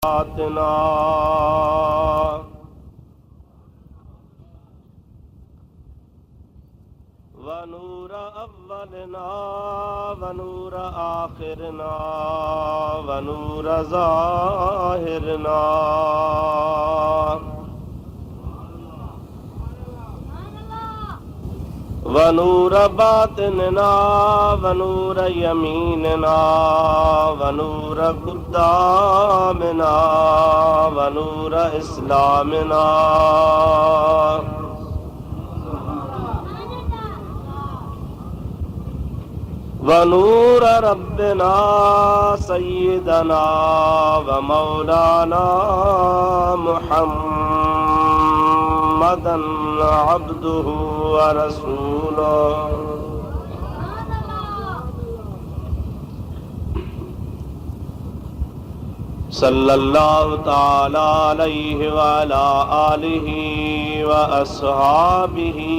आतना व नूर अव्वलना व नूर आखिरना व नूर ज़ाहिरना व नूर बातिनना व नूर यमीनना व नूर क़ुद्दामना व नूर इस्लामना व नूर रब्बिना सय्यदना व मौलाना मुहम्मदन अब्दुहु व रसूलुहु सल्लल्लाहु तआला अलैहि व अला आलिहि व अस्हाबिहि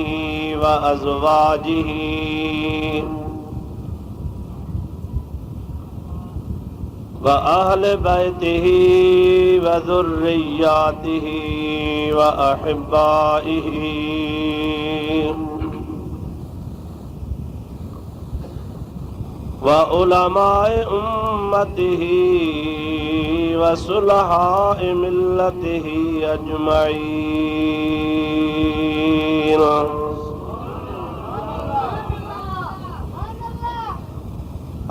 व अज़वाजिहि व अहले बैतिही व ज़ुर्रिय्यातिही व अहिब्बाइही व उलमाए उम्मतिही व सुलहाए मिल्लतिही अजमईन।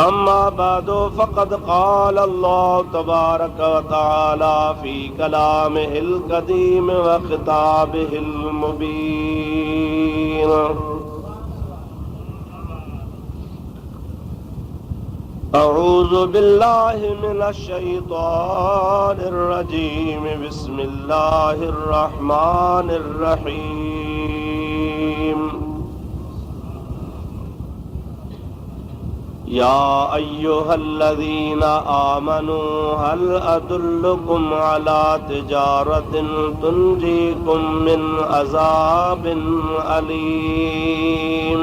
अम्मा बादो फ़क़द क़ाल अल्लाहु तबारक व तआला फ़ी कलामिहिल क़दीम व ख़िताबिहिल मुबीन। अऊज़ु बिल्लाहि मिनश शैतानिर रजीम। बिस्मिल्लाहिर रहमानिर रहीम। या अय्युहल्लज़ीना आमनू हल अदुल्लुकुम अला तिजारतिन तुंजीकुम मिन अज़ाबिन अलीम।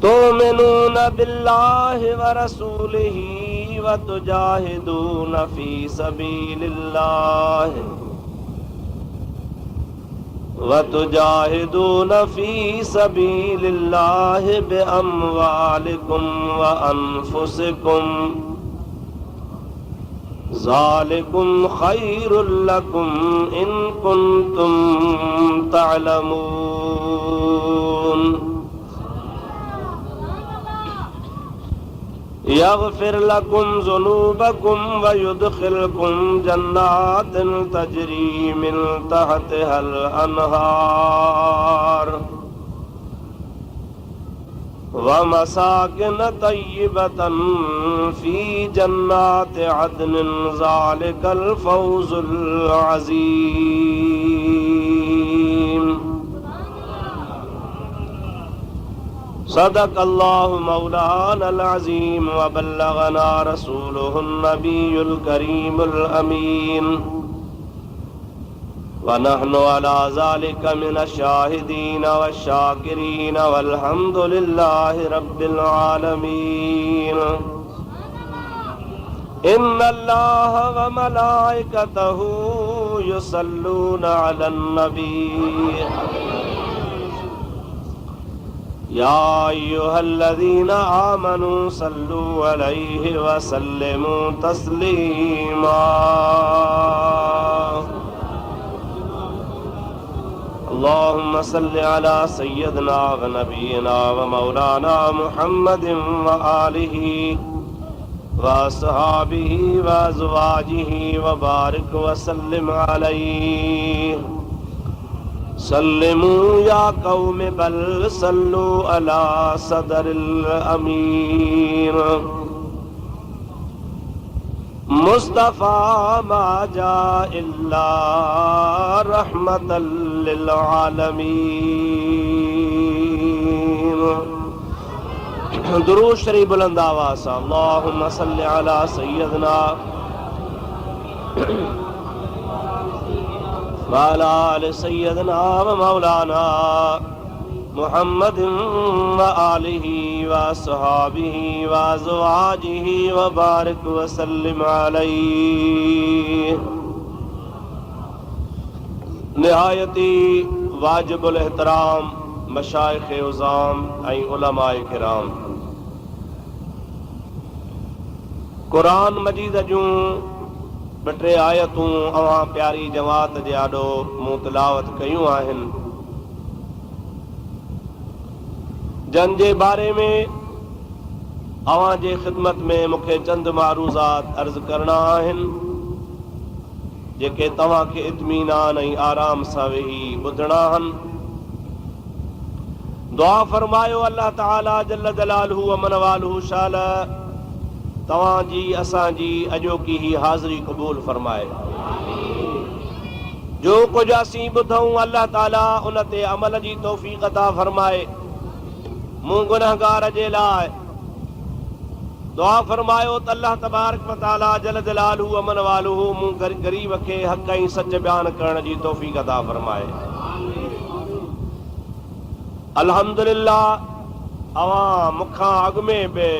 तुमिनून बिल्लाहि व रसूलिही व तुजाहिदून फी सबीलिल्लाह वतुजाहिदून फ़ी सबीलिल्लाह बिअम्वालिकुम व अनफुसिकुम ज़ालिकुम खैरुल लकुम इन कुन्तुम तअलमून। यग़फ़िर लकुम ज़ुनूबकुम व युदख़िलकुम जन्नातिन तजरी मिन तहतिहल अन्हार व मसाकिन तय्यिबतन फ़ी जन्नाति अदनिन ज़ालिकल फ़ौज़ुल अज़ीम। सदक़ल्लाहु मौलानल अज़ीम व बल्लगना रसूलुहुन नबियुल करीमुल अमीन व नहनु अला ज़ालिका मिनश शाहिदीन वश्शाकिरीन वल्हम्दुलिल्लाहि रब्बिल आलमीन। इन्नल्लाह व मलाइकतहु युसल्लूना अलन नबी। या अय्युहल्लज़ीना आमनू सल्लू अलैहि व सल्लिमू तस्लीमा। अल्लाहुम्मा सल्लि अला सय्यदिना व नबीना व मौलाना मुहम्मदिन व आलिहि व अस्हाबिहि व अज़वाजिहि व बारिक व सल्लिम अलैहि। सल्लिमू या कौम बल सल्लू अला सदरिल अमीन। मुस्तफ़ा मा जा इल्ला रहमतल लिल आलमीन। दुरूद शरीफ बुलंद आवाज़ से अल्लाहुम्मा सल्लि अला सय्यदना व अला आलि सय्यदना व मौलाना मुहम्मद व आलिहि व अस्हाबिहि व अज़वाजिहि व बारिक व सल्लिम अलैहि। निहायती वाजिबुल एहतराम मशाइख़ उज़ाम ऐं उलमाए किराम, कुरान मजीद जूं ॿ टे आयतूं अवां प्यारी जमात जे आॾो मूं तिलावत कयूं आहिनि, जन जे बारे में अवां जे ख़िदमत में मूंखे चंद मारूज़ात अर्ज़ करणा आहिनि, जेके तव्हांखे इत्मीनान ऐं आराम सां वेही ॿुधणा आहिनि। दुआ फरमायो अल्लाह ताला जल्ल जलालहू व मन वालहू शाल तव्हांजी असांजी अॼोकी ही हाज़िरी क़बूल फरमाए। जो कुझु असीं ॿुधूं अल्लाह ताला उन ते अमल जी तौफ़ीक़ अता फरमाए। मूं गुनहगार जे लाइ दुआ फरमायो त अल्लाह तबारक व तआला जल जलालहू व मन वालहू मूं गरीब खे हक़ ऐं सच बयान करण जी तौफ़ीक़ अता फरमाए। अल्हम्दुलिल्लाह अवां मूंखां अॻु में बि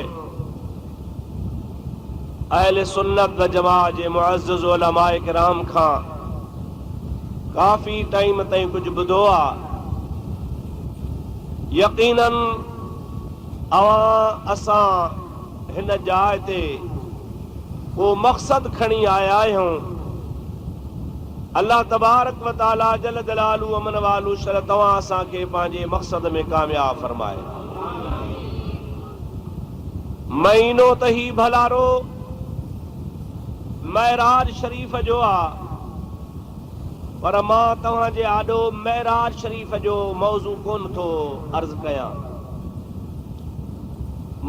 अहले सुन्नत व जमाअत जे मुअज़्ज़ज़ उलमाए किराम खां काफ़ी टाइम ताईं कुझु ॿुधो आहे। यकीनन असां हिन जाइ ते को मक़सद खणी आया आहियूं। अल्लाह तबारक व तआला जल जलालहू व मन वालहू शल तव्हां असांखे पंहिंजे मक़सद में कामयाब फरमाए। महीनो त ही भलारो महराज शरीफ़ जो आहे, पर मां तव्हांजे आॾो महराज शरीफ़ जो मौज़ू कोन थो अर्ज़ कयां।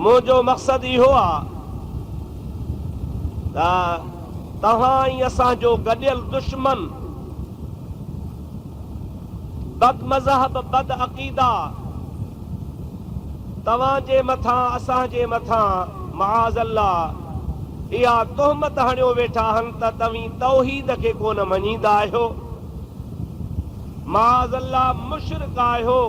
मुंहिंजो मक़सद इहो आहे त तव्हां ई असांजो गॾियल दुश्मन बद मज़हब बद अक़ीदा तव्हांजे मथां असांजे मथां मआज़ल्लाह इहा तोहमत हणियो वेठा आहिनि त तव्हीं तौहीद खे कोन मञींदा आहियो, मआज़ल्लाह मुशरिक आहियो।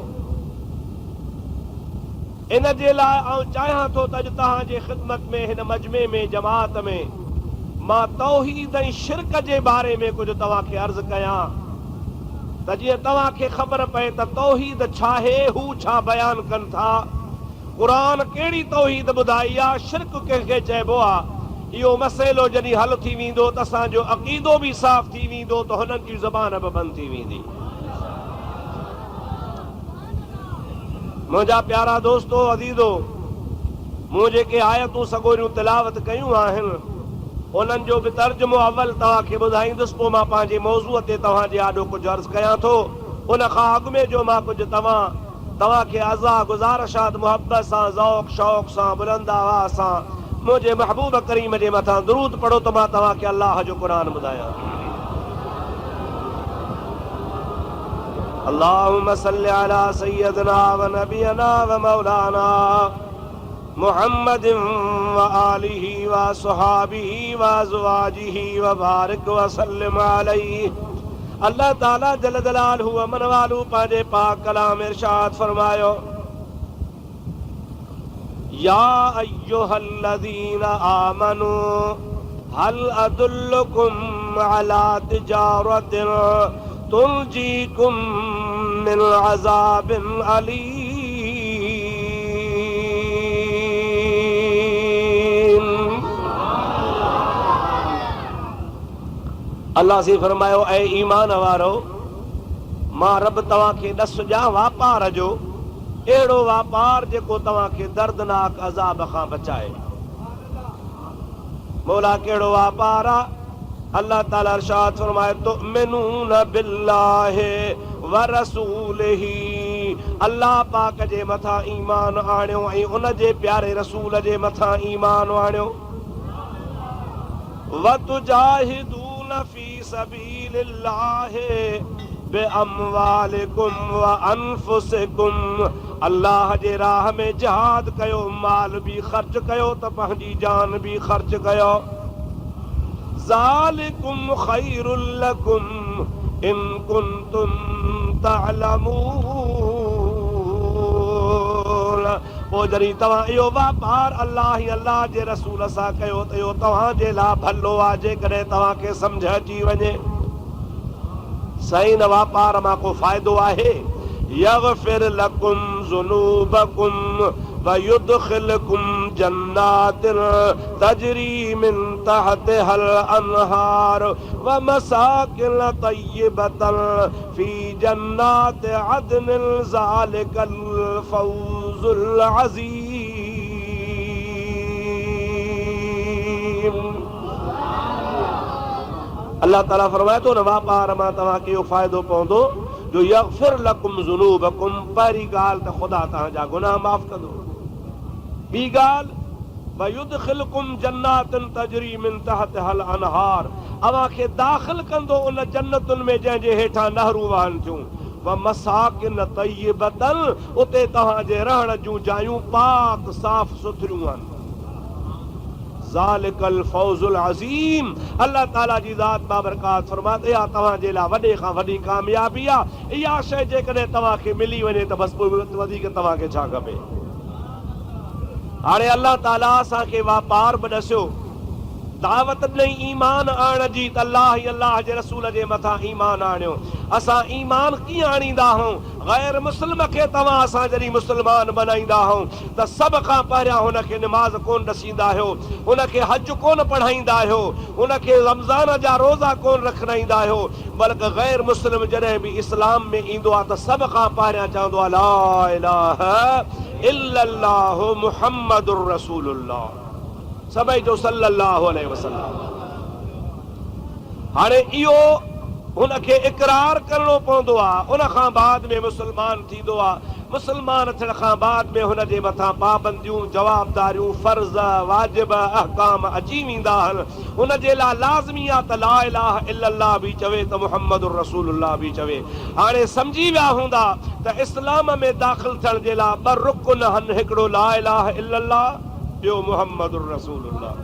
इन जे लाइ आउं चाहियां थो त अॼु तव्हांजे ख़िदमत में हिन मजमे में जमात में मां तौहीद ऐं शिरक जे बारे में कुझु तव्हांखे अर्ज़ कयां त जीअं तव्हांखे ख़बर पए त तौहीद छा आहे, हू छा बयानु कनि था, क़ुरान कहिड़ी तौहीद ॿुधाई आहे, शिरक कंहिंखे चइबो आहे। इहो मसइलो जॾहिं हल थी वेंदो त असांजो अक़ीदो बि साफ़ थी वेंदो त हुननि जी ज़बान बि बंदि थी वेंदी। मुंहिंजा प्यारा दोस्तो अज़ीज़ो, मूं जेके आयतूं सगोरियूं तिलावत कयूं आहिनि उन्हनि जो बि तर्जुमो अवल तव्हांखे ॿुधाईंदुसि, पोइ मां पंहिंजे मौज़ूअ ते तव्हांजे आॾो कुझु अर्ज़ कयां थो। उन खां अॻु में जो मां कुझु तव्हांखे अज़ा गुज़ारिशात मुहबत सां ज़ौक़ शौक़ सां बुलंद आवाज़ सां मुंहिंजे महबूब करीम जे मथां दुरूद पढ़ो त मां तव्हांखे अल्लाह जो क़ुरान ॿुधायां। अल्लाहुम्मा सल्लि अला सय्यदना व नबियना व मौलाना मुहम्मदिन व आलिहि व अस्हाबिहि व अज़वाजिहि व बारिक व सल्लिम अलैहि। अल्लाह ताला जल जलालहू व मन वालहू पंहिंजे पाक कलाम इरशाद फरमायो, या अय्युहल्लज़ीना आमनू हल अदुल्लुकुम अला तिजारतिन तुंजीकुम मिन अज़ाबिन अलीम। अल्लाह से फरमायो, ऐ ईमान वारो, मां रब तव्हांखे ॾस ॾियां वापार जो, अहिड़ो वापार जेको तव्हांखे दर्दनाक अज़ाब खां बचाए। मौला कहिड़ो वापार आहे? अल्लाह ताला इरशाद फरमाए, तुमिनून बिल्लाहि व रसूलिही, अल्लाह पाक जे मथां ईमान आणियो ऐं उन जे प्यारे रसूल जे मथां ईमान आणियो। व तुजाहिदून फी सबीलिल्लाहि बिअमवालिकुम व अनफुसिकुम, अल्लाह जे राह में जिहाद कयो, माल भी ख़र्च कयो त पंहिंजी जान भी ख़र्च कयो। ज़ालिकुम ख़ैरुल लकुम इन कुंतुम तअलमून, पोइ जॾहिं तव्हां इहो वापार अलाह ऐं अलाह जे रसूल सां कयो त इहो तव्हांजे लाइ भलो आहे। जेकॾहिं तव्हांखे सम्झ अची वञे सही न वापार मां को फ़ाइदो आहे। यग़फिर लकुम ज़ुनूबकुम व युदखिलकुम जन्नातिन तजरी मिन तहतिहल अनहार व मसाकिन तय्यबतन फी जन्नात अदनिन ज़ालिकल फौज़ुल अज़ीम। अल्लाह ताला फरमाए थो न वापार मां तव्हांखे इहो फ़ाइदो पवंदो जो यग़फिर लकुम ज़ुनूबकुम। पहिरीं ॻाल्हि त ख़ुदा तव्हांजा गुनाह माफ़ कंदो। ॿी ॻाल्हि व युदखिलकुम जन्नातिन तजरी मिन तहतिहल अनहार। अव्हांखे दाख़िल कंदो उन जन्नतुनि में जंहिंजे हेठां नहरूं वहनि थियूं। व मसाकिन तय्यबतन। उते तव्हांजे रहण जूं जायूं पाक साफ़ सुथरियूं आहिनि। ज़ालिकल फौज़ुल अज़ीम। अल्लाह ताला जी ज़ात बाबरकात फरमाते इहा तव्हांजे लाइ वॾे खां वॾी कामयाबी आहे। इहा शइ जेकॾहिं तव्हांखे मिली वञे त बसि पोइ वधीक तव्हांखे छा खपे। हाणे अल्लाह ताला असांखे वापार बि ॾसियो, दावत ॾेई ईमान आणण जी त अल्लाह ऐं अल्लाह जे रसूल जे मथां ईमान आणियो। असां ईमान कीअं आणींदा आहियूं? गैर मुस्लिम खे तव्हां असां जॾहिं मुस्लमान बनाईंदा आहियूं त सभ खां पहिरियां हुनखे निमाज़ कोन ॾसींदा आहियो, हुनखे हज कोन पढ़ाईंदा आहियो, हुनखे रमज़ान जा रोज़ा कोन रखाईंदा आहियो। बल्कि गैर मुस्लिम जॾहिं बि इस्लाम में ईंदो आहे त सभ खां पहिरियां चवंदो आहे ला इलाहा इल्लल्लाहु मुहम्मदुर रसूलुल्लाह। सभई जो सल्लल्लाहु अलैहि वसल्लम। हाणे इहो हुनखे इक़रार करणो पवंदो आहे। उन खां बाद में मुस्लमान थींदो आहे। मुस्लमान थियण खां बाद में हुनजे मथां पाबंदियूं, जवाबदारियूं, फर्ज़, वाजिब, अहकाम अची वेंदा आहिनि। हुनजे लाइ लाज़मी आहे त ला इलाहा इल्लल्लाह बि चवे त मुहम्मदुर रसूलुल्लाह बि चवे। हाणे सम्झी विया हूंदा त इस्लाम में दाख़िल थियण जे लाइ ॿ रुकन आहिनि, हिकिड़ो ला इलाहा इल्लल्लाह, ॿियो मुहम्मदुर रसूलुल्लाह।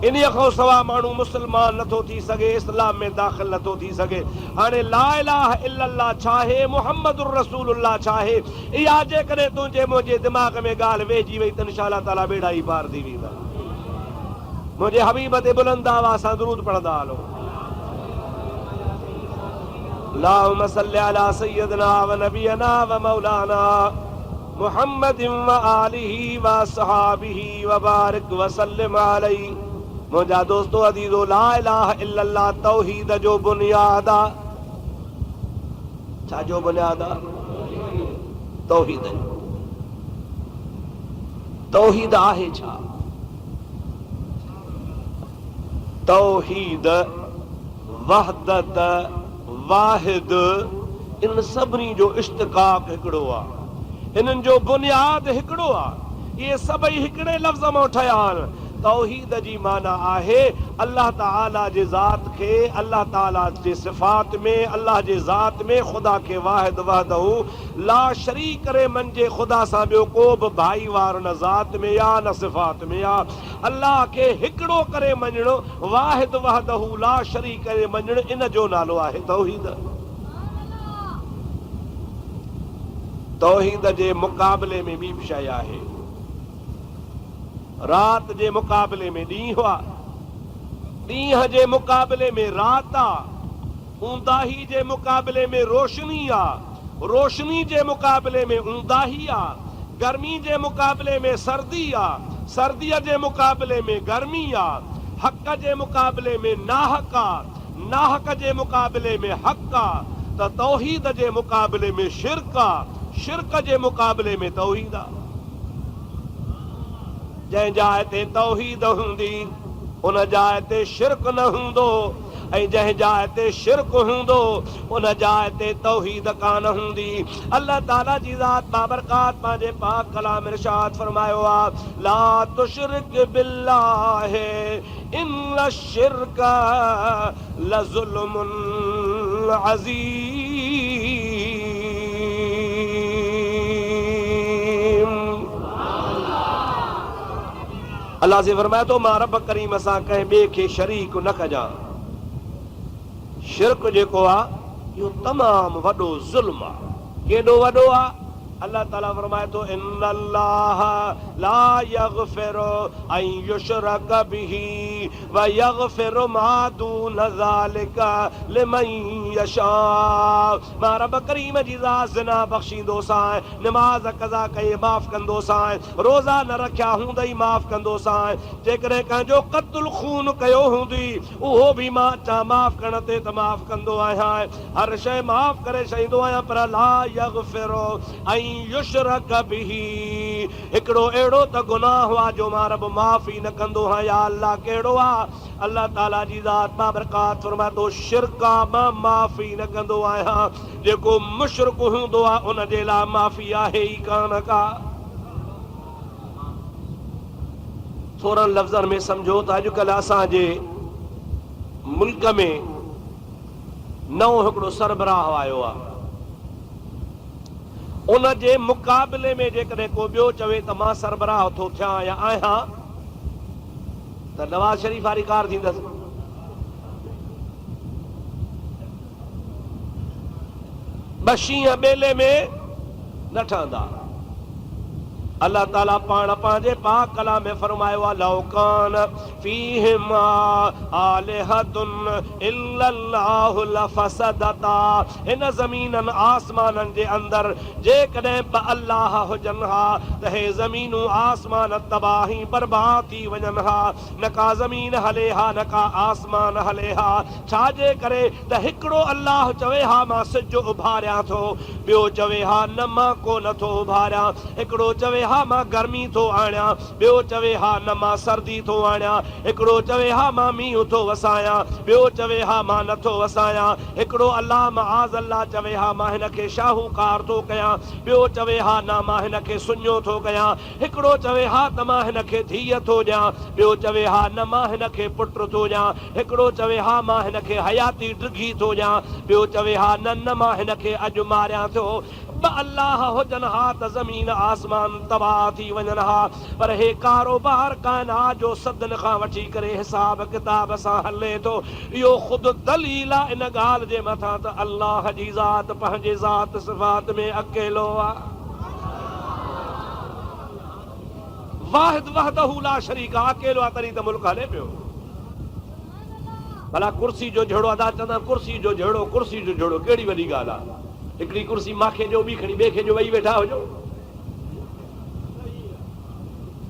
इन्हीअ खां सवाइ माण्हू मुस्लमान नथो थी सघे, इस्लाम में दाख़िल नथो थी सघे। हाणे ला इलाहा इल्लल्लाह छा आहे, मुहम्मदुर रसूलुल्लाह छा आहे, इहा जेकॾहिं तुंहिंजे मुंहिंजे दिमाग़ में ॻाल्हि वेहिजी वई त इंशाअल्लाह ताला बेड़ा ई पार थी वेंदा। मुंहिंजे हबीब ते बुलंद आवाज़ सां दुरूद पढ़ंदा हलो। अल्लाहुम्मा सल्लि अला सय्यिदना व नबियना व मौलाना मुहम्मदिन व आलिहि व असहाबिहि व बारिक व सल्लिम अलैहि। मुंहिंजा दोस्तो अदीज़ो, ला इलाहा इल्लल्लाह तौहीद जो बुनियाद आहे। छा जो बुनियाद आहे? तौहीद। तौहीद आहे छा? तौहीद, वहदत, वाहिद, इन सभिनी जो इश्तिकाक हिकिड़ो आहे। इन्हनि जो बुनियाद हिकिड़ो आहे। इहे सभई हिकिड़े लफ़्ज़ मां ठहिया आहिनि। तौहीद जी माना आहे अल्लाह ताला जे ज़ात खे, अल्लाह ताला जे सिफ़ात में, अल्लाह जे ज़ात में ख़ुदा खे वाहिद वहदहू ला शरीक करे मंझे। ख़ुदा सां ॿियो को बि भाईवार न ज़ात में या न सिफ़ात में आहे। अल्लाह खे हिकिड़ो करे मञणो, वाहिद वहदहू ला शरीक करे मञणु, इन जो नालो आहे तौहीद। तौहीद जे मुक़ाबले में ॿी बि शइ आहे। रात जे मुक़ाबले में ॾींहुं आहे, ॾींहं जे मुक़ाबले में रात आहे, ऊंदाही जे मुक़ाबले में रोशनी आहे, रोशनी जे मुक़ाबले में ऊंदाही आहे, गर्मी जे मुक़ाबले में सर्दी आहे, सर्दीअ जे मुक़ाबले में गर्मी आहे, हक़ जे मुक़ाबले में नाहक आहे, नाहक जे मुक़ाबले में हक़ आहे, त तौहीद जे मुक़ाबले में शिरक आहे, शिरक जे मुक़ाबले में तौहीद आहे। जंहिं जाइ ते तौहीद हूंदी उन जाइ ते शिरक न हूंदो, ऐं जंहिं जाइ ते शिरक हूंदो उन जाइ ते तौहीद कान हूंदी। अल्लाह ताला जी ज़ात बाबरकात पंहिंजे पाक कलाम इरशाद फरमायो आहे, ला तुशरिक बिल्लाहि इन्न शिरक लज़ुल्मुन अज़ीम। अल्लाह से फरमाए थो, मां रब करीम सां कंहिं ॿिए खे शरीक न कजां। शिरक जेको आहे इहो तमामु वॾो ज़ुल्म आहे। केॾो वॾो आहे? अल्लाह ताला फरमाए तो इन्नल्लाह ला यगफिरु अन युशरक बिही व यगफिरु मा दून ज़ालिका लिमन यशा। मां रब करीम जी ज़ात ज़िना बख्शींदो सां, नमाज क़ज़ा कई माफ़ कंदो सां, रोज़ा न रखिया हूंदई माफ़ कंदो सां, जेकॾहिं कंहिंजो क़त्ल खून कयो हूंदी उहो बि मां माफ़ करण ते त माफ़ कंदो आहियां, हर शइ माफ़ करे छॾींदो आहियां, पर ला यगफिरु अन युशरक बिही, हिकिड़ो अहिड़ो त गुनाह हुआ जो मां रब माफ़ ई न कंदो आहियां। या अल्लाह कहिड़ो आहे? अल्लाह ताला जी ज़ात मां बरकात फरमाए थो शिरका मां माफ़ी न कंदो आहियां, जेको मुशरिक हूंदो आहे उन जे लाइ माफ़ी आहे ई कान का। थोरनि लफ़्ज़नि में सम्झो त अॼुकल्ह असांजे मुल्क में नओं हिकिड़ो सरबराह आयो आहे, उन जे मुक़ाबले में जेकॾहिं को ॿियो चवे त मां सरबराह थो थियां या आहियां त नवाज़ शरीफ़ वारी कार थींदसि। ॿ शींहं ॿेले में न ठहंदा। अल्लाह ताला पाण पंहिंजे पाक कलाम में फरमायो आहे लौ कान फीहिमा आलिहतुन इल्लल्लाहु लफसदता, हिन ज़मीननि आसमाननि जे अंदरि जेकॾहिं ॿ अल्लाह हुजनि हा त हे ज़मीनूं आसमान तबाही बर्बाद थी वञनि हा, न का ज़मीन हले हा न का आसमान हले हा। छाजे करे त हिकिड़ो अल्लाह चवे हा मां सिज उभारियां थो, ॿियो चवे हा न मां को नथो उभारियां, हिकिड़ो चवे हा मां गर्मी थो आणियां, ॿियो चवे हा न मां सर्दी थो आणियां, हिकिड़ो चवे हा मां मींहुं थो वसायां, ॿियो चवे हा मां नथो वसायां, हिकिड़ो अल्लाह मआज़ अल्लाह चवे हा मां हिन खे शाहूकार थो कयां, ॿियो चवे हा न मां हिन खे सुञो थो कयां, हिकिड़ो चवे हा त मां हिन खे धीअ थो ॾियां, ॿियो चवे हा न मां हिन खे पुट थो ॾियां, हिकिड़ो चवे हा मां हिन खे हयाती ड्रिघी थो ॾियां, ॿियो चवे हा न मां हिन खे अॼु मारियां थो। ॿ अल्लाह हुजनि हा त ज़मीन आसमान तबाह थी वञनि हा, पर हे कारोबार काइनात जो सदन खां वठी करे हिसाब किताब सां हले थो। इहो ख़ुदि दलील आहे इन ॻाल्हि जे मथां त अल्लाह जी ज़ात पंहिंजे ज़ात सिफ़ात में अकेलो आहे, वाहिद वहदहू ला शरीक आहे, अकेलो आहे, तॾहिं त मुल्क हले पियो। भला कुर्सी जो झेड़ो अदा चवंदा कुर्सी जो झेड़ो, कुर्सी जो झेड़ो कहिड़ी वॾी ॻाल्हि आहे? हिकिड़ी कुर्सी मांखे ॾियो, ॿी खणी ॿिए खे ॾियो, वेही वेठा हुजो।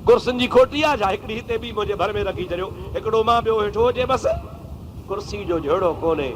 कुर्सियुनि जी खोटी आहे छा? हिकिड़ी हिते बि मुंहिंजे भर में रखी छॾियो, हिकिड़ो मां ॿियो हेठो हुजे बसि। कुर्सी जो झेड़ो कोन्हे,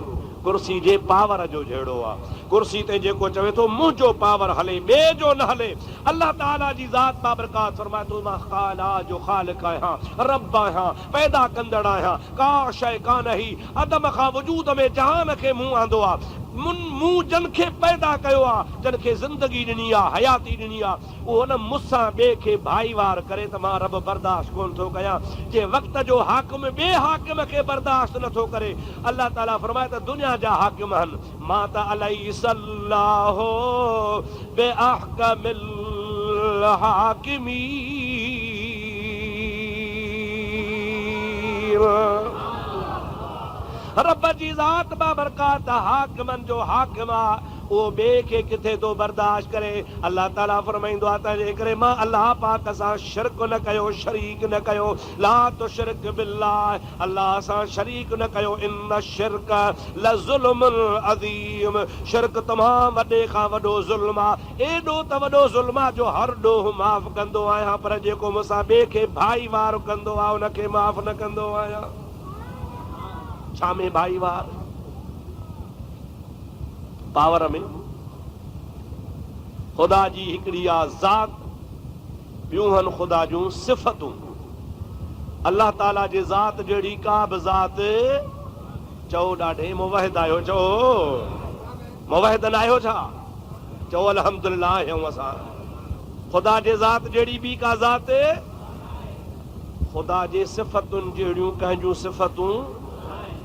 कुर्सी जे पावर जो झेड़ो आहे। कुर्सी ते जेको चवे थो मुंहिंजो पावर हले, ॿिए जो न हले। अल्लाह ताला जी ज़ात बाबरकात फरमाए थो मां ख़ाला जो ख़ालिक़ आहियां, रब आहियां, पैदा कंदड़ आहियां, का शइ कान ही, अदम खां वजूद में जहान खे मूं आंदो आहे। मूं जन खे पैदा कयो आहे, जन खे ज़िंदगी ॾिनी आहे, हयाती ॾिनी आहे, उहो न मूंसां ॿिए खे भाईवार करे त मां रब बर्दाश्त कोन थो कयां। जे वक़्त जो हाकिम ॿिए हाकिम खे बर्दाश्त नथो करे, अल्लाह ताला फरमाए त दुनिया जा हाकिम आहिनि, मां त अलैहिस्सलाहु बिअहकमिल हाकिमीन। रब जी ज़ात बाबरकात हाकिमनि जो हाकिम आहे, उहो ॿिए खे किथे थो बर्दाश्त करे। अल्लाह ताला फरमाईंदो आहे त जेकरे मां अल्लाह पाक सां शिरक न कयो, शरीक न कयो, ला तुशरिक बिल्लाह, अल्लाह सां शरीक न कयो, इन्न शिरक लज़ुल्मुन अज़ीम, शिरक तमामु वॾे खां वॾो ज़ुल्म आहे। एॾो त वॾो ज़ुल्म आहे जो हर ॾोह माफ़ कंदो आहियां, पर जेको मूंसां ॿिए खे भाईवार कंदो आहे उनखे माफ़ न कंदो आहियां। छा में भाईवार? पावर में। ख़ुदा जी हिकिड़ी आहे ज़ात, ॿियूं आहिनि ख़ुदा जूं सिफ़तूं। अल्लाह ताला जे ज़ात जहिड़ी का बि ज़ात, चओ ॾाढे मुवहिद आहियो, चओ मुवहिद न आहियो छा? चओ अल्हम्दुलिल्लाह आहियूं असां। ख़ुदा जे ज़ात जहिड़ी ॿी का ज़ात, ख़ुदा जे सिफ़तुनि जहिड़ियूं कंहिंजूं सिफ़तूं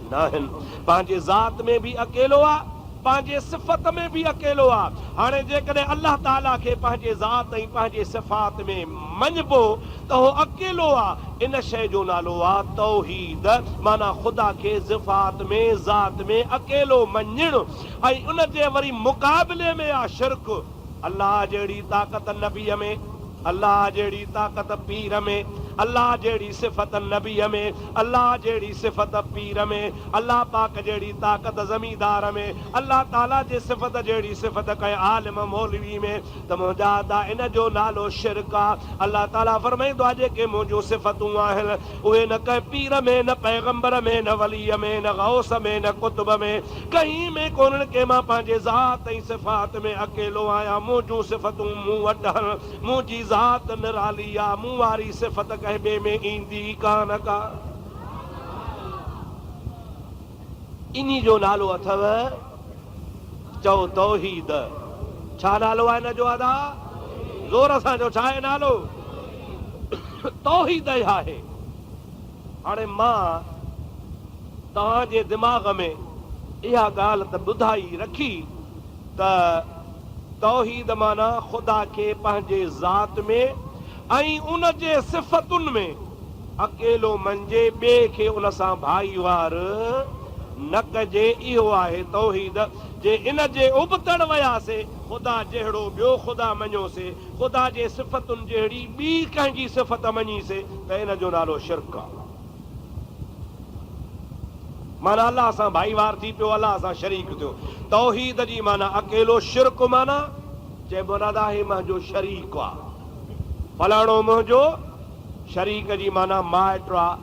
न आहिनि। पंहिंजे ज़ात में बि अकेलो आहे, पंहिंजे सिफ़त में बि अकेलो आहे। हाणे जेकॾहिं अल्लाह ताला खे पंहिंजे ज़ात ऐं पंहिंजे सिफ़ात में मञिबो त उहो अकेलो आहे, इन शइ जो नालो आहे तौहीद, माना ख़ुदा खे सिफ़ात में ज़ात में अकेलो मञणु। ऐं उन जे वरी मुक़ाबले में आहे शिरक। अल्लाह जहिड़ी ताक़त नबीअ में, अल्लाह जहिड़ी ताक़त पीर में, अल्लाह जहिड़ी सिफ़त नबीअ में, अल्लाह जहिड़ी सिफ़त पीर में, अल्लाह पाक जहिड़ी ताक़त ज़मींदार में, अल्लाह ताला जे सिफ़त जहिड़ी सिफ़त कंहिं आलिम मौलवी में, त मुंहिंजा दा इन जो नालो शिरक आहे। अल्लाह ताला फरमाईंदो आहे जेके मुंहिंजूं सिफ़तूं आहिनि उहे न कंहिं पीर में, न पैगंबर में, न वलीअ में, न गौस में, न कुतुब में, कहीं में कोन्हनि के मां पंहिंजे ज़ात ऐं सिफ़ात में अकेलो आहियां। मुंहिंजूं सिफ़तूं मूं वटि आहिनि, मुंहिंजी ज़ात निराली आहे, मूं वारी सिफ़त कंहिं ॿिए में ईंदी कान का। इन्ही जो नालो अथव चओ तौहीद। छा नालो आहे हिन जो? अदा ज़ोर सां जो छा आहे नालो? तौहीद आहे। हाणे मां तव्हांजे दिमाग़ में इहा ॻाल्हि त ॿुधाई रखी त तौहीद माना ख़ुदा खे पंहिंजे ज़ात में ऐं उन जे सिफ़तुनि में अकेलो मंझे, ॿिए खे उन सां भाईवार न कजे। इहो आहे तौहीद। जे इन जे उबतड़ वियासीं, ख़ुदा जहिड़ो ॿियो ख़ुदा मञियोसीं, ख़ुदा जे सिफ़तुनि जहिड़ी ॿी कंहिंजी सिफ़त मञीसीं, त इन जो नालो शिरक आहे। माना अलाह सां भाईवार थी पियो, अलाह सां शरीक थियो। तौहीद जी माना अकेलो, शिरक माना चइबो न आहे मुंहिंजो शरीक आहे, फलाणो मुंहिंजो शरीक जी माना माइट आहे,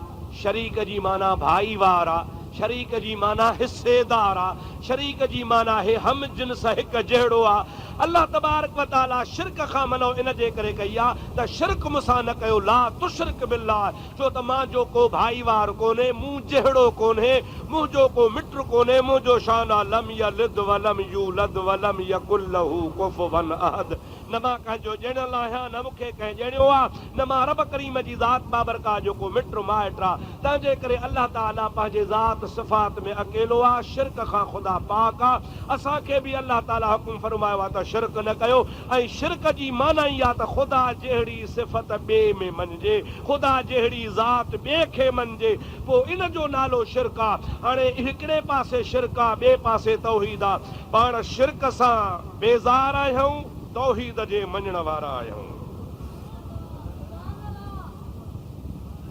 शरीक जी माना भाईवार आहे, शरीक जी माना हिस्सेदार आहे, शरीक जी माना हे हम जिन्स हिकु जहिड़ो आहे। अल्लाह तबारक व तआला शिरक खां मनो इन जे करे कई आहे त शिरक मूंसां न कयो, ला तुशरिक बिल्लाह। छो त मां जो को भाईवार कोन्हे, मूं जहिड़ो कोन्हे, मुंहिंजो को मिट कोन्हे, मुंहिंजो शान आहे लम यलिद वलम यूलद वलम यकुल लहू कुफुवन अहद। न मां कंहिंजो ॼणियल आहियां, न मूंखे कंहिं ॼणियो आहे, न मां रब करीम जी ज़ात बाबरका जो को मिट माइट आहे। तंहिंजे करे अल्लाह ताला पंहिंजे ज़ात सिफ़ात में अकेलो आहे, शिरक खां ख़ुदा पाक आहे। असांखे बि अल्लाह ताला हुकुम फरमायो आहे त शिरक न कयो। ऐं शिरक जी माना ई आहे त ख़ुदा जहिड़ी सिफ़त ॿिए में मञिजे, ख़ुदा जहिड़ी ज़ात ॿिए खे मञिजे, पोइ इन जो नालो शिरक आहे। हाणे हिकिड़े पासे शिरक आहे, ॿिए पासे तौहीद आहे। पाण शिरक सां बेज़ार आहियूं, तौहीद जे मञण वारा आहियूं।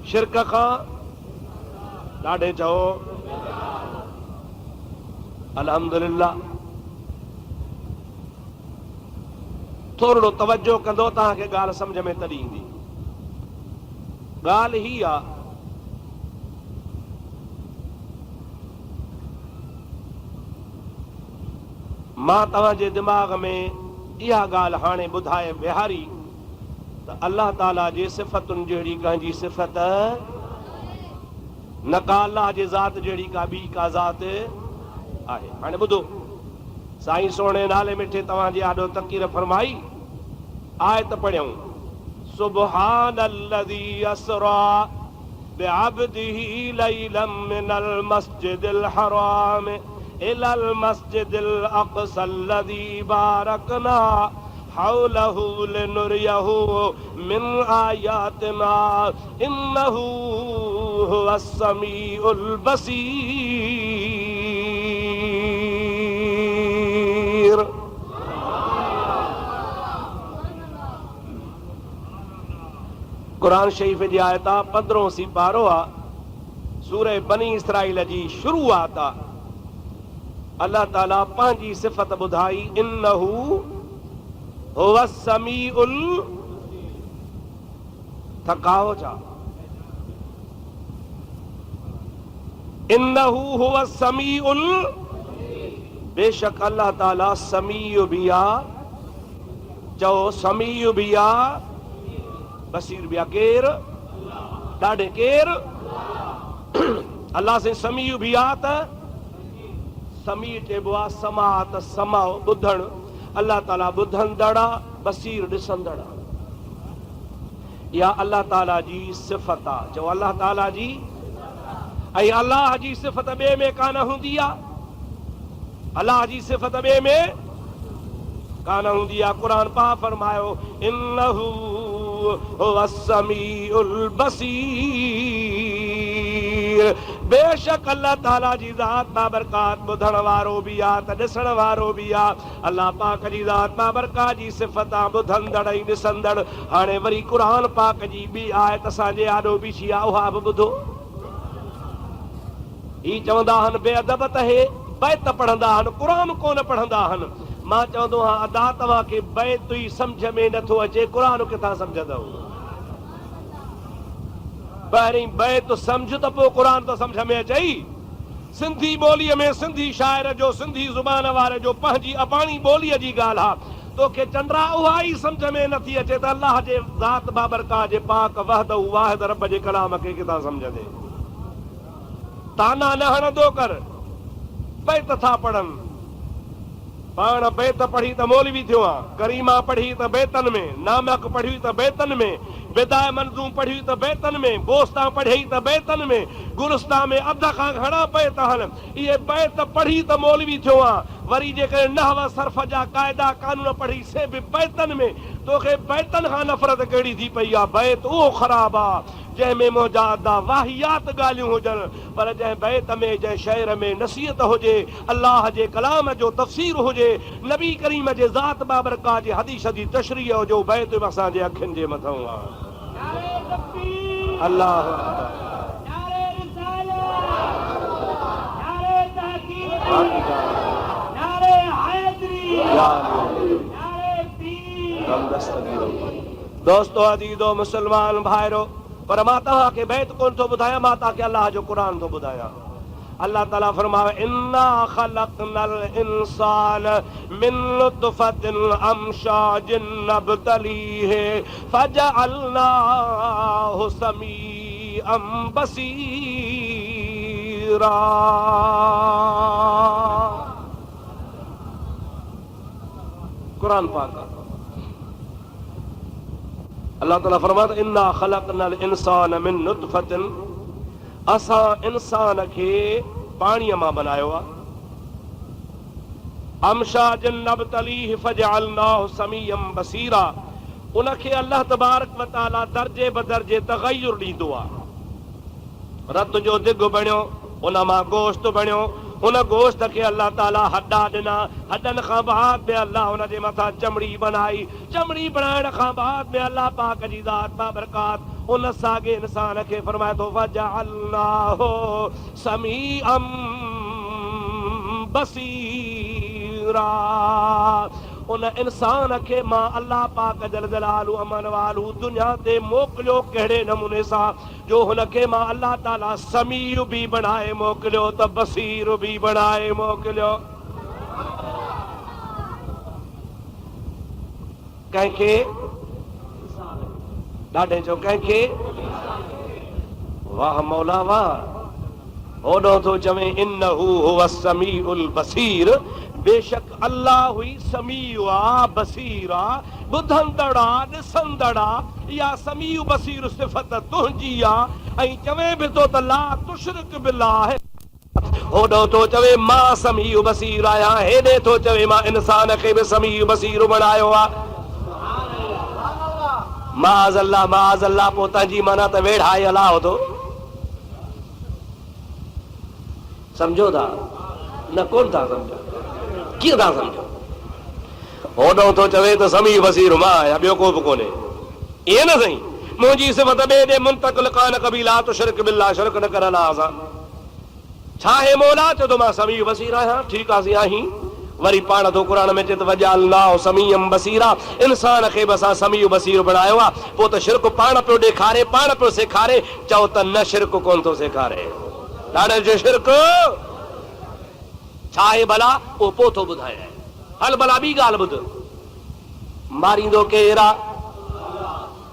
शिरक खां ॾाढे चओ अल्हम्दुलिल्लाह। थोरो तवजो कंदो तव्हांखे ॻाल्हि सम्झ में तॾहिं ईंदी। ॻाल्हि ही आहे मां तव्हांजे दिमाग़ में इहा ॻाल्हि हाणे ॿुधाए विहारी त अल्लाह ताला जे सिफ़तुनि जहिड़ी कंहिंजी सिफ़त न का अल्लाह जे ज़ात जहिड़ी का ॿी का ज़ात आहे। हाणे ॿुधो, साईं सोणे नाले मिठे तव्हांजी आॾो तक़ीर फरमाई, आयत पढ़ियऊं, सुब्हानल्लज़ी असरा बिअब्दिही लैलन मिनल मस्जिदिल हराम इलल मस्जिदिल अक़सल्लज़ी बारकना हौलहु लिनुरियहु मिन आयातिना इन्नहु हुवस समीउल बसीर। कुरान शरीफ़ जी आयत आहे, 15 सिपारो आहे, सूरह बनी इसराइल जी शुरूआत आहे। अल्लाह ताला पंहिंजी सिफ़त ॿुधाई, इन्नहु हुवस समीउल, थकाओ छा, इन्नहु हुवस समीउल, बेशक अल्लाह ताला समीउ भी आहे। चओ समीउ भी आहे, बसीर भी आहे। केर? ॾाढे केर? अल्लाह से समीउ भी आहे। त समी चइबो आहे समात, समाओ ॿुधण। अल्लाह ताला ॿुधंदड़ आहे, बसीर ॾिसंदड़ आहे। इहा अल्लाह ताला जी सिफ़त आहे। चओ अल्लाह ताला जी। ऐं अल्लाह जी सिफ़त ॿिए में कान हूंदी आहे, अल्लाह जी सिफ़त ॿिए में कान हूंदी आहे। क़ुरान पाक फरमायो, इन्नहु हुवस समीउल बसीर। बेशक अल्लाह ताला जी ज़ात बाबरकात ॿुधण वारो बि आहे त ॾिसण वारो बि आहे। अल्लाह पाक जी ज़ात बाबरकात जी सिफ़त आहे ॿुधंदड़ ऐं ॾिसंदड़। हाणे वरी क़ुरान पाक जी ॿी आयत असांजे आॾो बीठी आहे, उहा बि ॿुधो। ही चवंदा आहिनि बेअदब त हे बैत पढ़ंदा आहिनि, क़ुरान कोन पढ़ंदा आहिनि। मां चवंदो आहियां अदा तव्हांखे बैत ई सम्झ में नथो अचे, क़ुरान किथां सम्झंदव? पहिरीं बैत सम्झ त पोइ क़ुरान त सम्झ में अचई। सिंधी ॿोलीअ में सिंधी शाइर जो, सिंधी ज़ुबान वारे जो पंहिंजी अबाणी ॿोलीअ जी ॻाल्हि आहे। तोखे चंड्रा उहा ई सम्झ में नथी अचे त अल्लाह जे ज़ात बाबरकात जे पाक वहदहू वाहिद रब जे कलाम खे किथां सम्झंदे? ताना न हणंदो कर, बैत था पढ़नि। पाण बैत पढ़ी त मौलवी थियो आहे, करीमा पढ़ी त बैतन में, नामक पढ़ी त बैतन में, बिदाए मंज़ूम पढ़ी त बैतन में, बोस्ता पढ़ी त बैतन में, गुरस्ता में अध खां घणा बैत आहिनि। इहे बैत पढ़ी त मौलवी थियो आहे। वरी जेकॾहिं नहव सर्फ जा क़ाइदा कानून पढ़ी से बि बैतन में, तोखे बैतन खां नफ़रत कहिड़ी थी पई आहे? बैत उहो ख़राबु आहे जंहिंमें मुजादा वाहियात ॻाल्हियूं हुजनि, पर जंहिं बैत में, जंहिं शहर में नसीहत हुजे, अल्लाह जे कलाम जो तफ़सीर हुजे, नबी करीम जे ज़ात बाबरकात जे हदीस जी तशरीह हुजो, बैत बि असांजे अखियुनि जे मथां आहे। अल्लाह दोस्तो अजीजो मुसलमान भाइरो, पर मां तव्हांखे बैत कोन थो ॿुधायां, मां तव्हांखे अल्लाह जो क़ुरान थो ॿुधायां। अल्लाह ताला फरमावे इन्ना ख़लक़नल इंसान मिन नुतफ़तिन अमशाजिन नब्तलीहि फजअलनाहु समीअन बसीरा। कुरान पाक अल्लाह ताला फरमाता इन्ना ख़लक़नल इंसान मिन नुतफ़तिन, असां इंसान खे पाणीअ मां बनायो आहे। अमशाजिन नब्तलीहि फजअलनाहु समीअन बसीरा, उनखे अल्लाह तबारक व तआला दर्जे बदर्जे तग़य्युर ॾींदो आहे। रत जो दिग बणियो, उन मां गोश्त बणियो, उन गोश्त खे अल्लाह ताला हॾा ॾिना, हॾनि खां बाद में अल्लाह उन जे मथां चमड़ी बनाई, चमड़ी बनाइण खां बाद में अल्लाह पाक जी ज़ात बाबरकात उन साॻे इंसान खे फरमाए थो फजअलनाहु समीअन बसीरा। उन इंसान खे मां अल्लाह पाक जल जलालहू अमन वालू दुनिया ते मोकिलियो कहिड़े नमूने सां जो हुनखे मां अल्लाह ताला समीउ बि बनाए मोकिलियो त बसीर बि बनाए मोकिलियो। कंहिंखे ॾाढे चओ कंहिंखे, वाह मौला वाह, होॾो थो चवे इन्नहू हुव समीउल बसीर, बेशक अल्लाह हुई समीउ आहे, बसीर आहे, ॿुधंदड़ आहे, ॾिसंदड़ आहे। इहा समीउ बसीर सिफ़त तुंहिंजी आहे। ऐं चवे बि थो त ला तुशरिक बिल्लाह, होॾो थो चवे मां समीउ बसीर आहियां, हेॾे थो चवे मां इंसान खे बि समीउ बसीर बणायो आहे। माज़ अल्लाह, पोइ तंहिंजी माना त वेढ़ाए अलाह थो, सम्झो था न? कोन था सम्झो, कीअं था सम्झो? होॾो थो चवे त समीउ बसीर मां आहियां, ॿियो को बि कोन्हे। ईअं न साईं, मुंहिंजी सिफ़त ॿिए ॾे मुंतक़िल कान कबी, ला तुशरिक बिल्लाह, शिरक न कर अलाह सां। छा हे मौला? चयो त मां समीउ बसीर आहियां। ठीकु आहे आहीं। वरी पाण थो क़ुरान में चए त वजअलनाहु समीअन बसीरा, इंसान खे बि असां समीउ बसीर बणायो आहे। पोइ त शिरक पाण पियो ॾेखारे, पाण पियो सेखारे। चओ त न शिरक कोन थो सेखारे, ॾाढे जो शिरक छा आहे भला, उहो पोइ थो ॿुधाए। हल भला ॿी ॻाल्हि ॿुध, मारींदो केरु आहे?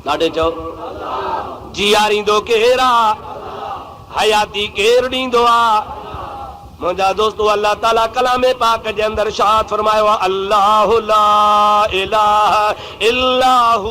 ॾाढे चओ, जीआरींदो केरु आहे? हयाती केरु ॾींदो आहे? मुंहिंजा दोस्तो, अल्लाह ताला कलामे पाक जे अंदर शाद फरमायो आहे, अल्लाहु ला इलाहा इल्लाहु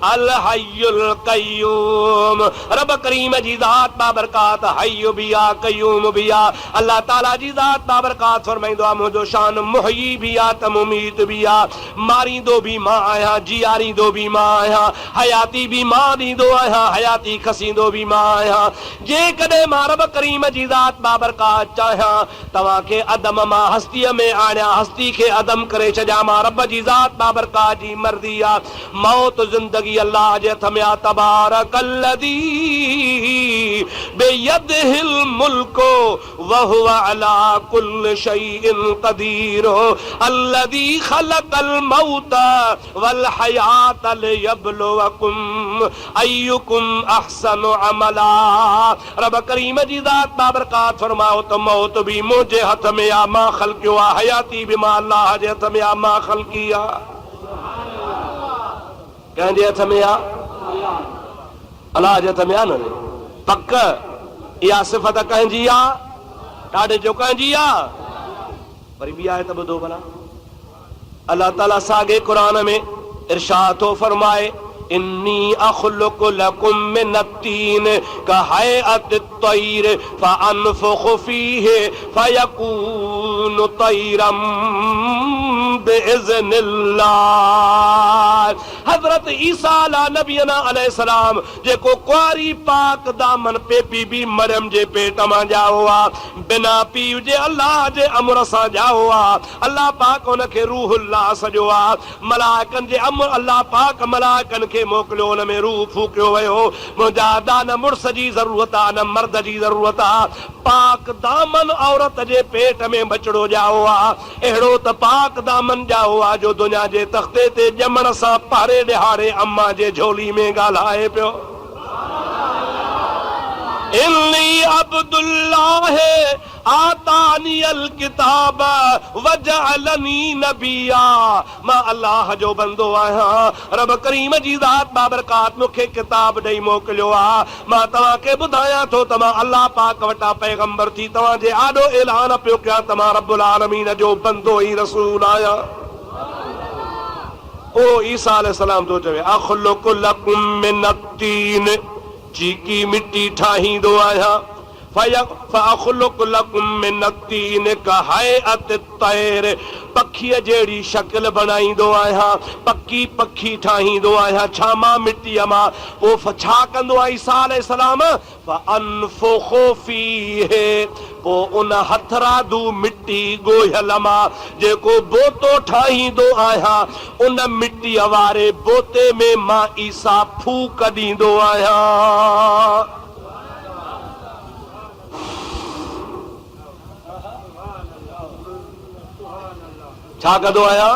अल हय्युल क़य्यूम। रब करीम जी ज़ात बाबरकात हय्यु भी आ, क़य्यूम भी आ। अल्लाह ताला जी ज़ात बाबरकात फरमाईंदो आहे, मुंहिंजो शान मुहय्यी भी आ त मुमीत भी आ। मारींदो भी मां आहियां, जियारींदो भी मां आहियां, हयाती भी मां ॾींदो आहियां, हयाती खसींदो भी मां आहियां। जेकॾहिं मां रब करीम जी ज़ात बाबरकात चाहियां तव्हांखे अदम मां हस्तीअ में आणिया, हस्ती खे अदम करे छॾिया, मां रब जी ज़ात बाबरकात जी मर्ज़ी आ। मौत ज़िंदगी अल्लाह जे हथ में आ। तबारकल्लज़ी बियदिहिल मुल्कु व हुवा अला कुल्लि शैइन क़दीर। अल्लज़ी ख़लक़ल मौत वल हयात लियब्लुवकुम अय्युकुम अहसनु अमला। रब करीम जी ज़ात बाबरकात फरमाओ तो मौत भी मुझे हथ में आ, मां खल्कियो आ। हयाती भी मां अल्लाह जे हथ में आ, मां खल्की आ। कंहिंजे हथ में आ? अल्लाह जे हथ में आ न। पक इहा सिफ़त कंहिंजी आ? ॾाढे जो कंहिंजी आ? वरी ॿी आहे त ॿुधो भला। अल्लाह ताला साॻे क़ुरान में इरशाद थो फरमाए, इन्नी अख़्लुक़ु लकुम मिनत्तीन कहयअतित तैर फअनफुख़ु फ़ीहि फ़यकूनु तैरम बिइज़्निल्लाह। हज़रत ईसा अला नबीना अलैहिस्सलाम जेको कुआरी पाक दामन पेपी भी मरियम जे पेट मां ॼाओ आ, बिना पीउ जे अल्लाह जे अमर सां ॼाओ आ। अल्लाह पाक हुनखे रूहुल्लाह सॼो आ। मलाइकनि जे अमर अल्लाह पाक मलाइकनि खे मोकिलियो, हुन में रूह फूकियो वियो। मुंहिंजा दा न मुड़स जी ज़रूरत आ, न मर्द जी ज़रूरत आ। पाक दामन औरत जे पेट में बचड़ो ॼाओ आ। अहिड़ो त पाक दामन ॼाओ आ जो दुनिया जे तख़्ते ते ॼमण सां पारे ॾिहाड़े अम्मा जे झोली में ॻाल्हाए पियो। इन्नी अब्दुल्लाह आतानियल किताब वजअलनी नबिया। मां अल्लाह जो बंदो आहियां। रब करीम जी ज़ात बाबरकात मूंखे किताब ॾेई मोकिलियो आ। मां तव्हांखे ॿुधायां थो त मां अल्लाह पाक वटां पैगंबर थी तव्हांजे आॾो ऐलान पियो कयां त मां रब्बुल आलमीन जो बंदो ई रसूल आहियां। ओ ईसा अलैहिस्सलाम तो चवे, अख़्लुक़ु लकुम मिनत्तीन, चीकी मिट्टी ठाहींदो आहियां। फ़अख़्लुक़ु लकुम मिनत्तीन कहयअतित तैर, पखीअ जहिड़ी शक्ल बणाईंदो आहियां, पकी पखी ठाहींदो आहियां। छा मां मिट्टीअ मां पोइ छा कंदो आहे ईसा अलैहिस्सलाम? फ़अनफुख़ु फ़ीहि, पोइ उन हथरादू मिट्टी ॻोहियल मां जेको बोतो ठाहींदो आहियां, उन मिट्टीअ वारे बोते में मां ईसा फूक ॾींदो आहियां। छा कंदो आहियां?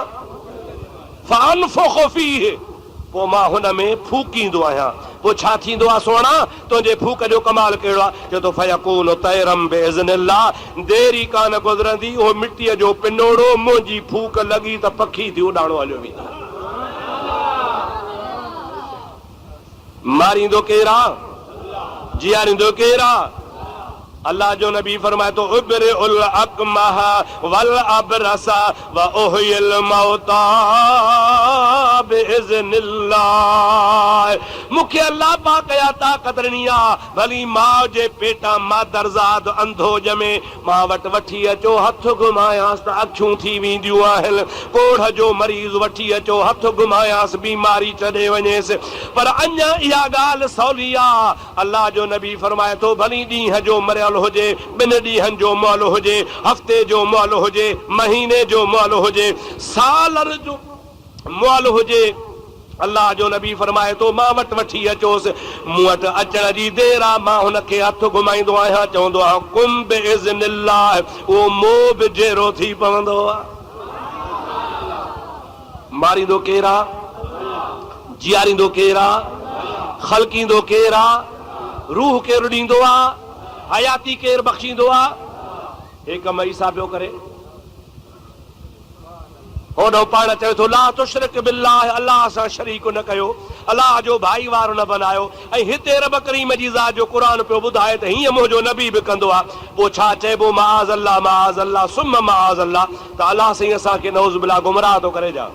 फ़अनफुख़ु फ़ीहि, पोइ मां हुन में फूकींदो आहियां। पोइ छा थींदो आहे सोणा? तुंहिंजे फूक जो कमाल कहिड़ो आहे? चए थो फ़यकूनु तैरम बिइज़्निल्लाह, देरी कान गुज़रंदी उहो मिट्टीअ जो पिनोड़ो मुंहिंजी फूक लॻी त पखी थी उॾाणो हलियो वेंदो। मारींदो केरु आहे? जियारींदो केरु आहे? अल्लाह जो नबी फरमाए तो उब्रिउल अकमह वल अबरसा व उहियल मौता बिइज़्निल्लाह। मूंखे अल्लाह पाक या ताक़त ॾिनी आहे, भली माउ जे पेटां मादरज़ाद अंधो ॼमे, मां वटि वठी अचो, हथ घुमायांसि त अखियूं थी वेंदियूं आहिनि। कोढ़ जो मरीज़ वठी अचो, हथ घुमायांसि, बीमारी छॾे वञेसि। पर अञा इहा ॻाल्हि सवली आहे। अल्लाह जो नबी फरमाए थो, भली ॾींहं जो मरियल हुजे, ॿिनि ॾींहंनि जो मुअल हुजे, हफ़्ते जो मुअल हुजे, महीने जो मुअल हुजे, सालर जो मुअल हुजे, अल्लाह जो नबी फरमाए थो मां वटि वठी अचोसि। मूं वटि अचण जी देरि आहे, मां हुनखे हथु घुमाईंदो आहियां, चवंदो आहियां कुम बिइज़्निल्लाह, उहो मोह बि जहिड़ो थी पवंदो आहे। मारींदो केरु आहे? जियारींदो केरु आहे? ख़ल्कींदो केरु आहे? रूह केरु ॾींदो आहे? हयाती केरु बख़्शींदो आहे? हे कम ईसा पियो करे। ओॾो पाण चवे थो ला तुशरिक बिल्लाह, अलाह सां शरीक न कयो, अलाह जो भाई वारो न बनायो। ऐं हिते रब करीम जी ज़ात जो क़ुर पियो ॿुधाए त हीअं मुंहिंजो नबी बि कंदो आहे। पोइ छा चइबो, माज़ अल्लाह माज़ अल्लाह सुम माज़ अल्लाह, त अलाह साईं असांखे नौज़ बिल्लाह गुमराह थो करे जा।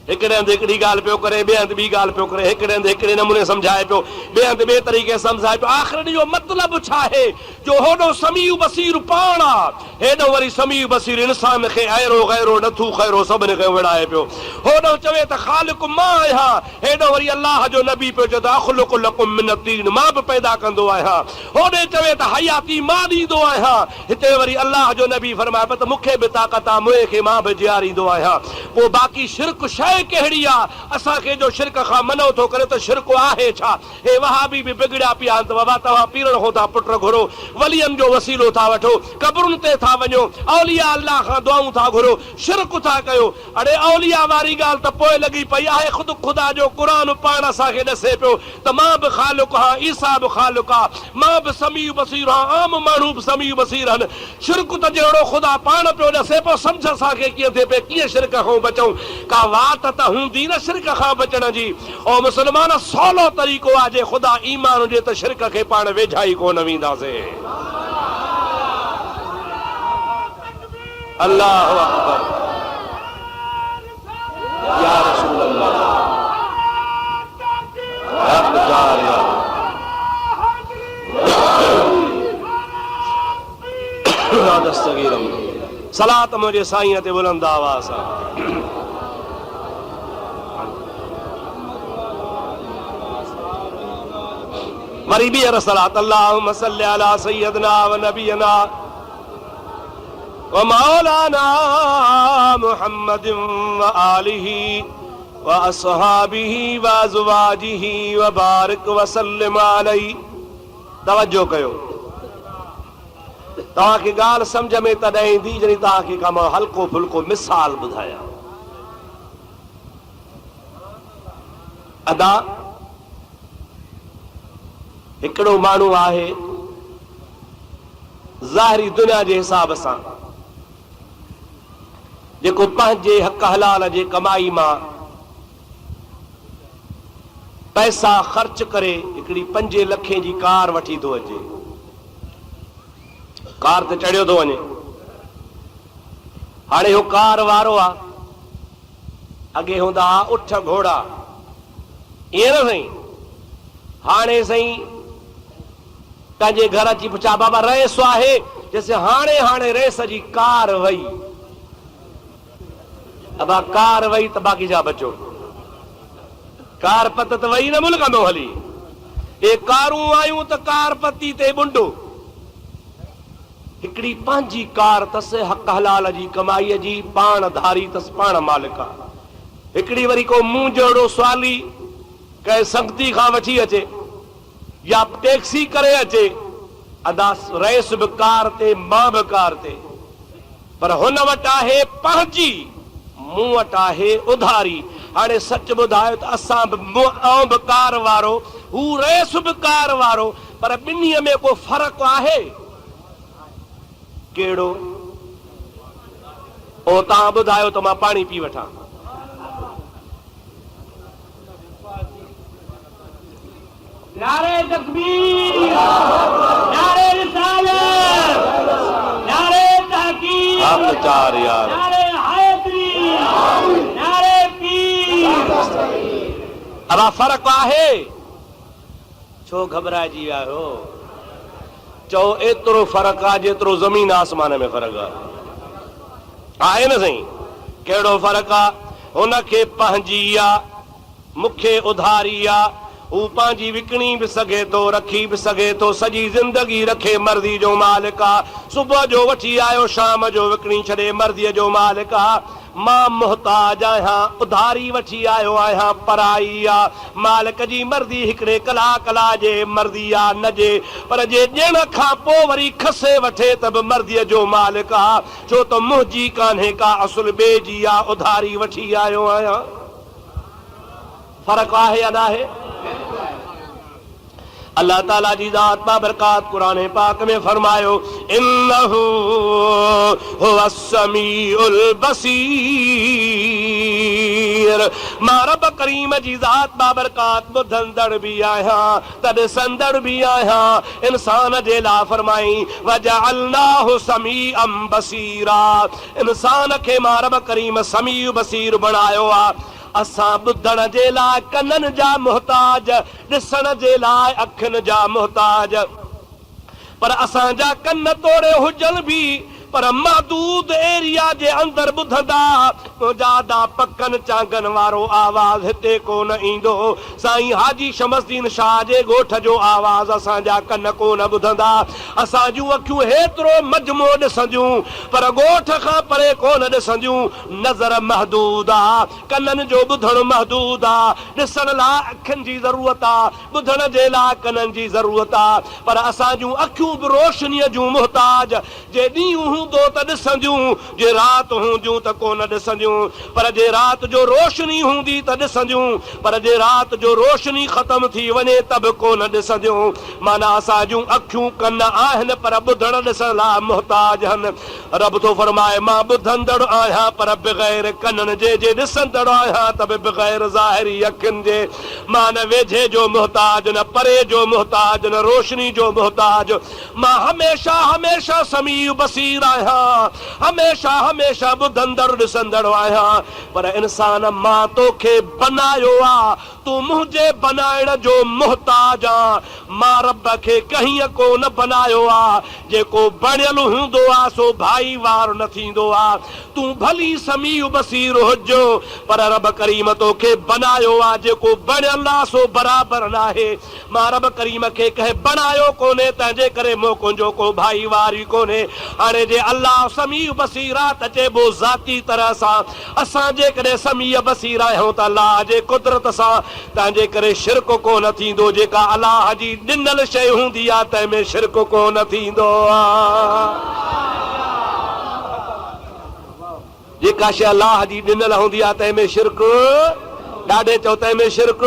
हिकिड़े हंधि हिकिड़ी ॻाल्हि पियो करे, ॿिए हंधि ॿी ॻाल्हि पियो करे, हिकिड़े हंधि हिकिड़े नमूने सम्झाए पियो, ॿिए हंधि ॿिए तरीक़े सम्झाए पियो। आख़िर जो मतिलबु छा आहे जो होॾो समीउ बसीर पाण आहे, हेॾो वरी समीउ बसीर इंसान खे अहिड़ो गैरो नथू खैरो सभिनी खे विड़ाए पियो। होॾो चवे त ख़ालिक़ मां आहियां, हेॾो वरी अलाह जो नबी पियो चए त अख़लुक़ु लकुम मिन तीन, मां बि पैदा कंदो आहियां। होॾे चवे त हयाती मां ॾींदो आहियां, हिते वरी अलाह जो नबी फरमाए पियो त मूंखे बि ताक़त आहे, मुंहिंजे खे मां बि जीआरींदो आहियां। पोइ बाक़ी शिरक शइ कहिड़ी आहे, असांखे जो शिरक खां मनो थो करे त शिरक आहे छा? हे वहाबी बि बिगड़िया पिया आहिनि त बाबा तव्हां पीरण हो था पुट घुरो, वलियनि जो वसीलो था वठो, कब्रुनि ते था वञो, औलिया अल्लाह खां दुआऊं था घुरो, शिरक था कयो। अड़े औलिया वारी ॻाल्हि त पोइ लॻी पई आहे, ख़ुदि ख़ुदा जो क़ुर पाण असांखे ॾसे पियो त मां बि ख़ालिक़ आहियां, ईसा बि ख़ालिक़ आहे, मां बि समीउ बसीर आहियां, आम माण्हू बि समीउ बसीर आहिनि। शिरक त जहिड़ो ख़ुदा पाण पियो ॾसे पियो, सम्झ असांखे कीअं थिए पए, कीअं शिरक खां बचूं। का वात त हूंदी न शिरक खां बचण जी। ओ मुस्लमान, सवलो तरीक़ो आहे जे ख़ुदा ईमान हुजे त शिरक खे पाण वेझा ई कोन वेंदासीं। अल्लाहु अकबर, या रसूल अल्लाह, सलात मुंहिंजे साईं ते बुलंद आवाज़ सां। वरी ॿीहर सलात, अल्लाहुम्मा सल्लि अला सय्यदना व नबियना व मौलाना मुहम्मदिन व आलिही व अस्हाबिही व अज़वाजिही व बारिक व सल्लिम अलैहि। तवज्जो कयो, तव्हांखे ॻाल्हि सम्झ में तॾहिं ईंदी जॾहिं तव्हांखे का मां हल्को फुल्को मिसाल ॿुधायां। अदा हिकिड़ो माण्हू आहे, ज़ाहिरी दुनिया जे हिसाब सां जेको पंहिंजे हक़ हलाल जे कमाई मां पैसा ख़र्च करे हिकिड़ी 5 लखे जी कार वठी थो अचे। कार ते चढ़ियो थो वञे। हाणे हो कार वारो आहे, अॻे हूंदा हुआ उठ घोड़ा, ईअं न साईं। हाणे साईं पंहिंजे घर अची पुछा, बाबा रेस आहे? जैसे हाणे हाणे रेस जी कार वई, अबा कार वई त बाक़ी छा बचो? कार पत त वई न मुल्क में हली। ए कारूं आयूं त कार पती ते बुंडो। हिकिड़ी पंहिंजी कार अथसि, हक़ हलाल जी कमाईअ जी, पाण धारी अथसि, पाण मालिक आहे। हिकिड़ी वरी को मूं जहिड़ो स्वाली कंहिं संगती खां वठी अचे या टैक्सी करे अचे, अदा रईस बि कार ते, मां बि कार ते, पर हुन वटि आहे पंहिंजी, मूं वटि आहे उधारी। हाणे सच ॿुधायो त असां बि, आउं बि कार वारो, हू रईस बि कार वारो, पर ॿिन्हीअ में को फ़र्क़ु आहे? कहिड़ो? ओ तव्हां ॿुधायो त मां पाणी पी वठां। नारे तकबीर, नारे रिसालत, नारे तहकीक, नारे हैदरी, नारे पीर। अब फर्क आहे? छो घबराइजी विया हो? चओ एतिरो फर्क़ु आहे जेतिरो ज़मीन आसमान में फर्क़ु आहे न साईं। कहिड़ो फर्क़ु आहे? हुनखे पंहिंजी आहे, मूंखे उधारी आहे। हू पंहिंजी विकिणी बि सघे थो, रखी बि सघे थो, सॼी ज़िंदगी रखे, मर्ज़ी जो मालिक आहे। सुबुह जो वठी आयो, शाम जो विकिणी छॾे, मर्ज़ीअ जो मालिक आहे। मां मुहताज आहियां, उधारी वठी आयो आहियां, पराई आहे। मालिक जी मर्ज़ी हिकिड़े कला जे मर्ज़ी आहे न जे, पर जे ॾियण खां पोइ वरी खसे वठे त बि मर्ज़ीअ जो मालिक आहे। छो त मुंहिंजी कान्हे का, असुल ॿिए जी आहे, उधारी वठी आयो आहियां। फ़र्क़ु आहे या न आहे? अल्लाह ताला जी ज़ात बाबरकात कुरान पाक में फरमायो इन्नहु हुवस समीउल बसीर। मां रब करीम जी ज़ात बाबरकात ॿुधंदड़ भी आहियां त ॾिसंदड़ भी आहियां। इंसान जे लाइ फरमाई वजअलनाहु समीअम बसीरा। इंसान खे मां रब करीम समीउ बसीर बणायो आहे। असां ॿुधण जे लाइ कननि जा मुहताज, ॾिसण जे लाइ अखियुनि जा मुहताज, पर असांजा कन तोड़े हुजनि भी पर महदूद एरिया जे अंदर ॿुधंदा ज्यादा पकनि चांगनि वारो आवाज़ हिते कोन ईंदो। साईं हाजी शमसदीन शाह जे ॻोठ जो आवाज़ असांजा कन कोन ॿुधंदा। असां जूं अखियूं हेतिरो मजमो ॾिसंदियूं पर ॻोठ खां परे कोन ॾिसंदियूं। नज़र महदूद आहे, कननि जो ॿुधणु महदूद आहे। ॾिसण लाइ अखियुनि जी ज़रूरत आहे, ॿुधण जे लाइ कननि जी ज़रूरत आहे, पर असां जूं अखियूं बि रोशनीअ जूं मुहताज। जे ॾींहुं हूंदो त ॾिसंदियूं, जे राति हूंदियूं त कोन ॾिसंदियूं, पर जे राति जो रोशनी हूंदी त ॾिसंदियूं, पर जे राति जो रोशनी ख़तम थी वञे त बि कोन ॾिसंदियूं। माना असां जूं अखियूं कन आहिनि पर ॿुधण ॾिसण लाइ मुहताज आहिनि। रब थो फरमाए मां ॿुधंदड़ आहियां पर बग़ैर कननि जे ॾिसंदड़ आहियां त बि बग़ैर ज़ाहिरी अखियुनि जे। मां न वेझे जो मुहताज, न परे जो मुहताज, न रोशनी जो मुहताज। मां हमेशा हमेशा समीउ बसीर आहियां, हमेशा हमेशा ॿुधंदड़ ॾिसंदड़ आहियां। पर इंसान मां तोखे बनायो आहे, तूं मुंहिंजे बनाइण जो मुहताज आहे। मां रब खे कहीं कोन बनायो आहे। जेको बणियल हूंदो आहे सो भाई वार न थींदो आहे। तूं भली समीउ बसीर हुजो पर रब करीम तोखे बनायो आहे। जेको बणियल आहे सो बराबरि न आहे। मां रब करीम खे कंहिं बनायो कोन्हे, तंहिंजे करे मुंहिंजो को भाई वार ई कोन्हे। हाणे जे अल्लाह समीउ बसीर आहे त चइबो ज़ाती तरह सां। असां जेकॾहिं समीअ बसीर आहियूं त अल्लाह जे कुदरत सां, तंहिंजे करे शिरक कोन थींदो। जेका अल्लाह जी ॾिनल शइ हूंदी आहे तंहिंमें शिरक कोन थींदो आहे। जेका शइ अल्लाह जी ॾिनल हूंदी आहे तंहिंमें शिरक, ॾाढे चओ तंहिंमें शिरक।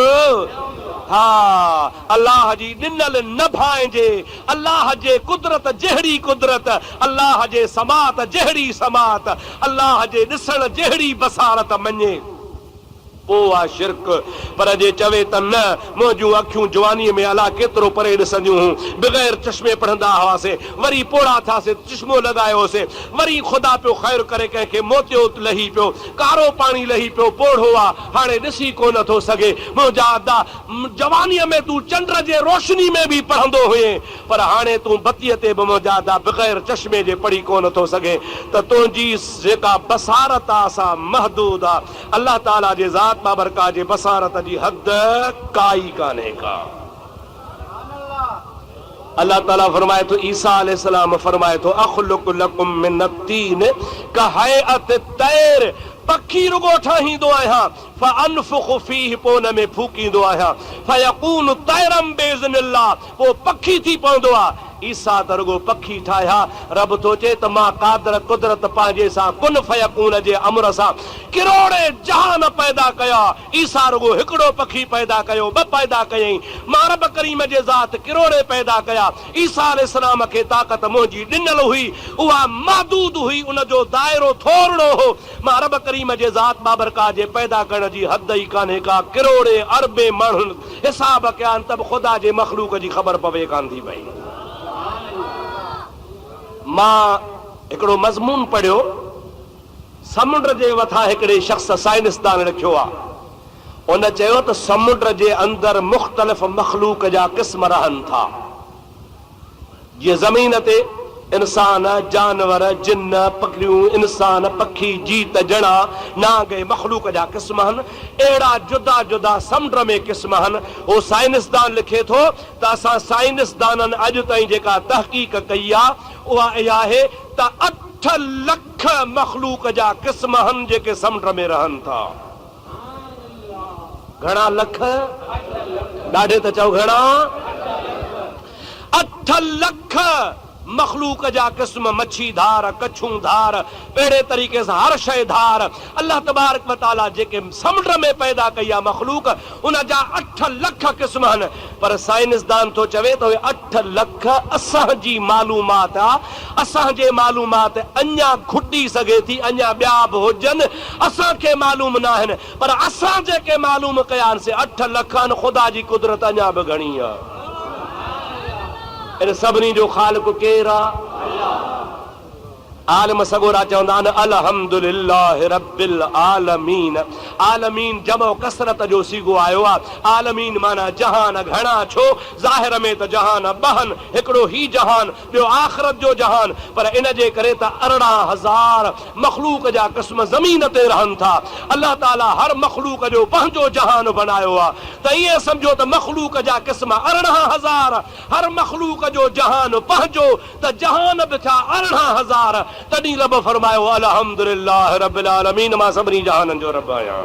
हा, अल्लाह जी ॾिनल न भाइजे, अल्लाह जे कुदरत जहिड़ी कुदरत, अल्लाह जे समात जहिड़ी समात, अल्लाह जे ॾिसण जहिड़ी बसारत मञे पोइ आहे शिरक। पर जे चवे त न मुंहिंजूं अखियूं जवानीअ में अलाह केतिरो परे ॾिसंदियूं हुयूं, बग़ैर चश्मे पढ़ंदा हुआसीं, वरी पोड़ा थियासीं, चश्मो लॻायोसीं, वरी ख़ुदा पियो ख़ैर करे कंहिंखे मोतियो लही पियो, कारो पाणी लही पियो, पोढ़ो आहे, हाणे ॾिसी कोन थो सघे। मुंहिंजा अदा जवानीअ में तूं चंड जे रोशनी में बि पढ़ंदो हुए, पर हाणे तूं बतीअ ते बि मुंहिंजा अदा बग़ैर चश्मे जे पढ़ी कोन थो सघे। त तुंहिंजी जेका बसारत आहे सा महदूद आहे। अल्लाह ताला जे ज़ात बाबरकात जे बसारत जी हद काई कान्हे का। अल्लाह ताला फरमाए थो, ईसा अलैहिस्सलाम फरमाए थो अख़लुक़ु लकुम मिन तीन कहयअत तैर। पखी रुगो ठाहींदो आहियां, फअनफुखु फीह, पोइ हुन में फूकींदो आहियां, फयकून तैरम बिइज़्निल्लाह, पोइ पखी थी पवंदो आहे। ईसा त रुगो पखी ठाहिया। रब थो चए त मां कादर कुदरत पंहिंजे सां कुन फयकून जे अमर सां किरोड़े जहान पैदा कया। ईसा रुगो हिकिड़ो पखी पैदा कयो, ॿ पैदा कयईं। मां रब करीम जे ज़ात किरोड़े पैदा कया। ईसा अलैहिस्सलाम खे ताक़त मुंहिंजी ॾिनल हुई, उहा महदूद हुई, उन जो दाइरो थोरणो हो। मां रब करीम जे ज़ात बाबरकात जे पैदा करण जी हद ई कान्हे का। किरोड़े अरबे माण्हुनि हिसाब कया आहिनि त बि ख़ुदा जे मख़लूक जी ख़बर पवे कान थी पई। मां हिकिड़ो मज़मून पढ़ियो, समुंड जे मथां हिकिड़े शख़्स साइंसदान लिखियो आहे। उन चयो त समुंड जे अंदरि मुख़्तलिफ़ मख़लूक जा क़िस्म रहनि था। जीअं ज़मीन ते इंसान, जानवर, जिन, पखियूं, इंसान, पखी, जीत, जणा, नांग मख़लूक जा क़िस्म आहिनि, अहिड़ा जुदा जुदा समुंड में क़िस्म आहिनि। उहो साइंसदान लिखे थो त असां साइंसदाननि अॼु ताईं जेका तहक़ीक़ कई आहे उहा इहा आहे त 8 लख मख़लूक जा क़िस्म आहिनि जेके समुंड में रहनि था। घणा लख? ॾाढे त चओ घणा? 8 लख मखलूक जा क़िस्म मच्छी धार कच्छू धार अहिड़े तरीक़े सां हर शइ धार अल्लाह तबारक व तआला जेके समुंड में पैदा कई आहे मखलूक उन जा 8 लख क़िस्म आहिनि पर साइंसदान तो चवे तो 8 लख असांजी मालूमात आहे असांजे मालूमात अञा खुटी सघे थी अञा ॿिया बि हुजनि असांखे मालूम न आहिनि पर असां जेके मालूम कयासीं 8 लख आहिनि ख़ुदा जी कुदरत अञा बि घणी आहे इन सभिनी जो ख़ालिक़ केरु आहे आलम सगोरा चवंदा आहिनि अल्हम्दुलिल्लाह रब्बिल आलमीन आलमीन जमो कसरत जो सीगो आयो आहे आलमीन माना जहान घणा छो ज़ाहिर में त जहान बहन हिकिड़ो ही जहान ॿियो आख़िरत जो जहान पर इन जे करे त 18,000 मखलूक जा क़िस्म ज़मीन ते रहनि था अल्लाह ताला हर मखलूक जो पंहिंजो जहान बनायो आहे त ईअं सम्झो त मखलूक जा क़िस्म 18,000 हर मखलूक जो जहान पंहिंजो त जहान बि थिया 18,000 तॾहिं रब फरमायो अल्हम्दुलिल्लाह रब्बिल आलमीन मां सभिनी जहाननि जो रब आहियां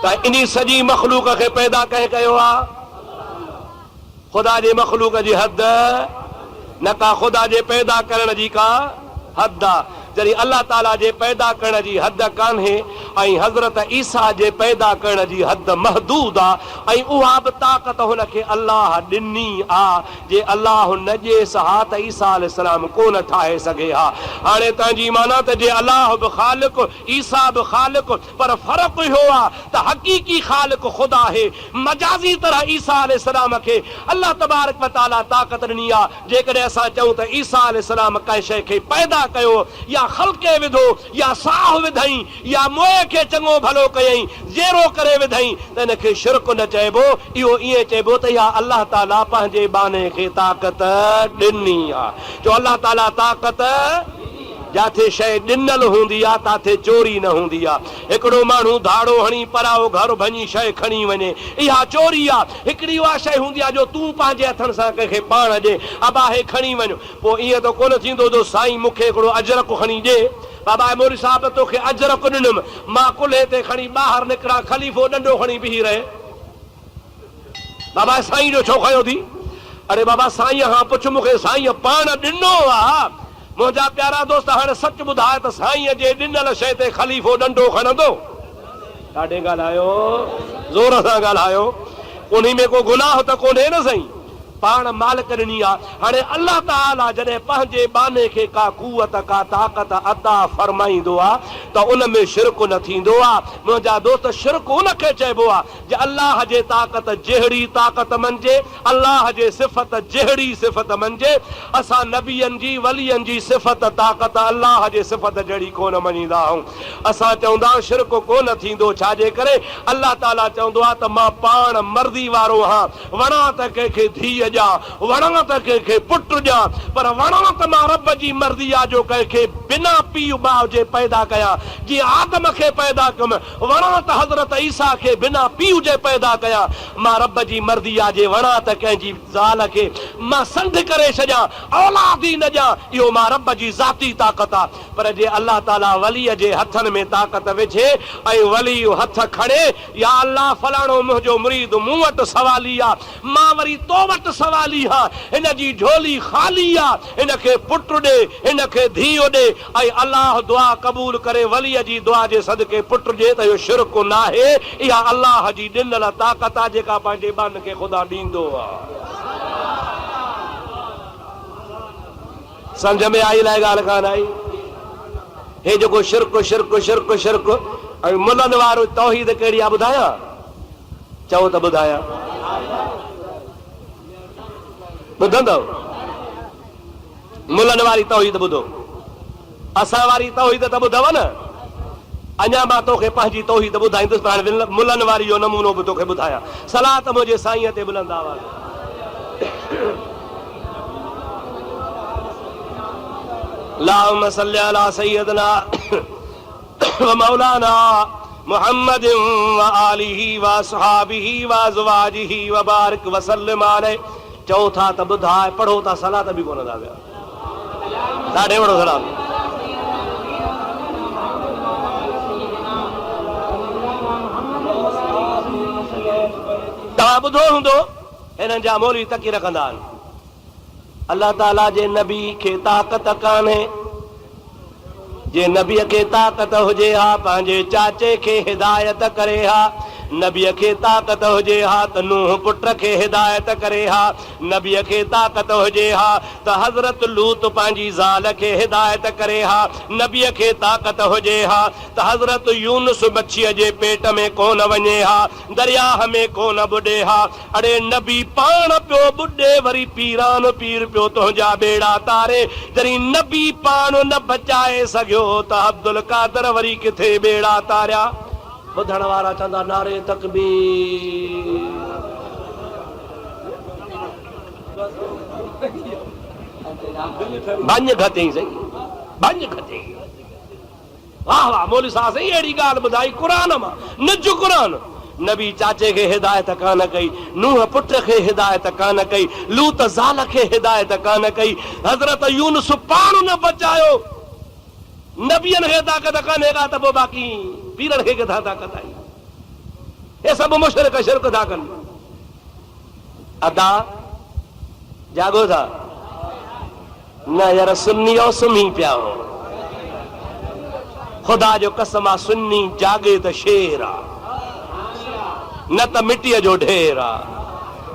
त इन्ही सॼी मखलूक खे पैदा कंहिं कयो आहे ख़ुदा जे मखलूक जी हद न का ख़ुदा जे पैदा करण जी का हद आहे जॾहिं अल्लाह ताला जे पैदा करण जी हद कान्हे ऐं हज़रत ईसा जे पैदा करण जी हद महदूद आहे ऐं उहा बि ताक़त हुनखे अल्लाह ॾिनी आहे जे अल्लाह न ॾिएस हा त ईसा अलैहिस्सलाम कोन ठाहे सघे हा हाणे तव्हांजी माना त जे अल्लाह बि ख़ालिक़ ईसा बि ख़ालिक़ पर फ़र्क़ु इहो आहे त हक़ीक़ी ख़ालिक़ ख़ुदा आहे मजाज़ी तरह ईसा अलैहिस्सलाम खे अल्लाह तबारक व तआला ताक़त ॾिनी आहे जेकॾहिं असां चऊं त ईसा अलैहिस्सलाम कंहिं शइ खे पैदा कयो या ख़ल्क़े विधो या साह विधई या मोए खे चङो भलो कयई जेरो करे विधई त हिनखे शिरक न चइबो इहो ईअं चइबो त इहा अल्लाह ताला पंहिंजे बाने खे ताक़त ॾिनी आहे जो अल्लाह ताला ताक़त जाथे शइ ॾिनल हूंदी आहे ताथे चोरी न हूंदी आहे हिकिड़ो माण्हू धाड़ो हणी पराओ घर भञी शइ खणी वञे इहा चोरी आहे हिकिड़ी उहा शइ हूंदी आहे जो तूं पंहिंजे हथनि सां कंहिंखे पाण ॾे अबाहे खणी वञो पोइ ईअं त कोन थींदो जो साईं मूंखे हिकिड़ो अजरक खणी ॾे बाबा मोरी साहब तोखे अजरक ॾिनुमि मां कुल्हे ते खणी ॿाहिरि निकिरां ख़लीफ़ो डंडो खणी बीही रहे बाबा साईं जो छो खयो थी अरे बाबा साईं खां पुछ मूंखे साईं पाण ॾिनो आहे मुंहिंजा प्यारा दोस्त हाणे सच ॿुधाए त साईं जे ॾिनल शइ ते ख़लीफ़ो डंडो खणंदो ॾाढे ॻाल्हायो ज़ोर सां ॻाल्हायो उन्ही में को गुनाह त कोन्हे न साईं पाण मालिक ॾिनी आहे हाणे अल्लाह ताला जॾहिं पंहिंजे बाने खे का कुवत का ताक़त अता फरमाईंदो आहे त उन में शिरक न थींदो आहे मुंहिंजा दोस्त शिरक उनखे चइबो आहे जे अल्लाह जे ताक़त जहिड़ी ताक़त मञिजे अल्लाह जे सिफ़त जहिड़ी सिफ़त मञिजे असां नबियनि जी वलियनि जी सिफ़त ताक़त अल्लाह जे सिफ़त जहिड़ी कोन मञींदा आहियूं असां चवंदा आहियूं शिरक कोन थींदो छाजे करे अल्लाह ताला चवंदो आहे त मां पाण मर्दी वारो आहियां वणा त कंहिंखे धीअ वणा त कंहिंखे पुट ॾियां पर वणा त मां रब जी मर्ज़ी आहे जो कंहिंखे बिना पीउ भाउ जे पैदा कयां जीअं आदम खे पैदा कयुमि वणा त हज़रत ईसा खे बिना पीउ जे पैदा कयां मां रब जी मर्ज़ी आहे जे वणा त कंहिंजी ज़ाल खे मां संध करे छॾियां औलाद ई न ॾियां इहो मां रब जी ज़ाती ताक़त आहे पर जे अल्लाह ताला वलीअ जे हथनि में ताक़त विझे ऐं वली हथ खणे या अल्लाह फलाणो मुंहिंजो मुरीद मूं वटि सवाली आहे मां वरी तो वटि सवाली आहे हिन जी झोली ख़ाली आहे हिनखे पुट ॾे हिनखे धीउ ॾे ऐं अल्लाह दुआ क़बूल करे वलीअ जी दुआ जे सदके पुट ॾे त इहो शिरक न आहे इहा अल्लाह जी ॾिनल ताक़त आहे जेका पंहिंजे ॿारनि खे ख़ुदा ॾींदो आहे सम्झ में आई अलाए ॻाल्हि कान आई हे जेको शिरक शिरक शिरक शिरक ऐं मुलनि वारो तौहीद कहिड़ी आहे ॿुधायां चओ त ॿुधायां ॿुधंदव मुलनि वारी तौहीद ॿुधो असां वारी तौहीद त ॿुधव न अञा मां तोखे पंहिंजी तौहीद ॿुधाईंदुसि पर हाणे मुलनि वारी जो नमूनो बि तोखे ॿुधायां सलाह त मुंहिंजे साईं ते बुलंद आवाज़ अल्लाहुम्मा सल्ली अला सय्यदना व मौलाना मुहम्मद व आलिहि व असहाबिहि व अज़वाजिहि व बारिक व सल्लिम अलैहि चओ था त ॿुधाए पढ़ो था सलाह त बि कोन था पिया ॾाढे वॾो सलाम तव्हां ॿुधो हूंदो हिननि जा मौलवी तकी रखंदा आहिनि अल्लाह ताला जे नबी खे ताक़त कान्हे, जे नबीअ खे ताक़त हुजे हा पंहिंजे चाचे खे हिदायत करे हा, नबीअ खे ताक़त हुजे हा त नूह पुट खे हिदायत करे हा, नबीअ खे ताक़त हुजे हा त हज़रत लूत पंहिंजी ज़ाल खे हिदायत करे हा, नबीअ खे ताक़त हुजे हा त हज़रत यूनुस मच्छीअ जे पेट में कोन वञे हा, दरियाह में कोन बुॾे हा। अड़े नबी पाण पियो बुॾे, वरी पीरान पीर पियो तुंहिंजा बेड़ा तारे, जॾहिं नबी पाण न बचाए सघियो त अब्दुल कादर वरी किथे बेड़ा तारिया। ॿुधण वारा चवंदा नारे तकबीर। भंज घते सही, भंज घते। वाह वाह मौलवी साहब सही अहिड़ी ॻाल्हि ॿुधाई क़ुरान मां, निज क़ुरान। नबी चाचे खे हिदायत कान कई, नूह पुट खे हिदायत कान कई, लूत ज़ाल खे हिदायत कान कई, हज़रत यूनुस पाण न बचायो। नबियनि खे ताक़त कान्हे का त पोइ बाक़ी पीरनि खे किथां ताक़त आई? हे सभु मुशरिक शिरक था कनि। अदा जागो था न यार, सुन्नी और सुम्ही पिया हो। ख़ुदा जो कसम आहे सुन्नी जागे त शेर आहे, न त मिटीअ जो ढेर आहे।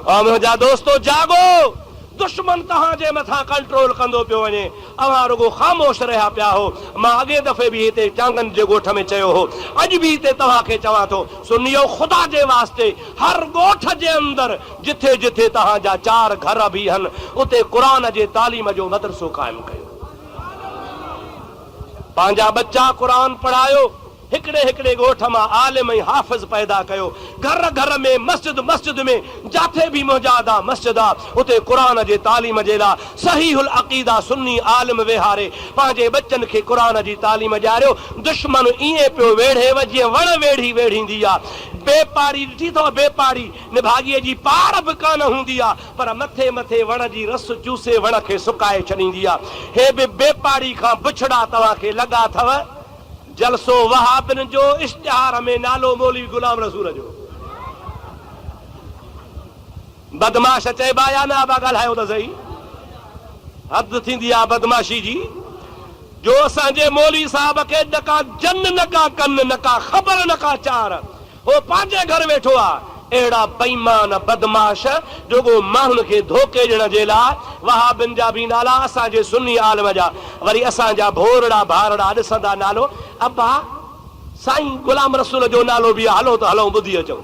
और मुंहिंजा दोस्तो जागो, दुश्मन तव्हांजे मथां कंट्रोल कंदो पियो वञे, अवां रुगो ख़ामोश रहिया पिया हो। मां अॻे दफ़े बि हिते चांगनि जे ॻोठ में चयो हो, अॼु बि हिते तव्हांखे चवां थो, सुनियो ख़ुदा जे वास्ते हर ॻोठ जे अंदरि जिथे जिथे तव्हांजा 4 घर बीहनि उते क़ुरान जे तालीम जो मदरसो क़ाइमु कयो। पंहिंजा बच्चा क़ुरान पढ़ायो, हिकिड़े हिकिड़े ॻोठ मां आलिम ऐं हाफ़िज़ पैदा कयो। घर घर में मस्जिद मस्जिद में जिथे बि मुजादा मस्जिद आहे उते क़ुरान जे तालीम जे लाइ सहीहुल अक़ीदा सुन्नी आलिम वेहारे पंहिंजे बच्चनि खे क़ुरान जी तालीम ॾियारियो। दुश्मन ईअं पियो वेढ़े जीअं वण वेढ़ी वेढ़ींदी आहे। बेपारी ॾिठी अथव, बेपारी निभाॻीअ जी पार बि कान हूंदी आहे, पर मथे मथे वण जी रस चूसे वण खे सुकाए छॾींदी आहे। हे बि बेपारी खां बुछड़ा तव्हांखे लॻा अथव। जलसो वहाबिन जो इश्तिहार में नालो मौलवी गुलाम रसूल जो। बदमाश चइबा या न आबा ॻाल्हायो त सही, हद थींदी आहे बदमाशी जी। जो असांजे मौलवी साहब खे न का जन न का कन न का ख़बर न का चार, हो पंहिंजे घर वेठो आहे। अहिड़ा बेईमान बदमाश जोगो माण्हुनि खे धोखे ॾियण जे लाइ वहाबिन जा बि नाला, असांजे सुन्नी आलिम जा वरी असांजा भोरड़ा भारड़ा ॾिसंदा नालो। अब्बा साईं गुलाम रसूल जो नालो बि हलो त हलूं ॿुधी अचूं।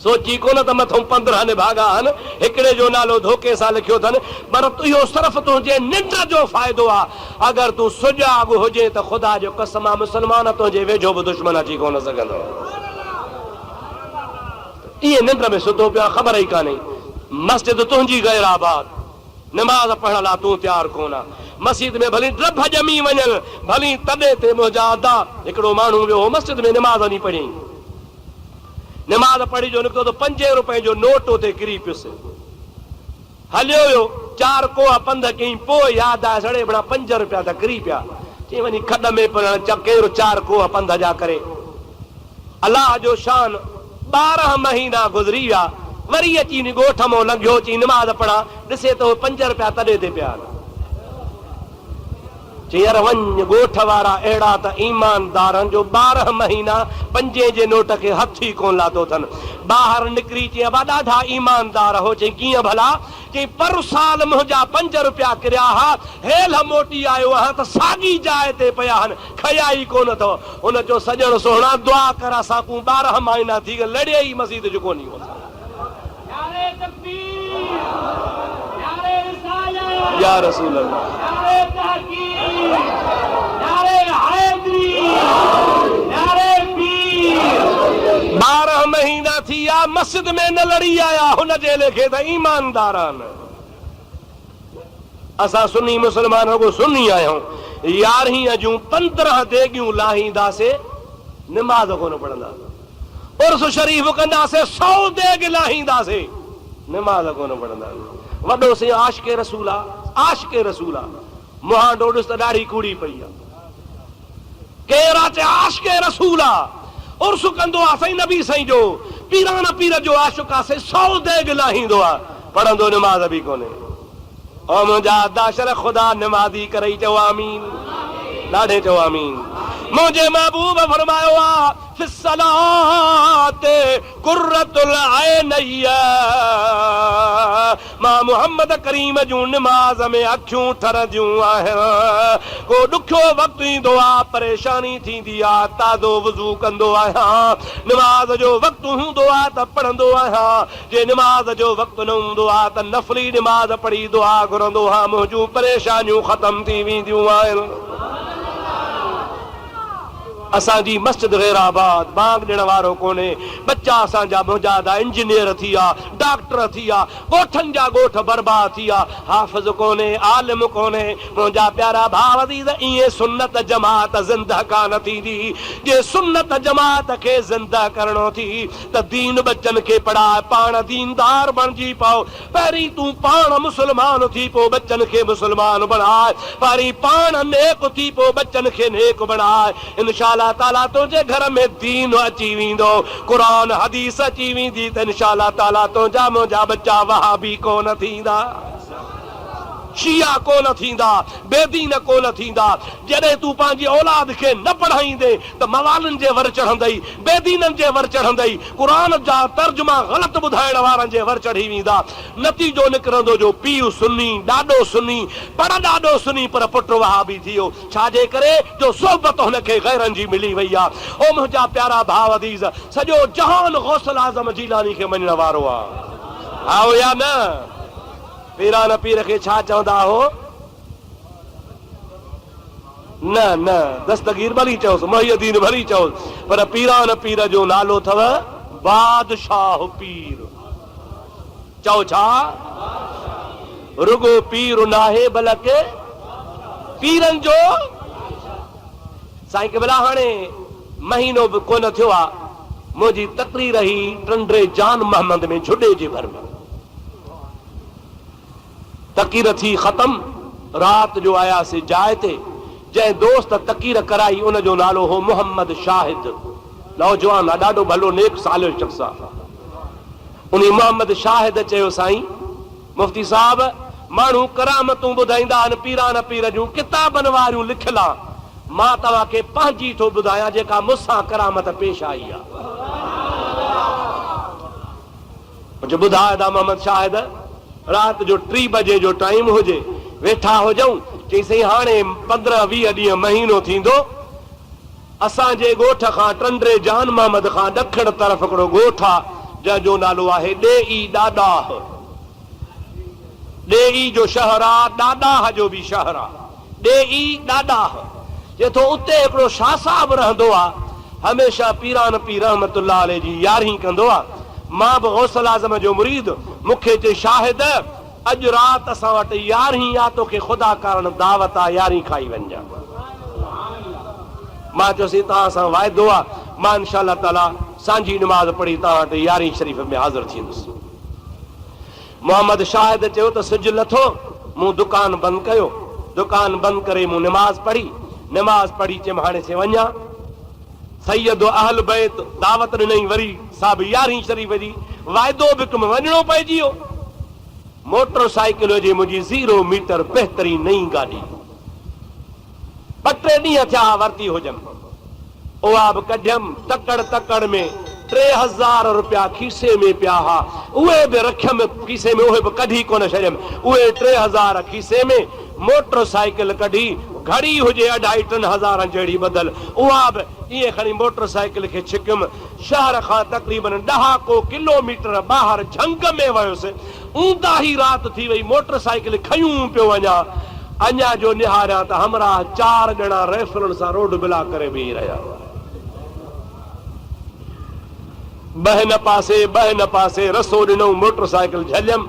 सोची कोन त मथां 15 निभागा आहिनि, हिकिड़े जो नालो धोखे सां लिखियो अथनि, पर इहो सिर्फ़ु तुंहिंजे निंड जो फ़ाइदो आहे। अगरि तूं सुजाॻ हुजे त ख़ुदा जो कसम आहे मुस्लमान तुंहिंजे वेझो बि दुश्मन अची कोन सघंदो। इहे निंड में सुतो पिया, ख़बर ई कान्हे। मस्जिद तुंहिंजी गैर आबाद, नमाज़ पढ़ण लाइ तूं तयारु कोन आहे। मस्जिद में भली ड्रभ ॼमी वञनि, भली तॾहिं ते मुंहिंजा अदा। हिकिड़ो माण्हू वियो हो मस्जिद में नमाज़ वञी पढ़ी, नमाज़ पढ़ी जो निकितो त 5 रुपए जो नोट उते किरी पियुसि। हलियो वियो 4 कोह पंध कयईं, पोइ यादि आहे सड़े बड़ा 5 रुपया त किरी पिया। चई वञी खॾ में पढ़ण केरु 4 कोह पंध जा करे। अलाह जो शान 12 महीना गुज़री विया, वरी अची ॻोठ मां लंघियो, चई नमाज़ पढ़ा, ॾिसे त 5 रुपया तॾहिं ते पिया। चई यार वञ, ॻोठ वारा अहिड़ा त ईमानदारनि जो 12 महीना 5 जे नोट खे हथ ई कोन लाथो अथनि। ॿाहिरि निकिरी चई अबा ॾाढा ईमानदार हो। चई कीअं भला? चई पर साल मुंहिंजा 5 रुपया किरिया हा, हेल मोटी आयो आहियां त साॻी जाइ ते पिया आहिनि, खया ई कोन अथव। हुन चयो सॼण सोहणा दुआ कर, असां को 12 महीना थी गया लड़े ई मस्जिद जो कोन या रसूल अल्लाह। 12 महीना थी या मस्जिद में न लड़ी आया, हुन जे लेखे त ईमानदार आहिनि। असां सुन्नी मुस्लमान रुगो सुन्नी आहियूं। 11 जूं 15 देगियूं लाहींदासीं, नमाज़ कोन पढ़ंदा। उर्स शरीफ़ कंदासीं, 100 देग लाहींदासीं, नमाज़ कोन पढ़ंदा। वॾो से आशिक़े रसूल आहे, आशिक़े रसूल आहे। मुहां ॾोॾुस त ॾाढी कूड़ी पई आहे। केरु आहे चए आशिक़े रसूल आहे, उर्स कंदो आहे साईं नबी साईं जो, पीरान पीर जो आशिक़ आहे, 100 देग लाहींदो आहे, पढ़ंदो नमाज़ बि कोन्हे। ओ मुंहिंजा दाशर ख़ुदा नमाज़ी करे चओ आमीन, ॾाढे चओ आमीन। मुंहिंजे महबूब फरमायो आहे फिस्सलात कुर्रतुल ऐनैया, मां मुहम्मद करीम जूं निमाज़ में अखियूं ठरंदियूं आहिनि। को ॾुखियो वक़्तु ईंदो आहे, परेशानी थींदी आहे, ताज़ो वुज़ू कंदो आहियां। निमाज़ जो वक़्तु हूंदो आहे त पढ़ंदो आहियां, जे निमाज़ जो वक़्तु न हूंदो आहे त नफ़ली निमाज़ पढ़ी दुआ घुरंदो आहियां। मुंहिंजूं परेशानियूं ख़तम थी वेंदियूं आहिनि। असांजी मस्जिद गैराबाद बाग ॾियण वारो कोन्हे, बच्चा असांजा मुजादा इंजीनियर थी विया, डॉक्टर थी विया, ॻोठनि जा ॻोठ बर्बाद थी विया, हाफ़िज़ कोन्हे, आलिम कोन्हे। मुंहिंजा प्यारा भाउ अज़ीज़, ईअं सुन्नत जमात ज़िंदह कान थींदी। जे सुन्नत जमात खे ज़िंदह करणो थी त दीन बच्चनि खे पढ़ाए, पाण दीनदार बणिजी पओ। पहिरीं तूं पाण मुस्लमान थी पोइ बच्चनि खे मुस्लमान बणाए, पहिरीं पाण नेक थी पोइ बच्चनि खे नेक बणाए। इंशाअल्लाह ताला तुंहिंजे घर में दीन अची वेंदो, क़ुरान हदीस अची वेंदी, त इंशाअल्लाह ताला तुंहिंजा मुंहिंजा बच्चा वहाबी कोन थींदा, शिया कोन थींदा, बेदीन कोन थींदा। जॾहिं तूं पंहिंजी औलाद खे न पढ़ाईंदे त मवालनि जे वर चढ़ंदई, बेदीननि जे वर चढ़ंदई, क़ुरान जा तर्जुमा ग़लत ॿुधाइण वारनि जे वर चढ़ी वेंदा। नतीजो निकिरंदो जो पीउ सुन्नी, ॾाढो सुन्नी, पर ॾाढो सुन्नी, पर पुट वहाबी थी वियो। छाजे करे? जो सोबत हुनखे गैरनि जी मिली वई आहे। ओ मुंहिंजा प्यारा भाउ अज़ीज़, सॼो जहान गौसल आज़म जीलानी खे मञण वारो आहे, आओ या न? पीरान पीर खे छा चवंदा हो? न न दस्तगीर भली चयोसि, मुहियुद्दीन भली चयोसि, पर पीरान पीर जो नालो अथव बादशाह पीर। चओ छा? रुगो पीर नाहे बल्कि पीरनि जो। साईं केवल हाणे महीनो बि कोन थियो आहे, मुंहिंजी तकरीर रही टंडरे जान मोहम्मद में झुॾे जे घर में। तकीर थी ख़तम, रात जो आयासीं जाइ ते, जंहिं दोस्त तकीर कराई उन जो नालो हो मोहम्मद शाहिद, नौजवान आहे, ॾाढो भलो नेक सालियो शख़्स आहे। उन मोहम्मद शाहिद चयो, साईं मुफ्ती साहब, माण्हू करामतूं ॿुधाईंदा आहिनि, पीरान पीर जूं किताबनि वारियूं लिखियल आहे, मां तव्हांखे पंहिंजी थो ॿुधायां जेका मूंसां करामत पेश आई आहे। मुंहिंजो ॿुधाए मोहम्मद शाहिद, रात जो 3 बजे जो टाइम हुजे, वेठा हुजऊं, चईं हाणे 15-20 ॾींहं महीनो थींदो, असांजे ॻोठ खां टंडरे जान मोहम्मद खां ॾखिण तरफ़ हिकिड़ो ॻोठ आहे जंहिंजो नालो आहे ॾेई ॾाॾाह। ॾेई जो शहर आहे, ॾाॾाह जो बि शहर आहे, ॾेई ॾाॾाह। जेथो उते हिकिड़ो शाह साहब रहंदो आहे, हमेशह पीरान पीर रहमतुल्लाह अलैह जी यारही कंदो आहे। मां बि गौसल आज़म जो मुरीद, मूंखे चई शाहिद अॼु राति असां वटि 11 आहे, तोखे ख़ुदा कारण दावत आहे, 11 खाई वञा। मां चयोसीं तव्हां सां वाइदो आहे, मां इंशाअल्लाह ताला सांझी नमाज़ पढ़ी तव्हां वटि 11 शरीफ़ में हाज़िर थींदुसि। मोहम्मद शाहिद चयो त सिज लथो, मूं दुकान बंदि कयो, दुकान बंदि करे मूं नमाज़ पढ़ी चयमि हाणे से वञा। सैयद अहल बैत दावत ॾिनई, वरी साहिब 11 शरीफ़ जी वाइदो बि कम वञणो पइजी वियो। मोटरसाइकिल जी मुंहिंजी 0 मीटर बहितरीन नई गाॾी, 2-3 ॾींहं थिया वरिती हुजमि, उहा बि कढियमि तकड़ में 3000 रुपया खीसे में पिया हुआ, उहे बि रखियमि खीसे में, उहे बि कढी कोन छॾियमि, उहे 3000 खीसे में। मोटरसाइकिल कढी, घड़ी हुजे 2.5-3 हज़ार जहिड़ी बदल, उहा बि ईअं खणी मोटरसाइकिल खे छिकियमि। शहर खां तक़रीबन 10 किलोमीटर ॿाहिरि झंग में वियुसि, ऊंदा ई राति थी वई, मोटरसाइकिल खयूं पियो वञा। अञा जो निहारियां त हमरा 4 ॼणा रेफरनि सां रोड बिला करे बीही रहिया, बह न पासे रसो ॾिनो, मोटरसाइकिल झलियमि।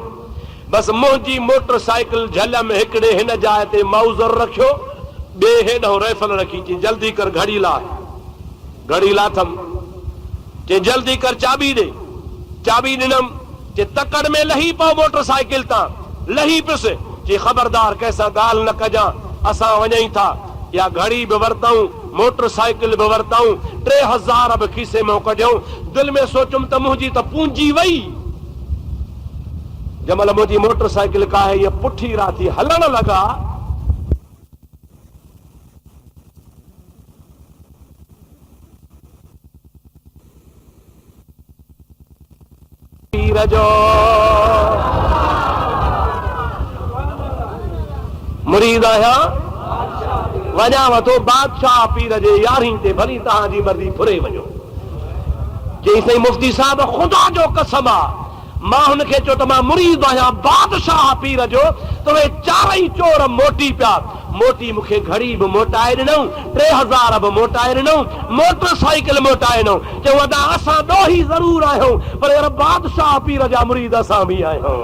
बसि मुंहिंजी मोटरसाइकिल झलियमि, हिकिड़े हिन जाइ ते माउज़र रखियो, ॿिए हेॾो रेफल रखी, चई जल्दी कर घड़ी लाथमि, चई जल्दी कर चाबी ॾे, चाबी ॾिनमि, चई तकड़ में लही पओ मोटरसाइकिल तां, लही पियुसि, चई ख़बरदार कंहिंसां ॻाल्हि न कजां, असां वञई था। या घड़ी बि वरितऊं, मोटरसाइकिल बि वरितऊं, 3000 बि खीसे में कढियऊं। दिलि में सोचुमि त मुंहिंजी त पूंजी वई, जमल मुझी मोटरसाइकिल का है ये पुठी राती हलन लगा पीर जो मुरीद आया वञा वठो बादशाह पीर जे यारी ते भली तहांजी मर्ज़ी फुरे वञो चई सही मुफ्ती साहब खुदा जो कसम आहे मां हुनखे चयो त मां मुरीद आहियां बादशाह पीर जो त उहे चारई चोर मोटी पिया मोटी मूंखे घड़ी बि मोटाए ॾिनऊं 3000 बि मोटाए ॾिनऊं मोटरसाइकिल मोटाए ॾिनऊं चयो वॾा असां ॾोही ज़रूर आहियूं पर यार बादशाह पीर जा मुरीद असां बि आहियूं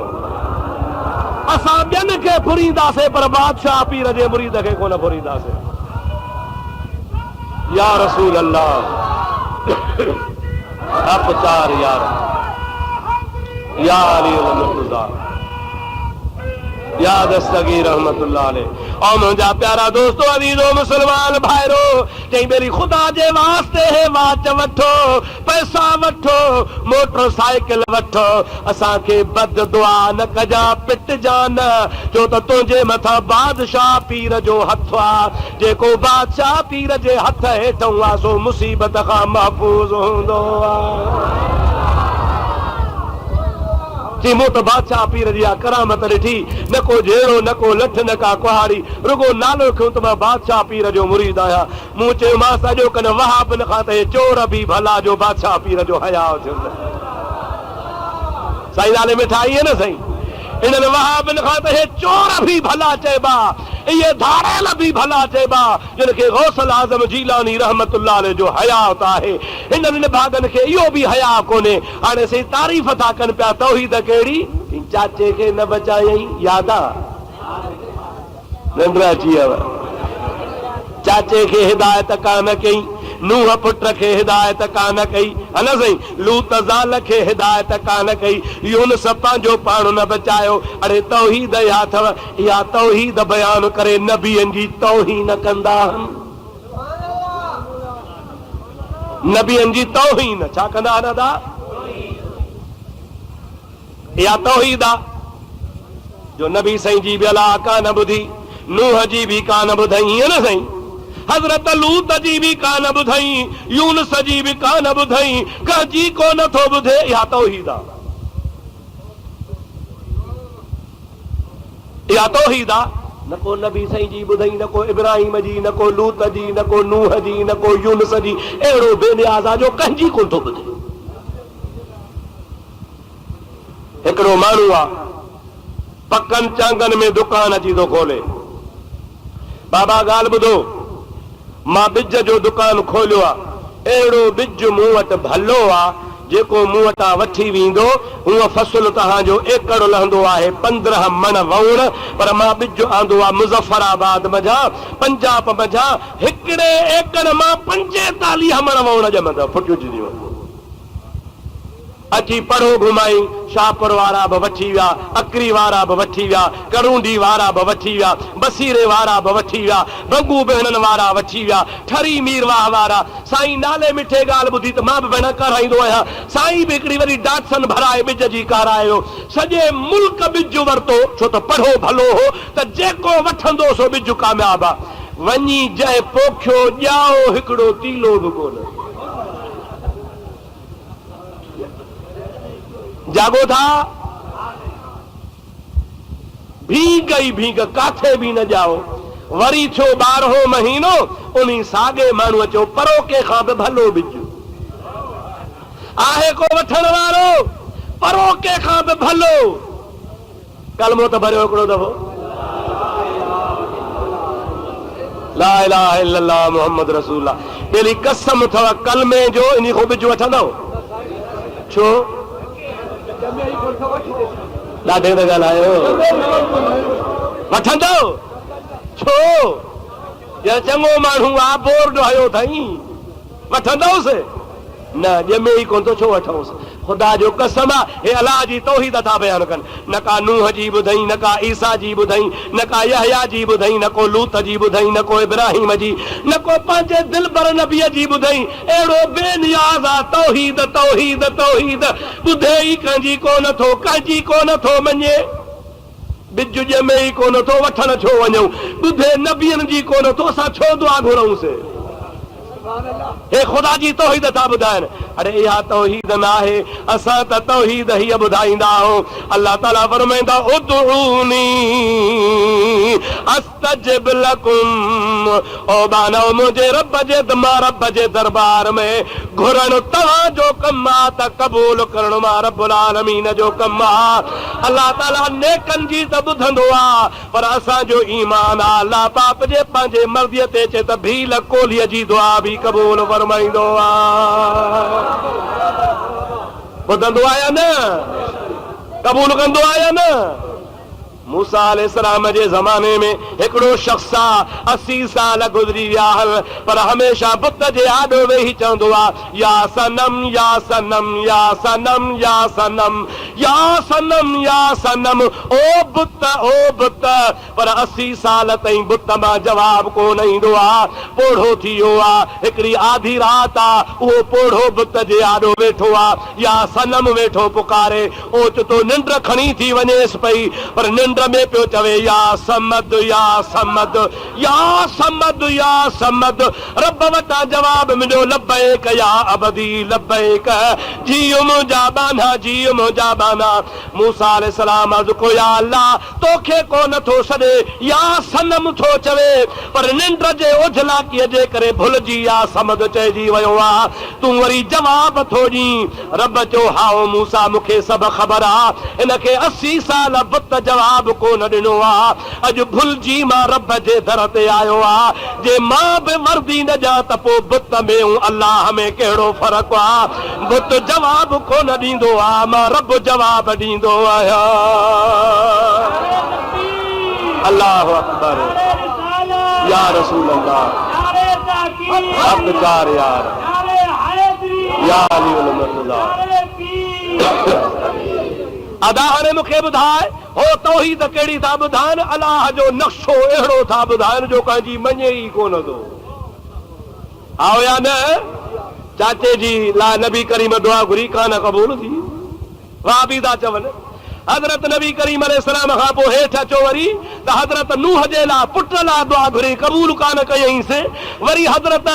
असां ॿियनि खे फुरींदासीं पर बादशाह पीर जे मुरीद खे कोन फुरींदासीं या रसूल अल्लाह अपचार यार या अली रहमतुल्लाह या दस्तगीर रहमतुल्लाह अलैह और मुंहिंजा प्यारा दोस्तो अज़ीज़ो मुसलमान भाइरो चई बेरी ख़ुदा जे वास्ते हे वाच वठो पैसा वठो मोटरसाइकिल वठो असांखे बद दुआ न कजा पिटजा न छो त तुंहिंजे मथां बादशाह पीर जो हथ आहे जेको बादशाह पीर जे हथ हेठों आहे सो मुसीबत खां महफ़ूज़ हूंदो आहे मूं त बादशाह पीर जी करामत ॾिठी न को जहिड़ो न को लठ न का कुहाड़ी रुगो नालो खयूं त मां बादशाह पीर जो मुरीद आहियां मूं चयो मां सॼो कन वहाबन खां त चोर बि भला जो बादशाह पीर जो हया थियो साईं नाले में ठाही आहे न साईं इन्हनि वहाबन खां त चोर बि भला चइबा इहे धाड़ेल बि भला चइबा जिन खे गौसल आज़म जीलानी रहमतुल्लाह अलैह जो हयात आहे हिननि भागनि खे इहो बि हया कोन्हे हाणे सही तारीफ़ था कनि पिया तौहीद कहिड़ी चाचे खे न बचायई याद आहे निंड अची वियव चाचे खे हिदायत कान कई नूह पुट खे हिदायत कान कई है न साईं लूत ज़ाल खे हिदायत कान कई यूनुस पंहिंजो पाण न बचायो अरे तौहीद या अथव या तौहीद बयान करे नबियनि जी तौहीन कंदा आहिनि नबियनि जी तौहीन छा कंदा आहिनि अदा या तौहीद आहे जो नबी साईं जी बि अलाह कान ॿुधी नूह जी बि कान ॿुधई है न साईं हज़रत लूत जी बि कान ॿुधई यूनुस जी बि कान ॿुधई कंहिंजी को नथो ॿुधे इहा तौहीद आहे इहा तौहीद आहे न को नबी साईं जी ॿुधई न को इब्राहिम जी न को लूत जी न को नूह जी न को यूनुस जी अहिड़ो बेनियाज़ आहे जो कंहिंजी कोन थो ॿुधे हिकिड़ो माण्हू आहे पकनि चांगनि में दुकान अची थो खोले बाबा ॻाल्हि ॿुधो मां बिज जो दुकान खोलियो आहे अहिड़ो बिज मूं वटि भलो आहे जेको मूं वटां वठी वेंदो हूअ फसल तव्हांजो एकड़ लहंदो आहे 15 मण वउण पर मां बिज आंदो आहे मुज़फ़राबाद मझां पंजाब मझां हिकिड़े एकड़ मां 45 मण वउण ॼमंदव फुटियूं थींदियूं अची पढ़ो घुमाई शाहपुर वारा बि वठी विया अकरी वारा बि वठी विया करूंडी वारा बि वठी विया बसीरे वारा बि वठी विया बंगू भेणनि वारा वठी विया ठरी मीरवाह वारा साईं नाले मिठे ॻाल्हि ॿुधी त मां बि भेण कराईंदो आहियां साईं बि हिकिड़ी वरी डाटसन भराए बिज जी कारायो सॼे मुल्क बिज वरितो छो त पढ़ो भलो हो त जेको वठंदो सो बिज कामयाब आहे वञी जंहिं पोखियो ॼाओ हिकिड़ो तीलो बि कोन जागो था भीग ई भीग काथे भी न जाओ वरी छो 12 महीनो उन्हीं सागे माण्हू अचो परोके खां बि भलो बिज आहे को वठण वारो परोके खां बि भलो कलमो त भरियो हिकिड़ो दफ़ो ला इलाहा इल्लल्लाह मुहम्मद रसूलुल्लाह पहली कसम अथव कलमे जो इन खां बिज वठंदव छो ॾाढे त ॻाल्हायो वठंदो छो चङो माण्हू आहे बोर्ड हयो अथई वठंदोसि न ॼमे ई कोन थो छो वठूंसि। ख़ुदा जो कसम आहे हे अलाह जी तौहीद था बयान कनि। न का नूह जी ॿुधई, न का ईसा जी ॿुधई, न का यहया जी ॿुधई, न को लूत जी ॿुधई, न को इब्राहिम जी, न को पंहिंजे दिलबर नबीअ जी ॿुधई। अहिड़ो बेनियाज़ आहे तौहीद तौहीद तौहीद, ॿुधे ई कंहिंजी कोन थो, कंहिंजी कोन थो मञे। बिज ॼमे ई कोन थो, वठण छो वञूं? ॿुधे नबियनि जी कोन थो, असां छो दुआ घुरूंसीं? हे ख़ुदा जी तौहीद था ॿुधाइनि। अरे इहा तौहीद न आहे, असां त तौहीद हीअ ॿुधाईंदा आहियूं। अल्लाह ताला फरमाईंदा उदऊनी अस्तजिब लकुम, ओ बानो मुंहिंजे रब जे रब जे दरबार में घुरण तव्हांजो कमु आहे, त क़बूल करण मां रब्बुल आलमीन जो कमु आहे। अल्लाह ताला नेकनि जी त ॿुधंदो आहे, पर असांजो ईमान आहे अल्लाह पाक जे पंहिंजे मर्ज़ीअ ते अचे त भील कोलीअ जी दुआ बि क़बूल फरमाईंदो आहे। ॿुधंदो आहे या न? क़बूल कंदो आहे या न? मूसा अलैहिस्सलाम जे ज़माने में हिकिड़ो शख़्स आहे, 80 साल गुज़री विया, पर हमेशह बुत जे आॾो वेही चवंदो आहे या सनम या सनम या सनम या सनम या सनम या सनम, ओ बुत ओ बुत। पर 80 साल ताईं बुत मां जवाब कोन ईंदो आहे। पोढ़ो थी वियो आहे, हिकिड़ी आधी राति आहे, उहो पोढ़ो बुत जे आॾो वेठो आहे, या सनम वेठो पुकारे। ओचितो निंड खणी थी वञेसि पई, पर निंड में पियो चवे या समद या समद या समद या समद। रब वटां जवाब मिलियो लब्बैक या अबदी लब्बैक, जीउ मुंहिंजा बाना जीउ मुंहिंजा बाना। मूसा अलैहिस्सलाम अर्ज़ को या अल्लाह तोखे कोन थो सॾे, या सनम थो चवे, पर निंड जे ओझलाकीअ जे करे भुलिजी या समद चइजी वियो आहे। तूं वरी जवाब थो ॾीं। रब चयो हाओ मूसा मूंखे सभु ख़बर आहे, हिनखे 80 साल बुत जवाब कोन ॾिनो आहे। अॼु भुलिजी मां रब जे दर ते आयो आहे। जे मां बि वर्दी न ॾियां त पोइ बुत में ऐं अलाह में कहिड़ो फ़र्क़ु आहे? बुत जवाब कोन ॾींदो आहे, मां रब जवाब ॾींदो आहियां। अल्लाहु अकबर या रसूल अल्लाह, हक़ कार यार या अली मुर्तज़ा। अदा हाणे मूंखे ॿुधाए हो तौहीद कहिड़ी था ॿुधाइनि? अलाह जो नक्शो अहिड़ो था ॿुधाइनि जो कंहिंजी मञे ई कोन थो। आओ या न? चाचे जी ला नबी करीम दुआ घुरी कान क़बूल थी। वाह बि था चवनि हज़रत नबी करीम अलैहिस्सलाम खां पोइ हेठि अचो वरी त हज़रत नूह जे लाइ पुट लाइ दुआ घुरी क़बूल कान कयईंसि। वरी हज़रत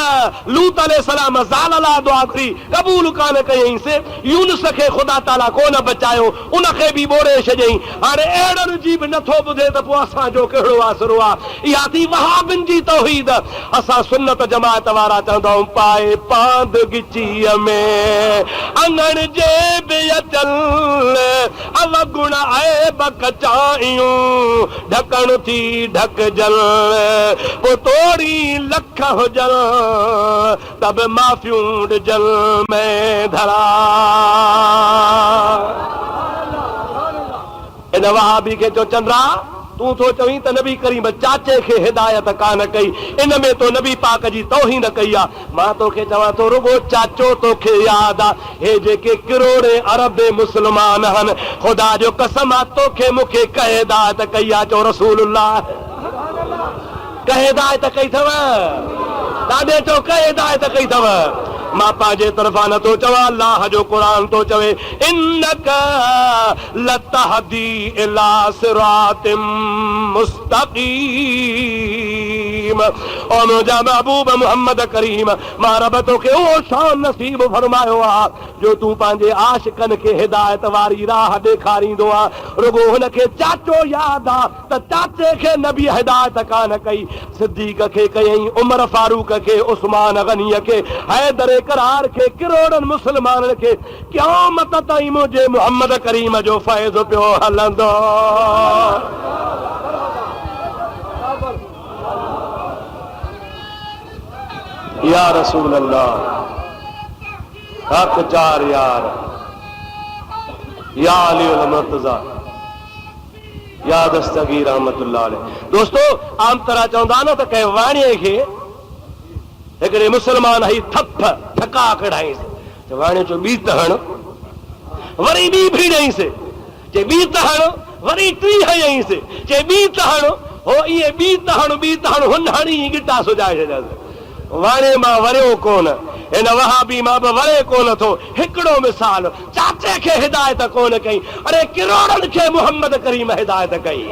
लूत अलैहिस्सलाम ज़ाल लाइ दुआ घुरी क़बूल कान कयईंसि। यूनुस खे ख़ुदा ताला कोन बचायो, उनखे बि ॿोड़े छॾियईं। हाणे अहिड़नि जी बि नथो ॿुधे त पोइ असांजो कहिड़ो आसरो आहे? इहा थी वहाबिन जी तौहीद। असां सुन्नत जमात वारा चवंदा आहियूं पाए पांद गिचीअ में अंगण जे बि अचल अवगुण ऐब कचायूं ढकण थी ढकजल पोइ तोड़ी लख हुजल तब माफ़ियूं ॾिजल में धरा। इन वहाबी खे चो चंद्रा तूं थो चवीं त नबी करीम चाचे खे हिदायत कान कई, इन में तो नबी पाक जी तौहीन कई आहे। मां तोखे चवां थो रुगो चाचो तोखे यादि आहे। हे जेके किरोड़े अरब मुस्लमान आहिनि, ख़ुदा जो कसम आहे तोखे मूंखे कंहिं हिदायत कई आहे? चओ रसूलुल्लाह। कंहिं हिदायत कई अथव? ॾाढे चओ कंहिं हिदायत कई अथव? मां पंहिंजे तरफ़ां नथो चवां, अल्लाह जो क़ुरान थो चवे इन्नका लतहदी इला सिरातिम मुस्तक़ीम। ओ मुंहिंजा महबूब मोहम्मद करीम, मां रब तोखे उहो शान नसीब फरमायो आहे जो तूं पंहिंजे आशिकनि खे हिदायत वारी राह ॾेखारींदो आहे। रुगो हुनखे चाचो यादि आहे त चाचे खे नबी हिदायत कान कई। सिद्दीक़ खे कयईं, उमर फारूक खे, उस्मान गनीअ खे, हैदर करार खे, किरोड़नि मुस्लमाननि खे। क़यामत ताईं मुंहिंजे मोहम्मद करीम जो फैज़ पियो हलंदो। या रसूल अल्लाह, हक चार यार, या अली मुर्तज़ा, या दस्तगीर रहमतुल्लाह अलैह। दोस्तों आम तरह चवंदा न त कंहिं वाणीअ खे हिकिड़े मुस्लमान ही थप ठका कढाईंसि, वाणे चो ॿी तहण वरी ॿी भीड़ईंसि चे ॿी तहण वरी टी हयईंसि चे ॿी तहण हो इहे ॿी तहण हुन हणी गिटा सुॼाए छॾियासीं वाणे मां वरियो कोन हिन वहाबी मां बि वरे कोन थो हिकिड़ो मिसाल चाचे खे हिदायत कोन कई अरे किरोड़नि खे मुहम्मद करीम हिदायत कई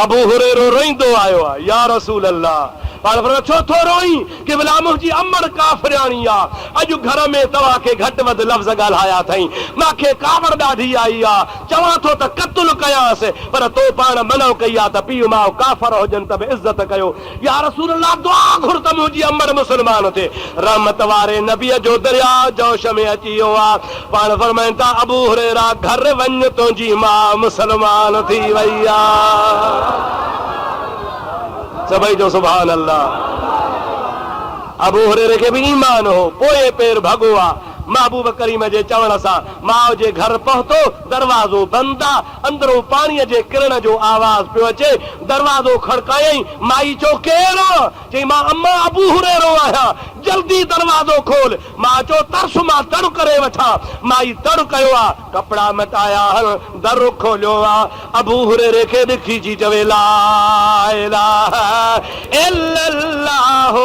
अबू हुरैरो रोईंदो आयो आहे या रसूल अल्लाह पाण छो थो रोई कि भला मुंहिंजी अमड़ काफ़िराणी आहे अॼु घर में तव्हांखे घटि वधि लफ़्ज़ ॻाल्हाया अथई मूंखे कावड़ ॾाढी आई आहे चवां थो त क़त्ल कयांसि पर तो पाण मनो कई आहे त पीउ माउ काफ़र हुजनि त बि इज़त कयो या रसूल अल्लाह दुआ घुर त मुंहिंजी अमड़ मुस्लमान थिए रहमत वारे नबीअ जो दरिया जोश में अची वियो आहे पाण फरमाइनि था अबू हुरैरा घर वञ तुंहिंजी माउ मुस्लमान थी वई आहे सभई जो सुभान अल्लाह अबू हुरैरे खे बि ईमान हो पोइ पेर भॻो आहे महबूब करीम जे चवण सां माउ जे घर पहुतो दरवाज़ो बंदि आहे अंदरो पाणीअ जे किरण जो आवाज़ पियो अचे दरवाज़ो खड़कायई माई चो केरु चई मां अम्मा अबू हुरैरो आहियां जल्दी दरवाज़ो खोल मां चो तरस मां तड़ करे वठां माई तड़ कयो आहे कपड़ा मटाया दर खोलियो आहे अबू हुरैरे खे ॾिठी जी चवे ला इलाहा इल्लल्लाह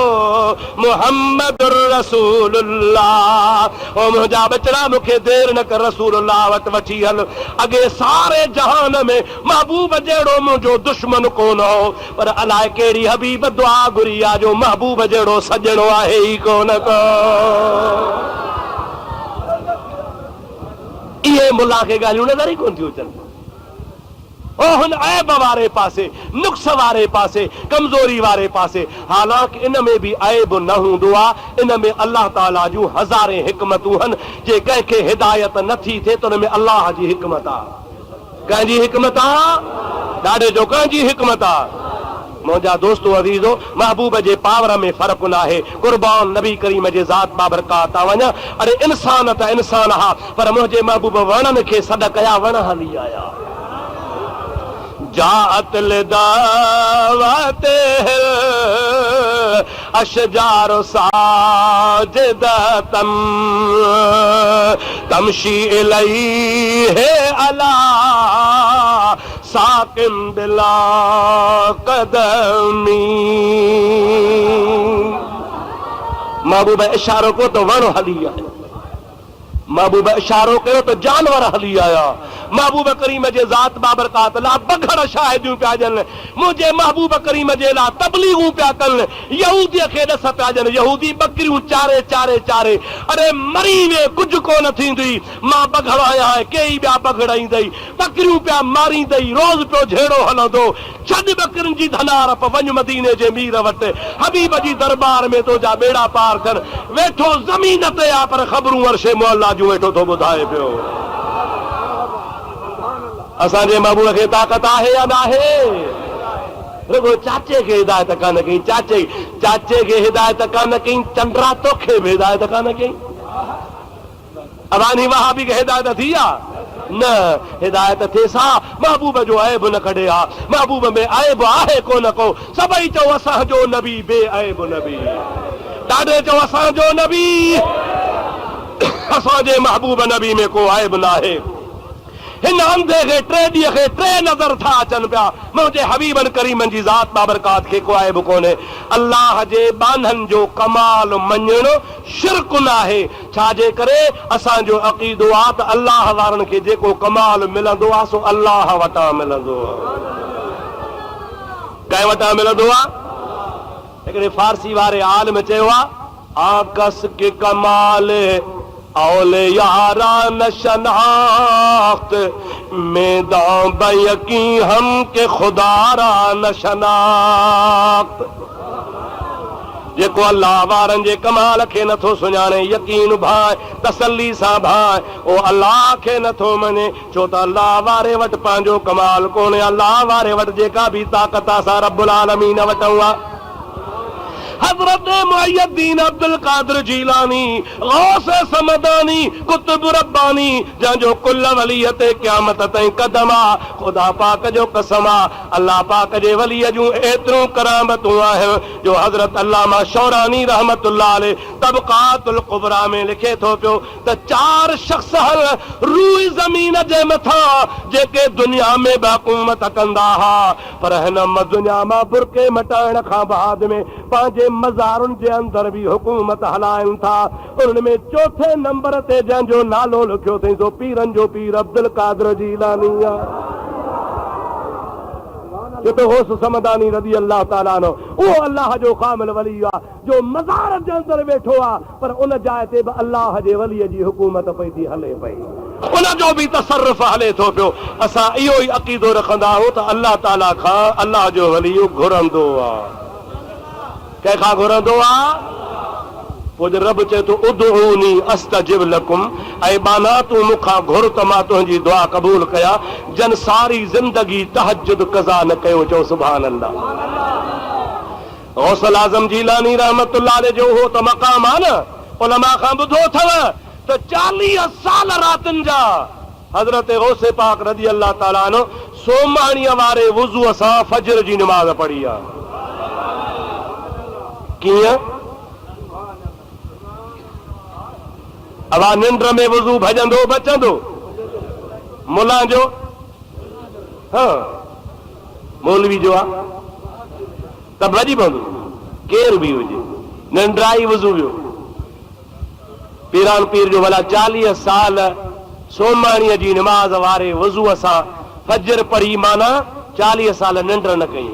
मुहम्मदुर रसूलुल्लाह ओ मुंहिंजा बचड़ा मूंखे देर न कर रसूल अल्लाह वटि वठी हल अॻे सारे जहान में महबूब जहिड़ो मुंहिंजो दुश्मन कोन हो पर अलाए कहिड़ी हबीब दुआ घुरी आहे जो महबूब जहिड़ो सजणो आहे ई कोन को इहे मुला खे ॻाल्हियूं नज़र ई कोन थियूं अचनि ओ हुन ऐब वारे पासे नुक्स वारे पासे कमज़ोरी वारे पासे हालांकि इन में बि ऐब न हूंदो आहे इन में अल्लाह ताला जूं हज़ारे हिकमतूं आहिनि जे कंहिंखे हिदायत नथी थिए त उन में अल्लाह जी हिकमत आहे कंहिंजी हिकमत आहे ॾाढे जो कंहिंजी हिकमत आहे मुंहिंजा दोस्तो अज़ीज़ो महबूब जे पावर में फ़र्क़ु न आहे क़ुर्बान नबी करीम जे ज़ात बाबरकात था वञा अरे इंसान त इंसान हा पर मुंहिंजे महबूब वणनि खे सॾ कया वण हली आया जात लिदावत अशजार साजिदतम तमशी इलैहि अला साकिम बिला कदमी महबूब इशारो को तो वण हली आया महबूब इशारो कयो तो जानवर हली आया महबूब करीम जे ज़ात बाबरकात ला बघड़ शाहिदियूं पिया ॾियनि मुंहिंजे महबूब करीम जे ला तबलीगूं पिया कनि यहूदीअ खे ॾस पिया ॾियनि यहूदी बकरियूं चारे चारे चारे अरे मरी वे कुझु कोन थींदी मां बघड़ आहियां केई ॿिया बघड़ ईंदई बकरियूं पिया मारींदई रोज़ पियो झेड़ो हलंदो छॾ बकरियुनि जी धनारप वञ मदीने जे मीर वटि हबीब जी दरबार में तुंहिंजा बेड़ा पार थियनि वेठो ज़मीन ते आहे पर ख़बरूं अर्शे मुअल्ला जूं वेठो थो ॿुधाए पियो असांजे महबूब खे ताक़त आहे या न आहे रुगो चाचे खे हिदायत कान कई चाचे खे हिदायत कान कई चंद्रा तोखे बि हिदायत कान कई अवानी वहाबी खे हिदायत थी आहे न हिदायत थिए सा महबूब जो ऐब न कढे हा महबूब में ऐब आहे कोन को सभई चओ असांजो नबी बे ऐब नबी ॾाढे चओ असांजो नबी असांजे महबूब नबी में को ऐब न आहे हिन अंधे खे टे ॾींहं खे टे नज़र था अचनि पिया मुंहिंजे हबीबन करीमनि जी ज़ात बाबरकात खे को ऐब कोन्हे अल्लाह जे बाननि जो कमाल मञणु शिरक न आहे छाजे करे असांजो अक़ीदो आहे त अल्लाह वारनि खे जेको कमाल मिलंदो आहे सो अल्लाह वटां मिलंदो आहे कंहिं वटां मिलंदो आहे हिकिड़े फारसी वारे आलिम चयो आहे आकस के कमाल औले यारा न शनाख्त मैदान बयकी हम के खुदारा न शनाख्त जेको अल्लाह वारनि जे कमाल खे नथो सुञाणे यकीन भाए तसल्ली सां भाए ओ अल्लाह खे नथो मञे छो त अल्लाह वारे वटि पंहिंजो कमाल कोन्हे अल्लाह वारे वटि जेका बि ताक़त असां रब्बुल आलमीन वटि आहे हजरत मुअय्यदीन अब्दुल कादिर जीलानी, गौस समदानी, कुतुब रब्बानी, जंहिंजो कुल वलीयत क़यामत ताईं कदम आ। ख़ुदा पाक जो कसम आ, अल्लाह पाक जे वलीअ जूं एतिरियूं करामतूं आहिनि जो हज़रत अल्लामा शौरानी रहमतुल्लाह अलैह तबक़ातुल कुबरा में लिखे थो पियो त 4 शख़्स रूई ज़मीन जे मथां जेके दुनिया में हुकूमत कंदा हा, पर हिन दुनिया मां बुरके मटाइण खां बाद में पंहिंजे मज़ारुनि जे अंदर बि हुकूमत हलाइनि था। उन्हनि में चौथे नंबर ते जंहिंजो नालो लिखियो अथई सो पीरनि जो पीर अब्दुल कादिर जीलानी आहे। होस समदानी रज़ी अल्लाह ताला अन्हु उहो अल्लाह जो कामिल वली आहे जो मज़ार जे अंदर वेठो आहे, पर उन जाइ ते बि अल्लाह जे वलीअ जी हुकूमत पई थी हले पई, उनजो बि तसर्रुफ़ हले थो पियो। असां इहो ई अक़ीदो रखंदा आहियूं त अल्लाह ताला खां अल्लाह जो वली घुरंदो आहे। कंहिंखां घुरंदो आहे? पोइ रब चए थो उदऊनी अस्तजिब लकुम, ऐं बाना तूं मूंखां घुर त मां तुंहिंजी दुआ क़बूल कया। जन सारी ज़िंदगी तहज्जुद कज़ा न कयो, चओ सुभान अल्लाह। गौसल आज़म जीलानी रहमतुल्लाह अलैह जो हो त मक़ाम आहे न, उलमा खां ॿुधो अथव त 40 साल रातिनि जा हज़रत गौसे पाक रज़ी अल्लाह ताला अन्हु सोमाणीअ वारे वुज़ूअ सां फजर जी नमाज़ पढ़ी आहे। कीअं? अवा निंड में वुज़ू भजंदो बचंदो? मुला जो? हाँ, मौलवी जो आहे त भॼी पवंदो, केर बि हुजे, निंड्राई वुज़ू वियो। पीरान पीर जो भला 40 साल सोमाणीअ जी नमाज़ वारे वुज़ूअ सां फजर पढ़ी, माना 40 साल निंड न कई।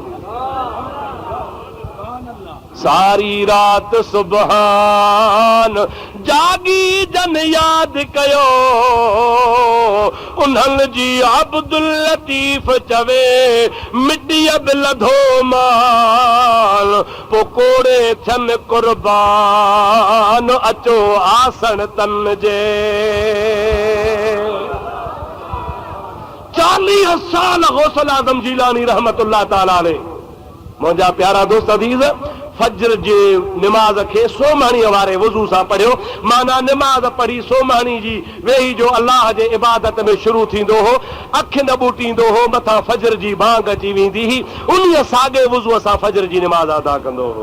सारी रात सुबहान जागी जन याद कयो, उन्हनि जी अब्दुल लतीफ़ चवे मिटीअ बि लधो माल, पो कोड़े थियनि कुर्बान अचो आसन तन जे। 40 साल गौसल आज़म जीलानी रहमतुल्लाह ताला अलैह। मुंहिंजा प्यारा दोस्त अज़ीज़, फजर जे निमाज़ खे सोमाणीअ वारे वुज़ू सां पढ़ियो, माना निमाज़ पढ़ी सोमाणी जी वेही जो अल्लाह जे इबादत में शुरू थींदो हो, अखि न ॿूटींदो हो, मथां फजर जी बांग अची वेंदी हुई, उन्हीअ साॻे वुज़ूअ सां फजर जी निमाज़ अदा कंदो हो।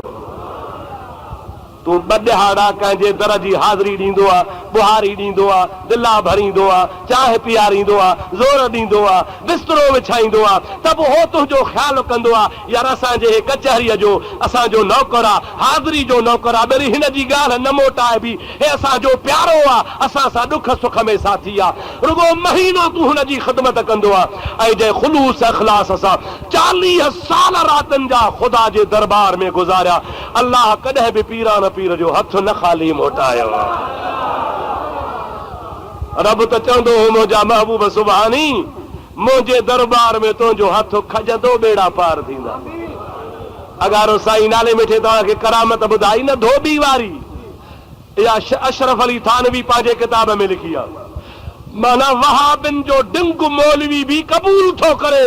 तूं 2 ॾिहाड़ा कंहिंजे दर जी हाज़िरी ॾींदो आहे, बुहारी ॾींदो आहे, दिला भरींदो आहे, चांहि पीआरींदो आहे, ज़ोर ॾींदो आहे, बिस्तरो विछाईंदो आहे, त बि हो तुंहिंजो ख़्यालु कंदो आहे यार असांजे कचहरीअ जो असांजो नौकर आहे, हाज़िरी जो नौकर आहे, वरी हिन जी ॻाल्हि न मोटाए बि, हे असांजो प्यारो आहे, असां सां ॾुख सुख में साथी आहे, रुगो महीनो तूं हुन जी ख़िदमत कंदो आहे। ऐं जंहिं ख़ुलूस इख़लास सां 40 साल रातिनि जा ख़ुदा जे दरबार में गुज़ारिया, अल्लाह कॾहिं बि पीरान पीर जो हथ न खाली मोटायो। रब त चवंदो हो मुंहिंजा महबूब सुभानी, मुंहिंजे दरबार में तुंहिंजो हथ खजंदो, बेड़ा पार थींदा। अगारो साईं नाले मिठे तव्हांखे करामत ॿुधाई न धोबी वारी, इहा अशरफ अली थानवी पंहिंजे किताब में लिखी आहे। माना वहाबिन जो डिंग मौलवी भी कबूल थो करे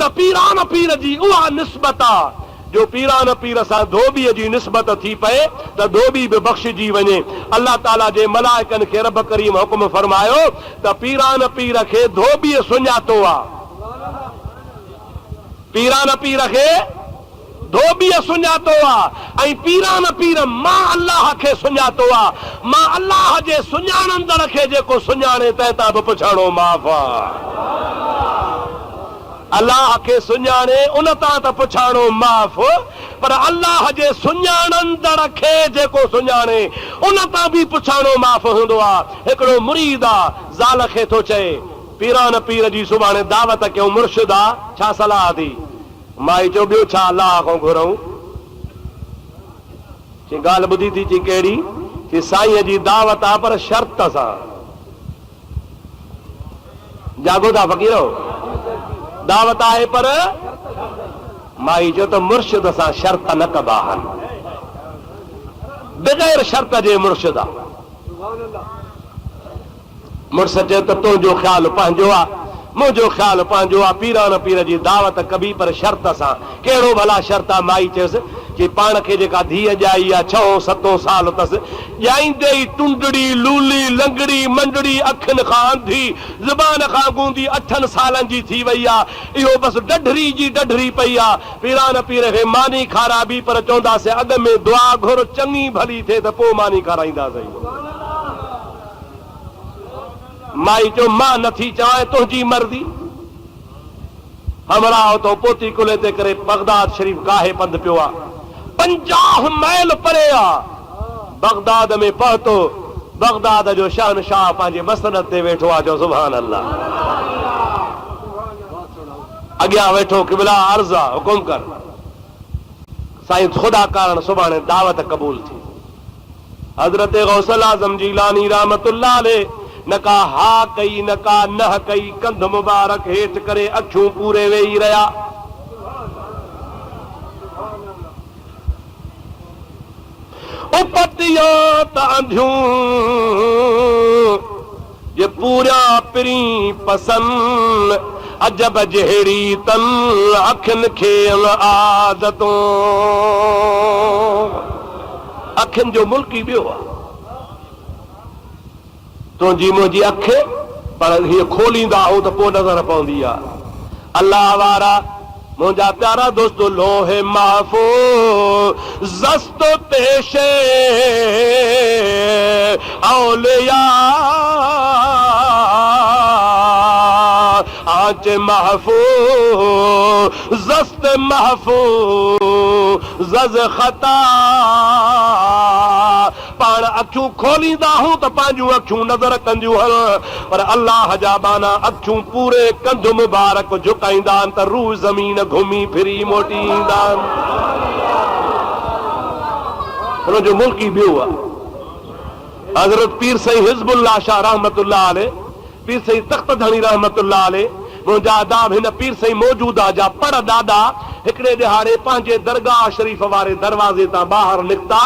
त पीरान पीर जी उहा निस्बत आहे जो पीरान पीर सां धोबीअ जी निस्बत थी पए त धोबी बि बख़्शिजी वञे। अल्लाह ताला जे मलाइकनि खे रब करीम हुकुम फरमायो त पीरान पीर खे धोबीअ सुञातो आहे, पीरान पीर खे धोबीअ सुञातो आहे ऐं पीरान पीर मां अल्लाह खे सुञातो आहे। मां अल्लाह जे सुञाणंदड़ खे जेको सुञाणे तंहिं तां बि पुछाणो माफ़ आहे। अल्लाह खे सुञाणे उन तां त पुछाणो माफ़, पर अल्लाह जे सुञाणंदड़ खे जेको सुञाणे उन तां बि पुछाणो माफ़ हूंदो आहे। हिकिड़ो मुरीद आहे, ज़ाल खे थो चए पीरान पीर जी सुभाणे दावत कयूं, मुर्शिद आहे, छा सलाह थी? माई चयो ॿियो छा अल्लाह खां घुरूं? चई ॻाल्हि ॿुधी थी? चई कहिड़ी? चई साईंअ जी दावत आहे पर शर्त सां। जागो था फ़क़ीरो, दावत आहे पर माई चयो त मुर्शिद सां शर्त न कबा आहिनि, बग़ैर शर्त जे मुर्शिद आहे। मुड़ुस चयो त तुंहिंजो ख़्यालु पंहिंजो आहे, मुझो ख्याल पंहिंजो आहे पीरान पीर जी दावत कबी पर शर्त सां। कहिड़ो भला शर्त आहे? माई चयसि कि पाण खे जेका धीअ ॼाई आहे 6-7 साल अथसि, ॼाईंदे ई टुंडड़ी लूली लंगड़ी मंडड़ी अखियुनि खां अंधी ज़बान खां गूंदी 8 सालनि जी थी वई आहे। इहो बसि डढरी जी डढरी पई आहे। पीरान पीर खे मानी खाराबी पर चवंदासीं अॻ में दुआ घुर चङी भली थिए त पोइ मानी खाराईंदासीं। माई चयो मां नथी चवां तुंहिंजी मर्ज़ी। हमरा तो पोती कुले ते करे बगदाद शरीफ गाहे पंध पियो आहे। 50 मैल परे आहे। बगदाद में पहुतो। बगदाद जो शहनशाह पंहिंजे मसनद ते वेठो आहे। जो सुभान अल्लाह। अॻियां वेठो क़िबला अर्ज़ आहे, हुकुम कर। साईं ख़ुदा कारण सुभाणे दावत क़बूल थी। हज़रत गौसल आज़म जीलानी रहमतुल्लाह अलैह न का हा कई न का न कई, कंध मुबारक हेठ करे अखियूं पूरे वेही रहिया। उपतियां त अंधियूं जे पूरा पिरी पसंद, अजब जहिड़ी तन अखियुनि खे आदतूं। अखियुनि जो मुल्क ई ॿियो आहे। तुंहिंजी मुंहिंजी अख पर हीअ खोलींदा हो त पोइ नज़र पवंदी आहे। अल्लाह वारा मुंहिंजा प्यारा दोस्तो लोहे महफूज़ ज़स्तो पेशे औलिया आज महफूज़ ज़स्त महफूज़ ज़ज़ ख़ता। पाण अखियूं खोलींदा हूं त पंहिंजूं अखियूं नज़र कंदियूं हल, पर अल्लाह जा बाना अखियूं पूरे कंध मुबारक झुकाईंदा आहिनि त रूह ज़मीन घुमी फिरी मोटी ईंदा आहिनि। हुनजो मुल्क ई ॿियो आहे। हज़रत पीर साईं हिज़्बुल्लाह शाह रहमतुल्लाह अलैह, पीर साईं तख्त धणी रहमतुल्लाह अलैह, मुंहिंजा अदाब हिन पीर साईं मौजूदा जा पर दादा हिकिड़े ॾिहाड़े पंहिंजे दरगाह शरीफ़ वारे दरवाज़े तां ॿाहिरि निकिता।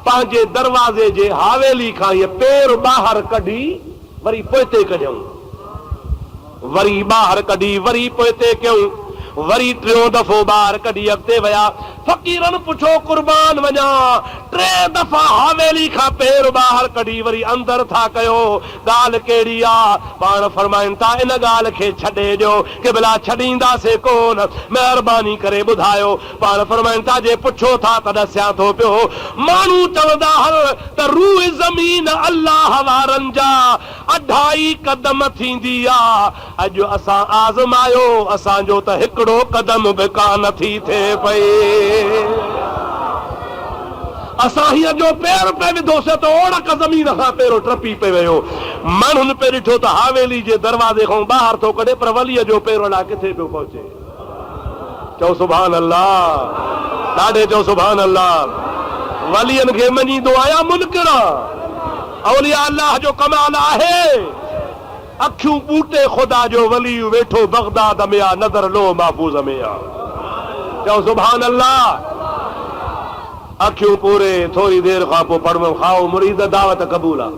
पंहिंजे दरवाज़े जे हावेली खां इहे पेर ॿाहिरि कढी वरी पोइते कढियऊं, वरी ॿाहिरि कढी वरी पोइते कयूं, वरी टियों दफ़ो ॿाहिरि कढी अॻिते विया। फ़क़ीरनि पुछो कुर्बान वञा, 3 दफ़ा हावेली खां पेर ॿाहिरि कढी वरी अंदरि था कयो। ॻाल्हि कहिड़ी आहे? पाण फरमाइनि था इन ॻाल्हि खे छॾे ॾियो कि भला छॾींदासीं कोन, महिरबानी करे ॿुधायो। पाण फरमाइनि था जे पुछो था त ॾसियां थो पियो। माण्हू चवंदा हल त रूह ज़मीन अल्लाह वारनि जा 2.5 कदम थींदी आहे। अॼु असां आज़मायो, असांजो त हिकिड़ो कदम बि कान थी थिए पई। असां हीअ जो पैर पे विधोसीं त ओड़क ज़मीन खां पहिरियों टपी पे वियो। माण्हुनि पे ॾिठो त हावेली जे दरवाज़े खां ॿाहिरि थो कढे पर वलीअ जो पैर अलाए किथे पियो पहुचे। चओ सुभान अल्लाह, ॾाढे चओ सुभान अल्लाह। वलियनि खे मञींदो आहियां मुनकिर, औलिया अल्लाह जो कमाल आहे। अखियूं बूटे ख़ुदा जो वली वेठो बगदाद में आहे, नज़र लो महफूज़ में आहे। चओ सुभान अल्लाह। अखियूं पूरे थोरी देर खां पोइ पढ़ो खाओ मुरीद दावत क़बूल आहे।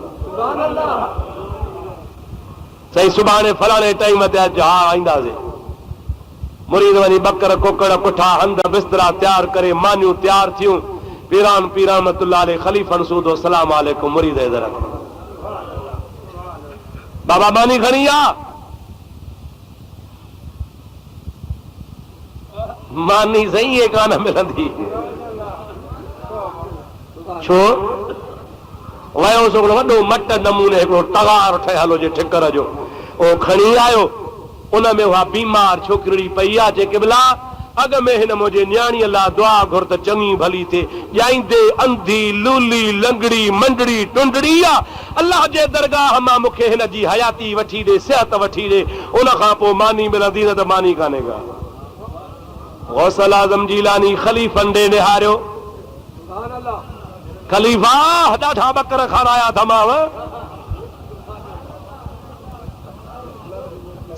सही सुभाणे फलाणे टाइम ते अच हा ईंदासीं। मुरीद वञी बकर कुकड़ पुठा हंध बिस्तरा तयार करे मानियूं तयार थियूं। पीरान पीर रहमतुल्लाह अलैह खलीफ़न सूदो सलाम अलैकुम मुरीद इधर बाबा मानी खणी आ। मानी सही है कान मिलंदी छो वयो सो वॾो मट नमूने हिकिड़ो तगार ठहियल हुजे ठिकर जो ओ खणी आयो। उन में उहा बीमार छोकिरी पई आहे जेके बिला अॻ में हिन मुंहिंजे न्याणीअ लाइ दुआ घुर त चङी भली थिए। ॼाईंदे अंधी लूली लंगड़ी मंडड़ी टुंडड़ी आहे। अल्लाह जे दरगाह मां मूंखे हिन जी हयाती वठी ॾे, सिहत वठी ॾे, उन खां पोइ मानी मिलंदी न त मानी कान्हे का। गौसल आज़म जीलानी ख़लीफ़नि ॾे निहारियो। ख़लीफ़ा ॾाढा बकर खाराया थमाव।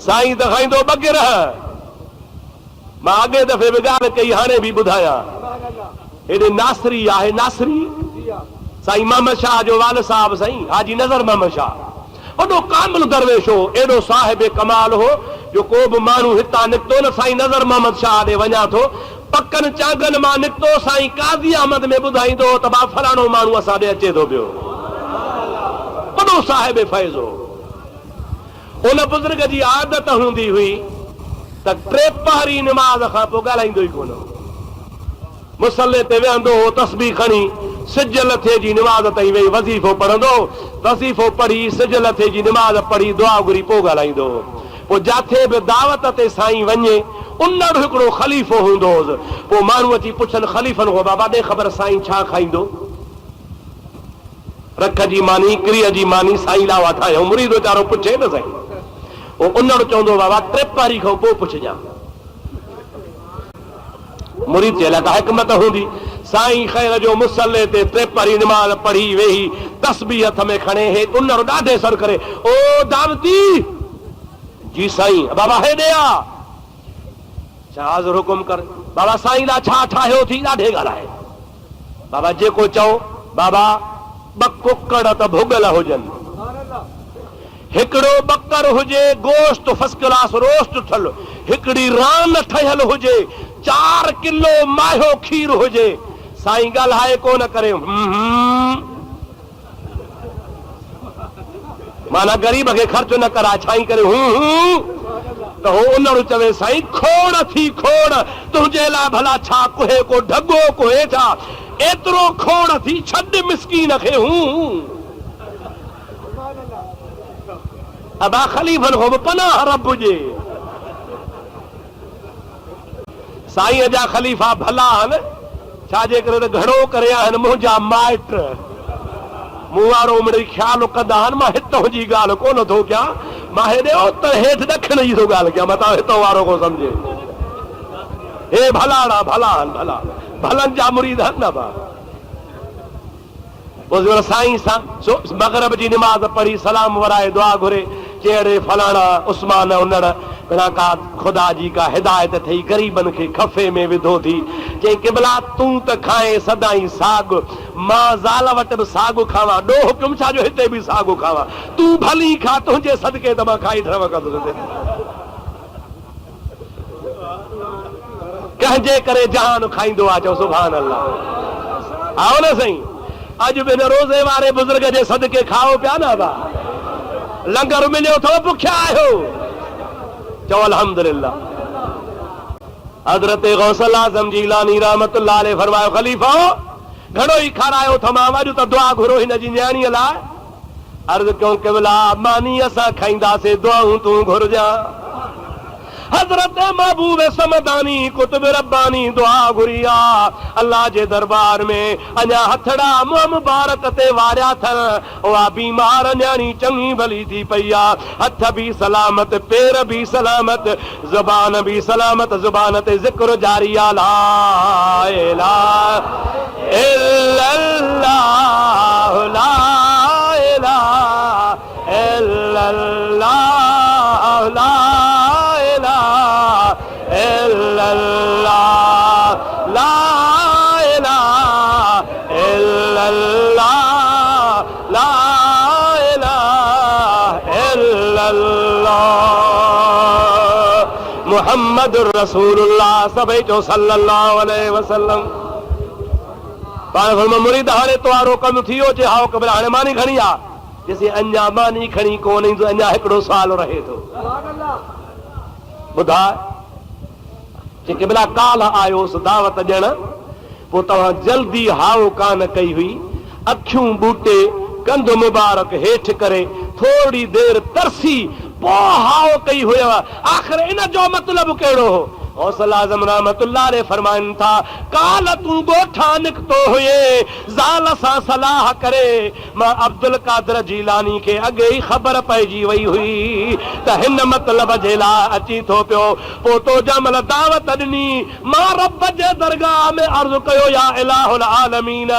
साईं त खाईंदो बगिर। मां अॻे दफ़े बि ॻाल्हि कई, हाणे बि ॿुधायां। हेॾे नासरी आहे, नासरी साईं मोहम्मद शाह जो वाल साहब साईं हाजी नज़र मोहम्मद शाह वॾो कामिल दरवेश हो, एॾो साहिब कमाल हो जो को बि माण्हू हितां निकितो न साईं नज़र मोहम्मद शाह ॾे वञा थो पकनि चांगनि मां निकितो साईं काज़ी अहमद में ॿुधाईंदो त बा फलाणो माण्हू असां ॾे अचे थो पियो वॾो साहिब फैज़ हो उन बुज़ुर्ग जी आदत हूंदी हुई त टे पहरी निमाज़ खां पोइ ॻाल्हाईंदो ई कोन मुसल्ले ते वेहंदो हो तस्बीह खणी सिज लथे जी निमाज़ ताईं वेही वज़ीफ़ो पढ़ंदो वज़ीफ़ो पढ़ी सिज लथे जी निमाज़ पढ़ी दुआ घुरी पोइ ॻाल्हाईंदो पोइ जाथे बि दावत ते साईं वञे उन्नड़ हिकिड़ो ख़लीफ़ो हूंदो हुओ पोइ माण्हू अची पुछनि ख़लीफ़नि खां बाबा ॾे ख़बर साईं छा खाईंदो रख जी मानी क्रिय जी मानी साईं लावा ठाहियो मुरीद वीचारो पुछे न साईं उन्नड़ चवंदो बाबा टे पारी खां पोइ पुछजां मुरीद जे लाइ का हिकमत हूंदी साईं ख़ैर जो मुसल्ले ते टे पारी निमाज़ पढ़ी वेही तस्बीह हथ में खणे हे उन्नड़ ॾाढे सर करे ओ दावती जी साईं बाबा हेॾे आ छा हाज़िर हुकुम कर बाबा साईं लाइ छा ठाहियो थी ॾाढे ॻाल्हाए बाबा जेको चओ बाबा ॿ कुकड़ त भुॻल हुजनि हिकिड़ो बकर हुजे गोश्त फर्स्ट क्लास रोस्ट ठल हिकिड़ी रान ठहियल हुजे 4 किलो मायो खीर हुजे साईं ॻाल्हाए कोन करे माना ग़रीब खे ख़र्च न कराए छाई करे त हो उन्हड़ो चवे साईं खोड़ थी खोड़ तुंहिंजे लाइ भला छा कोहे को ढगो कोहे छा एतिरो खोड़ थी छॾ मिसकीन खे अबा ख़लीफ़नि खां बि पनाह रब जे साईं जा ख़लीफ़ा भला आहिनि छाजे करे त घणो करे आहिनि मुंहिंजा माइट मूं वारो मिड़ई ख़्यालु कंदा आहिनि मां हितां जी ॻाल्हि कोन थो कयां मां हेॾे उतर हेठि ॾखिण जी थो ॻाल्हि कयां मतां हितां वारो को सम्झे हे भलाड़ा भला आहिनि भला भलनि जा मुरीद आहिनि न बा साईं सां मग़रिब जी निमाज़ पढ़ी सलाम वराए दुआ घुरे चेड़े फलाणा उस्मान उन्नड़ बिना का खुदा जी का हिदायत थी ग़रीबनि खे खफ़े में विधो थी चई क़िबला तूं त खाए सदाई साग मां ज़ाल वटि बि साग खावां ॾो हुकुम छा जो हिते बि साग खावां तूं भली खा तुंहिंजे सदके त मां खाई ठव कंदुसि कंहिंजे करे जहान खाईंदो आहे चओ सुभान अल्लाह आओ न साईं अॼु बि न रोज़े वारे बुज़ुर्ग जे सदके खाओ पिया न बा लंगर मिलियो थो बुखिया आहियो चओ अल्हम्दुलिल्लाह हज़रत गौसल आज़म जीलानी रहमतुल्लाह अलैहि फरमायो ख़लीफ़ो घणो ई खारायो तमामु अॼु त दुआ घुरो हिन जी न्याणीअ लाइ अर्ज़ कयूं क़िबला मानी असां खाईंदासीं दुआऊं तूं घुरजां हज़रत महबूब समदानी कुतुब रब्बानी दुआ घुरिया अल्लाह जे दरबार में अञा हथड़ा मुंह मुबारक ते वारिया अथनि उहा बीमार न्याणी चङी भली थी पई आहे हथ बि सलामत पेर बि सलामत ज़ुबान बि सलामत ज़ुबान ते ज़िक्र जारी आहे ला इलाहा इल्लल्लाह ला इलाहा इल्लल्लाह ला मुहम्मदुर रसूलुल्लाह सभई चो सल्लल्लाहु अलैहि वसल्लम पाण फरमा मुरीद हाणे तवारो कम थियो जे हाओ क़िबला हाणे मानी खणी आ जेसी अञा मानी खणी कोन ईंदो अञा हिकिड़ो साल रहे थो ॿुधा जे क़िबला काल आयोसि दावत ॾियण पोइ तव्हां जल्दी हाओ कान कई हुई अखियूं बूटे कंध मुबारक हेठि करे थोड़ी देरि तरसी पोइ हाओ कई हुयव आख़िर इन जो मतिलबु कहिड़ो हो गौसल आज़म रहमतुल्लाह अलैहि फरमाइनि था काल तूं ॻोठा निकितो हुए ज़ाल सां सलाह करे मां अब्दुल कादिर जीलानी खे अॻे ई ख़बर पइजी वई हुई त हिन मतिलब जे लाइ अची थो पियो पोइ तो जमल दावत ॾिनी मां रब जे दरगाह में अर्ज़ु कयो या इलाहुल आलमीन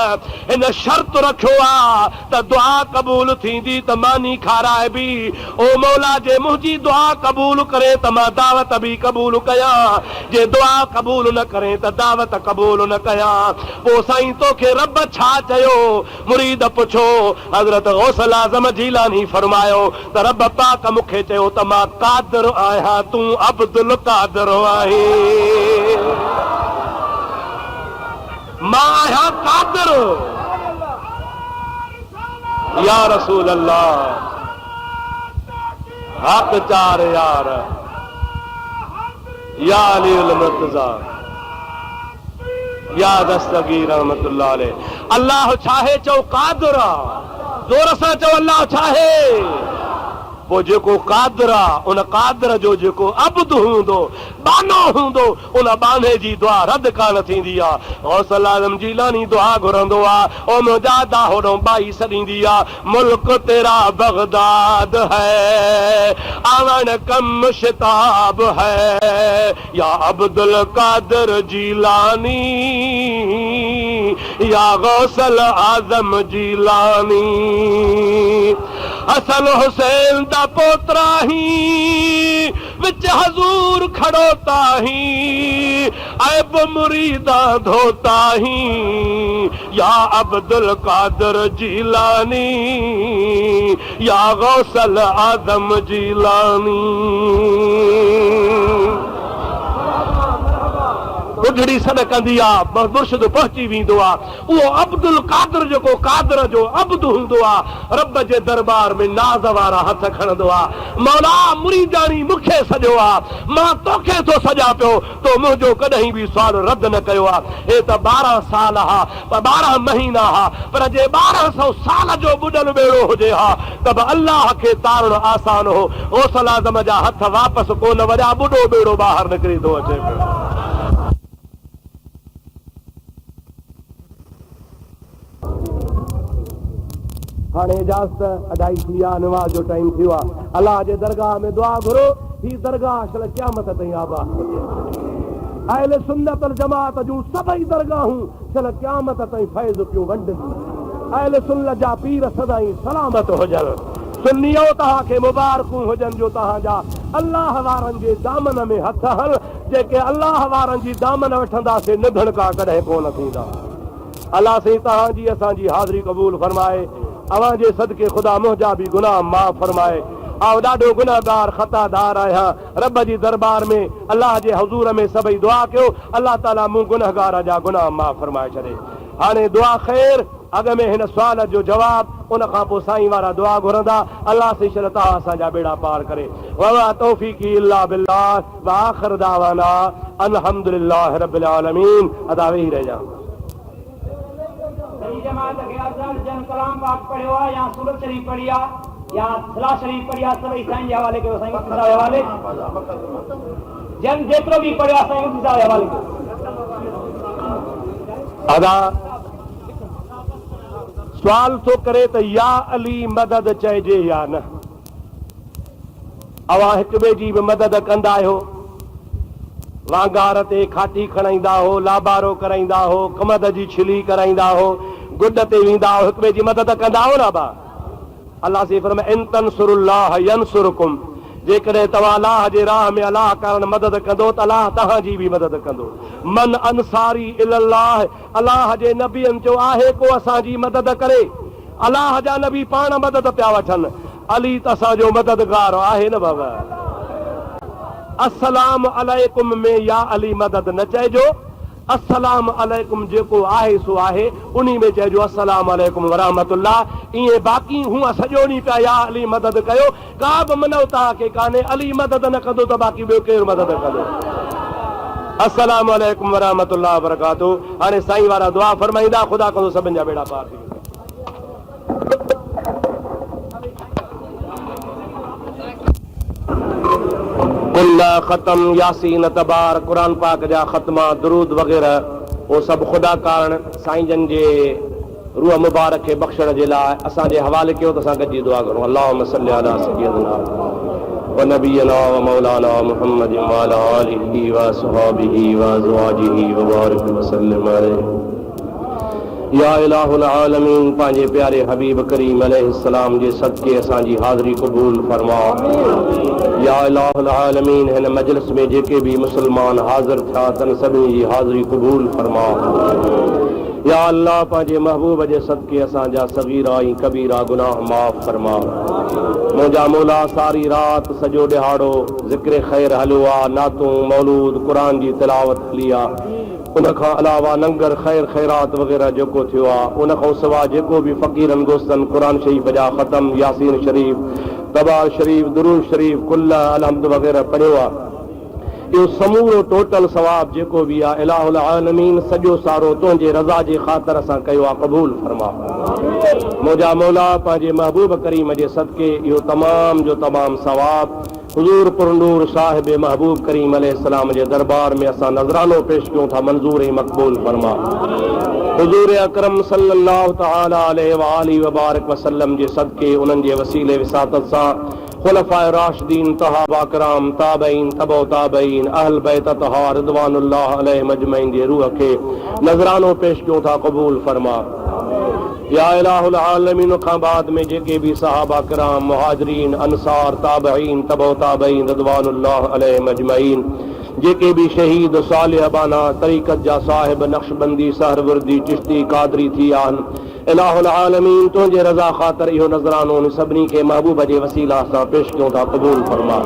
हिन शर्त रखियो आहे त दुआ क़बूल थींदी त मानी खाराए बि ओ मौला जे मुंहिंजी दुआ क़बूल करे त मां दावत बि क़बूल कयां जे दुआ क़बूल न करें त दावत क़बूल न कयां। पोइ साईं तोखे रब छा चयो? मुरीद पुछो। हज़रत गौसल आज़म जीलानी फरमायो त रब पाक मूंखे चयो त मां कादिर आहियां, तूं अब्दुल कादिर आहीं। मां आहियां कादिर। या रसूल अल्लाह हक चार यार या अली उल मुर्तज़ा या दस्तगीर रहमतुल्लाह अलैह। अल्लाह चाहे चओ कादिर आहे, ज़ोर सां चओ अल्लाह चाहे। पोइ जेको कादिर आहे उन कादिर जो जेको अब्द हूंदो, बानो हूंदो, उन बाने जी दुआ रद कान थींदी आहे। गौसल आज़म जीलानी दुआ घुरंदो आहे, ओ मुजादा होॾो बाई सॾींदी आहे, मुल्क तेरा बगदाद है, आवन कम मुश्ताब है, या अब्दुल कादिर जीलानी, या गौसल आज़म जीलानी। हसन हुसैन दा पोतरा ही विच हजूर खड़ोता ही, ऐब मुरीदा धोता ही, या अब्दुल कादिर जीलानी, या गौसल आज़म जीलानी। बुढ़ड़ी सॾ कंदी आहे, मुर्शिद पहुची वेंदो आहे। उहो अब्दुल कादिर जेको कादिर जो अब्द हूंदो आहे, रब जे दरबार में नाज़ वारा हथ खणंदो आहे। मौला मुरीदानी मूंखे सॼो आहे, मां तोखे थो सॼा पियो, तो मुंहिंजो कॾहिं बि सुवाल रद्द न कयो आहे। हे त 12 साल हा, 12 महीना हा, पर जे 1200 साल जो बुॾल ॿेड़ो हुजे हा त बि अल्लाह खे तारणु आसान हो। गौसल आज़म जा हथ वापसि कोन वॼा, बुॾो ॿेड़ो ॿाहिरि निकिरी थो अचे पियो। हाणे इजाज़त अदाई थी आहे, नमाज़ जो टाइम थियो आहे। अलाह जे दरगाह में दुआ घुरो। ही दरगाह शल क़यामत ताईं आबाद हुजे। अहले सुन्नत वल जमात जूं सभई दरगाहूं शल क़यामत ताईं फैज़ पियूं वंडनि। अहले सुन्नत जा पीर सदाईं सलामत हुजनि। सुन्नियो तव्हांखे मुबारकूं हुजनि जो तव्हांजा अल्लाह वारनि जे दामन में हथ हल। जेके अल्लाह वारनि जी दामन वठंदासीं निधणका कॾहिं कोन थींदा। अल्लाह साईं तव्हांजी असांजी हाज़िरी क़बूल फरमाए। अवां जे सदके ख़ुदा मुंहिंजा बि गुनाह माफ़ फरमाए। आउं ॾाढो गुनाहगार ख़तादार आहियां। रब जी दरबार में अल्लाह जे हज़ूर में सभई दुआ कयो, अल्लाह ताला मूं गुनाहगार जा गुनाह माफ़ फरमाए छॾे। हाणे दुआ ख़ैर, अॻ में हिन सुवाल जो जवाबु, उन खां पोइ साईं वारा दुआ घुरंदा। अल्लाह से शल तव्हां असांजा बेड़ा पार करे। वमा तौफ़ीक़ी इल्ला बिल्लाह व आख़िर दावाना अल्हम्दुलिल्लाहि रब्बिल आलमीन। अदा वेही रहिजा। जमात के अफजल जन कलाम पाक पढ़ियो आहे या सूरत शरीफ पढ़ी आहे या सलाह शरीफ पढ़ी आहे, सभई साईं जे हवाले कयो। साईं मुफ्ती साहब हवाले जन जेतिरो बि पढ़ियो आहे साईं मुफ्ती साहब हवाले कयो। अदा सुवाल थो करे त या अली मदद चइजे या न। अवां हिक ॿिए जी बि मदद कंदा आहियो। वांगार ते खाटी खणाईंदा हो, लाबारो कराईंदा हो, कमद जी छिली कराईंदा हो, गुड ते वेंदा हो, हिक ॿिए जी मदद कंदा हो न बा। अल्लाह से फरमाए इन तंसुरुल्लाह यंसुरकुम। जेकॾहिं तव्हां अलाह जे राह में अलाह कारण मदद कंदो त अलाह तव्हांजी बि मदद कंदो। मन अंसारी इलल्लाह। अलाह जे नबियनि जो आहे को असांजी मदद करे। अलाह जा नबी पाण मदद पिया वठनि। अली त असांजो मददगार आहे न बाबा। अस्सलाम अलैकुम में या अली मदद न चइजो। अस्सलाम अलैकुम जेको आहे सो आहे, उन्ही में चइजो अस्सलाम अलैकुम वरहमतुल्लाह। ईअं बाक़ी हूअं सॼो ॾींहुं पिया या अली मदद कयो, का बि मनव तव्हांखे कान्हे। अली मदद न कंदो त बाक़ी ॿियो केरु मदद कंदो। अस्सलाम अलैकुम वरहमतुल्लाह वबरकातुहू। हाणे साईं वारा दुआ फरमाईंदा। ख़ुदा कंदो सभिनि जा बेड़ा पार थी। कुल्ला ख़त्म, यासीन, तबार, कुरान पाक जा ख़त्मा, दुरूद वग़ैरह वो सभु ख़ुदा कारण साईं जन जे रूह मुबारक खे बख़्शण जे लाइ असांजे हवाले कयो त असां गॾिजी दुआ करूं। अल्लाहुम्मा सल्लि अला सय्यिदिना व नबियना व मौलाना मुहम्मद व अला आलिहि व असहाबिहि व अज़वाजिहि व बारिक व सल्लिम अलैहि या इलाहुल आलमीन पंहिंजे प्यारे हबीब करीम अलैहिस्सलाम जे सदके असांजी हाज़िरी क़बूल फरमा। या इलाहुल आलमीन हिन मजलिस में जेके भी मुसलमान हाज़िर थिया अथनि सभिनी जी हाज़िरी क़बूल फरमा। या अल्लाह पंहिंजे महबूब जे सदके असांजा सगीरा ऐं कबीरा गुनाह माफ़ फरमा। मुंहिंजा मौला सारी रात सॼो ॾिहाड़ो ज़िक्र ख़ैर हलियो आहे, नातूं मौलूद क़ुरान जी तिलावत हली आहे। उनखां अलावा लंगर ख़ैर ख़ैरात वग़ैरह जेको थियो आहे, उनखां सवाइ जेको बि फ़क़ीरनि दोस्तनि क़ुरान शरीफ़ जा ख़तम, यासीन शरीफ़, तबार शरीफ़, दुरूद शरीफ़, कुल्ल अलहम्द वग़ैरह पढ़ियो आहे, इहो समूरो टोटल सवाब जेको बि आहे इलाहुल आलमीन सॼो सारो तुंहिंजे रज़ा जे ख़ातिर असां कयो आहे, क़बूल फरमा। मुंहिंजा मौला पंहिंजे महबूब करीम जे सदके इहो तमाम जो तमाम सवाब हुज़ूर पुरनूर साहिब महबूब करीम अलैहिस्सलाम जे दरबार में असां नज़रानो पेश कयूं था, मंज़ूर ऐं मक़बूल फरमा। हुज़ूर अकरम सल्लल्लाहु तआला अलैहि व आलिहि व बारिक वसल्लम जे सदके उन्हनि जे वसीले विसातत सां खुलफाए राशिदीन, सहाबा किराम, ताबईन, तबो ताबईन, अहल बैत तहार रिदवानुल्लाह अलैहिम अजमईन जे रूह खे नज़रानो पेश कयूं था, क़बूल फरमा। या इलाहुल आलमीन खां बाद में जेके भी सहाबा किराम, मुहाजिरीन, अंसार, ताबईन, तबो ताबईन रिदवानुल्लाह अलैहिम अजमईन, जेके भी शहीद सालिह बाना तरीक़त जा साहिब नक्शबंदी, सहरवर्दी, चिश्ती, कादरी थी आहिनि, इलाहुल आलमीन तुंहिंजे रज़ा ख़ातिर इहो नज़रानो सभिनी खे महबूब जे वसीला सां पेश कयूं था, क़बूल फरमा।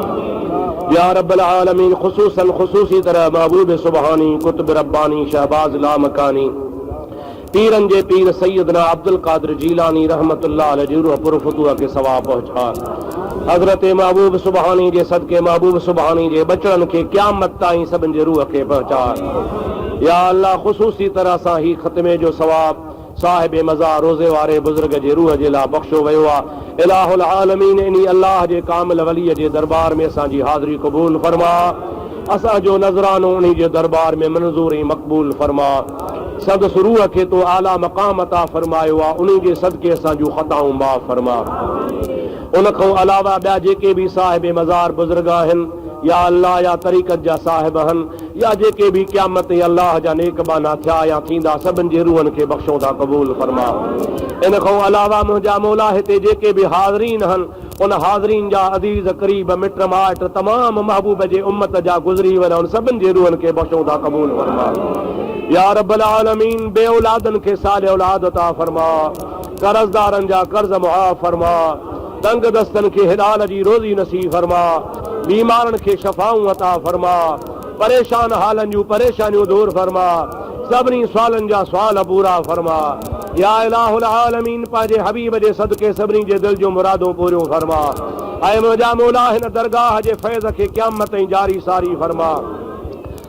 या रब्बल आलमीन ख़ुसूसन ख़ुसूसी तरह महबूब सुबहानी, कुतुब रब्बानी, शहबाज लामकानी, पीरन जे पीर सैयदना अब्दुल कादिर जीलानी रहमतुल्लाह अलैह जी रूह पुरफतूह के सवाब पहुंचा। हज़रत महबूब सुबहानी जे सदके महबूब सुबहानी जे बचड़नि खे क़यामत ताईं सभिनि जे रूह खे पहुचा। या अल्लाह ख़ुसूसी तरह सां ही ख़तमे जो सवाब साहिब मज़ार रोज़े वारे बुज़ुर्ग जे रूह जे लाइ बख़्शो वियो आहे। इलाहुल आलमीन इन अल्लाह जे कामिल वलीअ जे दरबार में असांजी हाज़िरी क़बूल फरमा। असांजो नज़रानो उन जे दरबार में मंज़ूर ऐं मक़बूल फरमा। सदस रूह खे तो आला मक़ाम अता फरमायो आहे, उन जे सदके असांजूं ख़ताऊं माफ़ फरमा। उन खां अलावा ॿिया जेके भी साहिब मज़ार बुज़ुर्ग आहिनि, या अल्लाह या तरीक़त जा साहिब आहिनि, या जेके भी क़यामत अल्लाह जा नेक बाना थिया या थींदा, सभिनि जे रूहनि खे बख़्शो था, क़बूल फरमा। इन खां अलावा मुंहिंजा मौला हिते जेके भी हाज़रीन आहिनि, उन हाज़रीन जा अज़ीज़ क़रीब मिट माइट तमाम महबूब जे उम्मत जा गुज़री विया, उन सभिनि जे रूहनि खे बख़्शो था, क़बूल फरमा। या रब्बल आलमीन बे औलादनि खे साल औलाद अता फरमा, कर्ज़दारनि जा कर्ज़ मुआफ़ फरमा, तंग दस्तनि खे हिलाल जी रोज़ी नसीब फरमा, बीमारनि खे शफ़ाऊं अता फरमा, परेशान हालनि जूं परेशानियूं दूर फरमा, सभिनी सुवालनि जा सुवाल पूरा फरमा। या इलाहुल आलमीन पंहिंजे हबीब जे सदके सभिनी जे दिल जूं मुरादूं पूरियूं फरमा। ऐं मुंहिंजा मौला हिन दरगाह जे फैज़ खे क़यामत ताईं जारी सारी फरमा।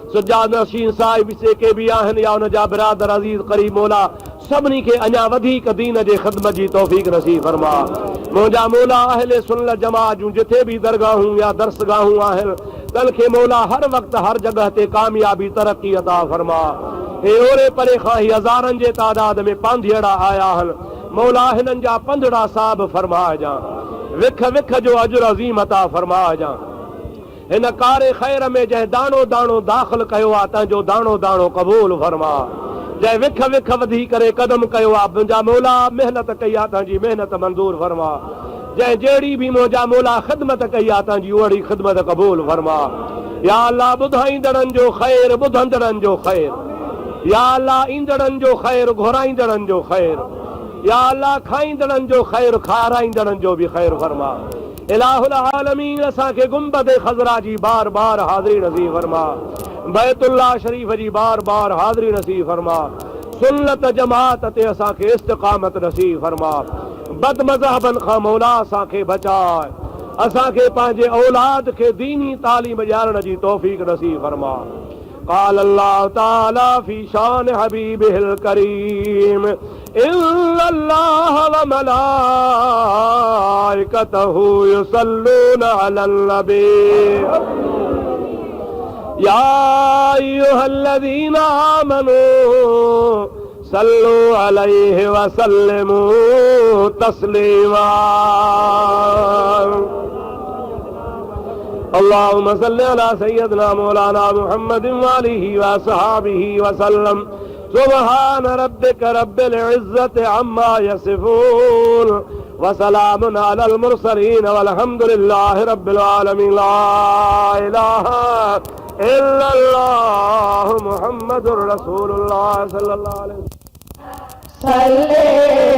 सुजाद नशीन साहिब जेके भी आहिनि या उन जा बिरादर अज़ीज़ क़रीब मौला सभिनी खे अञा वधीक दीन जे ख़िदमत जी तौफ़ीक़ नसीब फरमा। मुंहिंजा मौला अहले सुन्नत जमात जूं जिथे भी दरगाहूं या दरसगाहूं आहिनि, तन खे मौला हर वक़्तु हर जगह ते कामयाबी तरक़ी अता फरमा। हे ओरे परे खां ही हज़ारनि जे तादाद में पांधियड़ा आया आहिनि, मौला हिननि जा पंधड़ा साहिब फरमाइजां, विख विख जो अजुर अज़ीम अता फरमाइजां। हिन कारे ख़ैर में जंहिं दाणो दाणो दाख़िल कयो आहे, तंहिंजो दाणो दाणो क़बूल फरमा। जंहिं विख विख वधी करे कदम कयो आहे, मुंहिंजा मौला महिनत कई आहे, तव्हांजी महिनत मंज़ूर फरमा। जंहिं जहिड़ी भी मुंहिंजा मौला ख़िदमत कई आहे, तव्हांजी ओड़ी ख़िदमत क़बूल फरमा। या अल्लाह ॿुधाईंदड़नि जो ख़ैर, ॿुधंदड़नि जो ख़ैर, या अल्लाह ईंदड़नि जो ख़ैर, घुराईंदड़नि जो ख़ैर, या अल्लाह खाईंदड़नि जो ख़ैर, खाराईंदड़नि जो भी ख़ैर फरमा। इलाहुल आलमीन असांखे गुंबद ख़ज़रा जी बार बार हाज़िरी नसीब फरमा, बैतुल्लाह शरीफ जी बार बार हाज़िरी नसीब फरमा, सुन्नत जमात ते असांखे इस्तिक़ामत नसीब फरमा। बद मज़हबन खां मौला असांखे बचाए, असांखे पंहिंजे औलाद खे दीनी तालीम ॾियारण जी तौफ़ीक़ नसीब फरमा। क़ाल अल्लाह ताला फी शान हबीबिहिल करीम इन्नल्लाह व मलाइकतहु युसल्लूना अलल नबी या अय्युहल्लज़ीना आमनू सल्लू अलैहि व सल्लिमू तस्लीमा। अल्लाहुम्मा सल्लि अला सय्यदिना मौलाना मुहम्मदिन व आलिहि व असहाबिहि व सल्लम। सुब्हान रब्बिक रब्बिल इज्जति अम्मा यसिफून व सलामुन अलल मुरसलीन वल्हम्दुलिल्लाहि रब्बिल आलमीन। ला इलाहा इल्लल्लाह मुहम्मदुर रसूलुल्लाह सल्लल्लाहु अलैहि वसल्लम।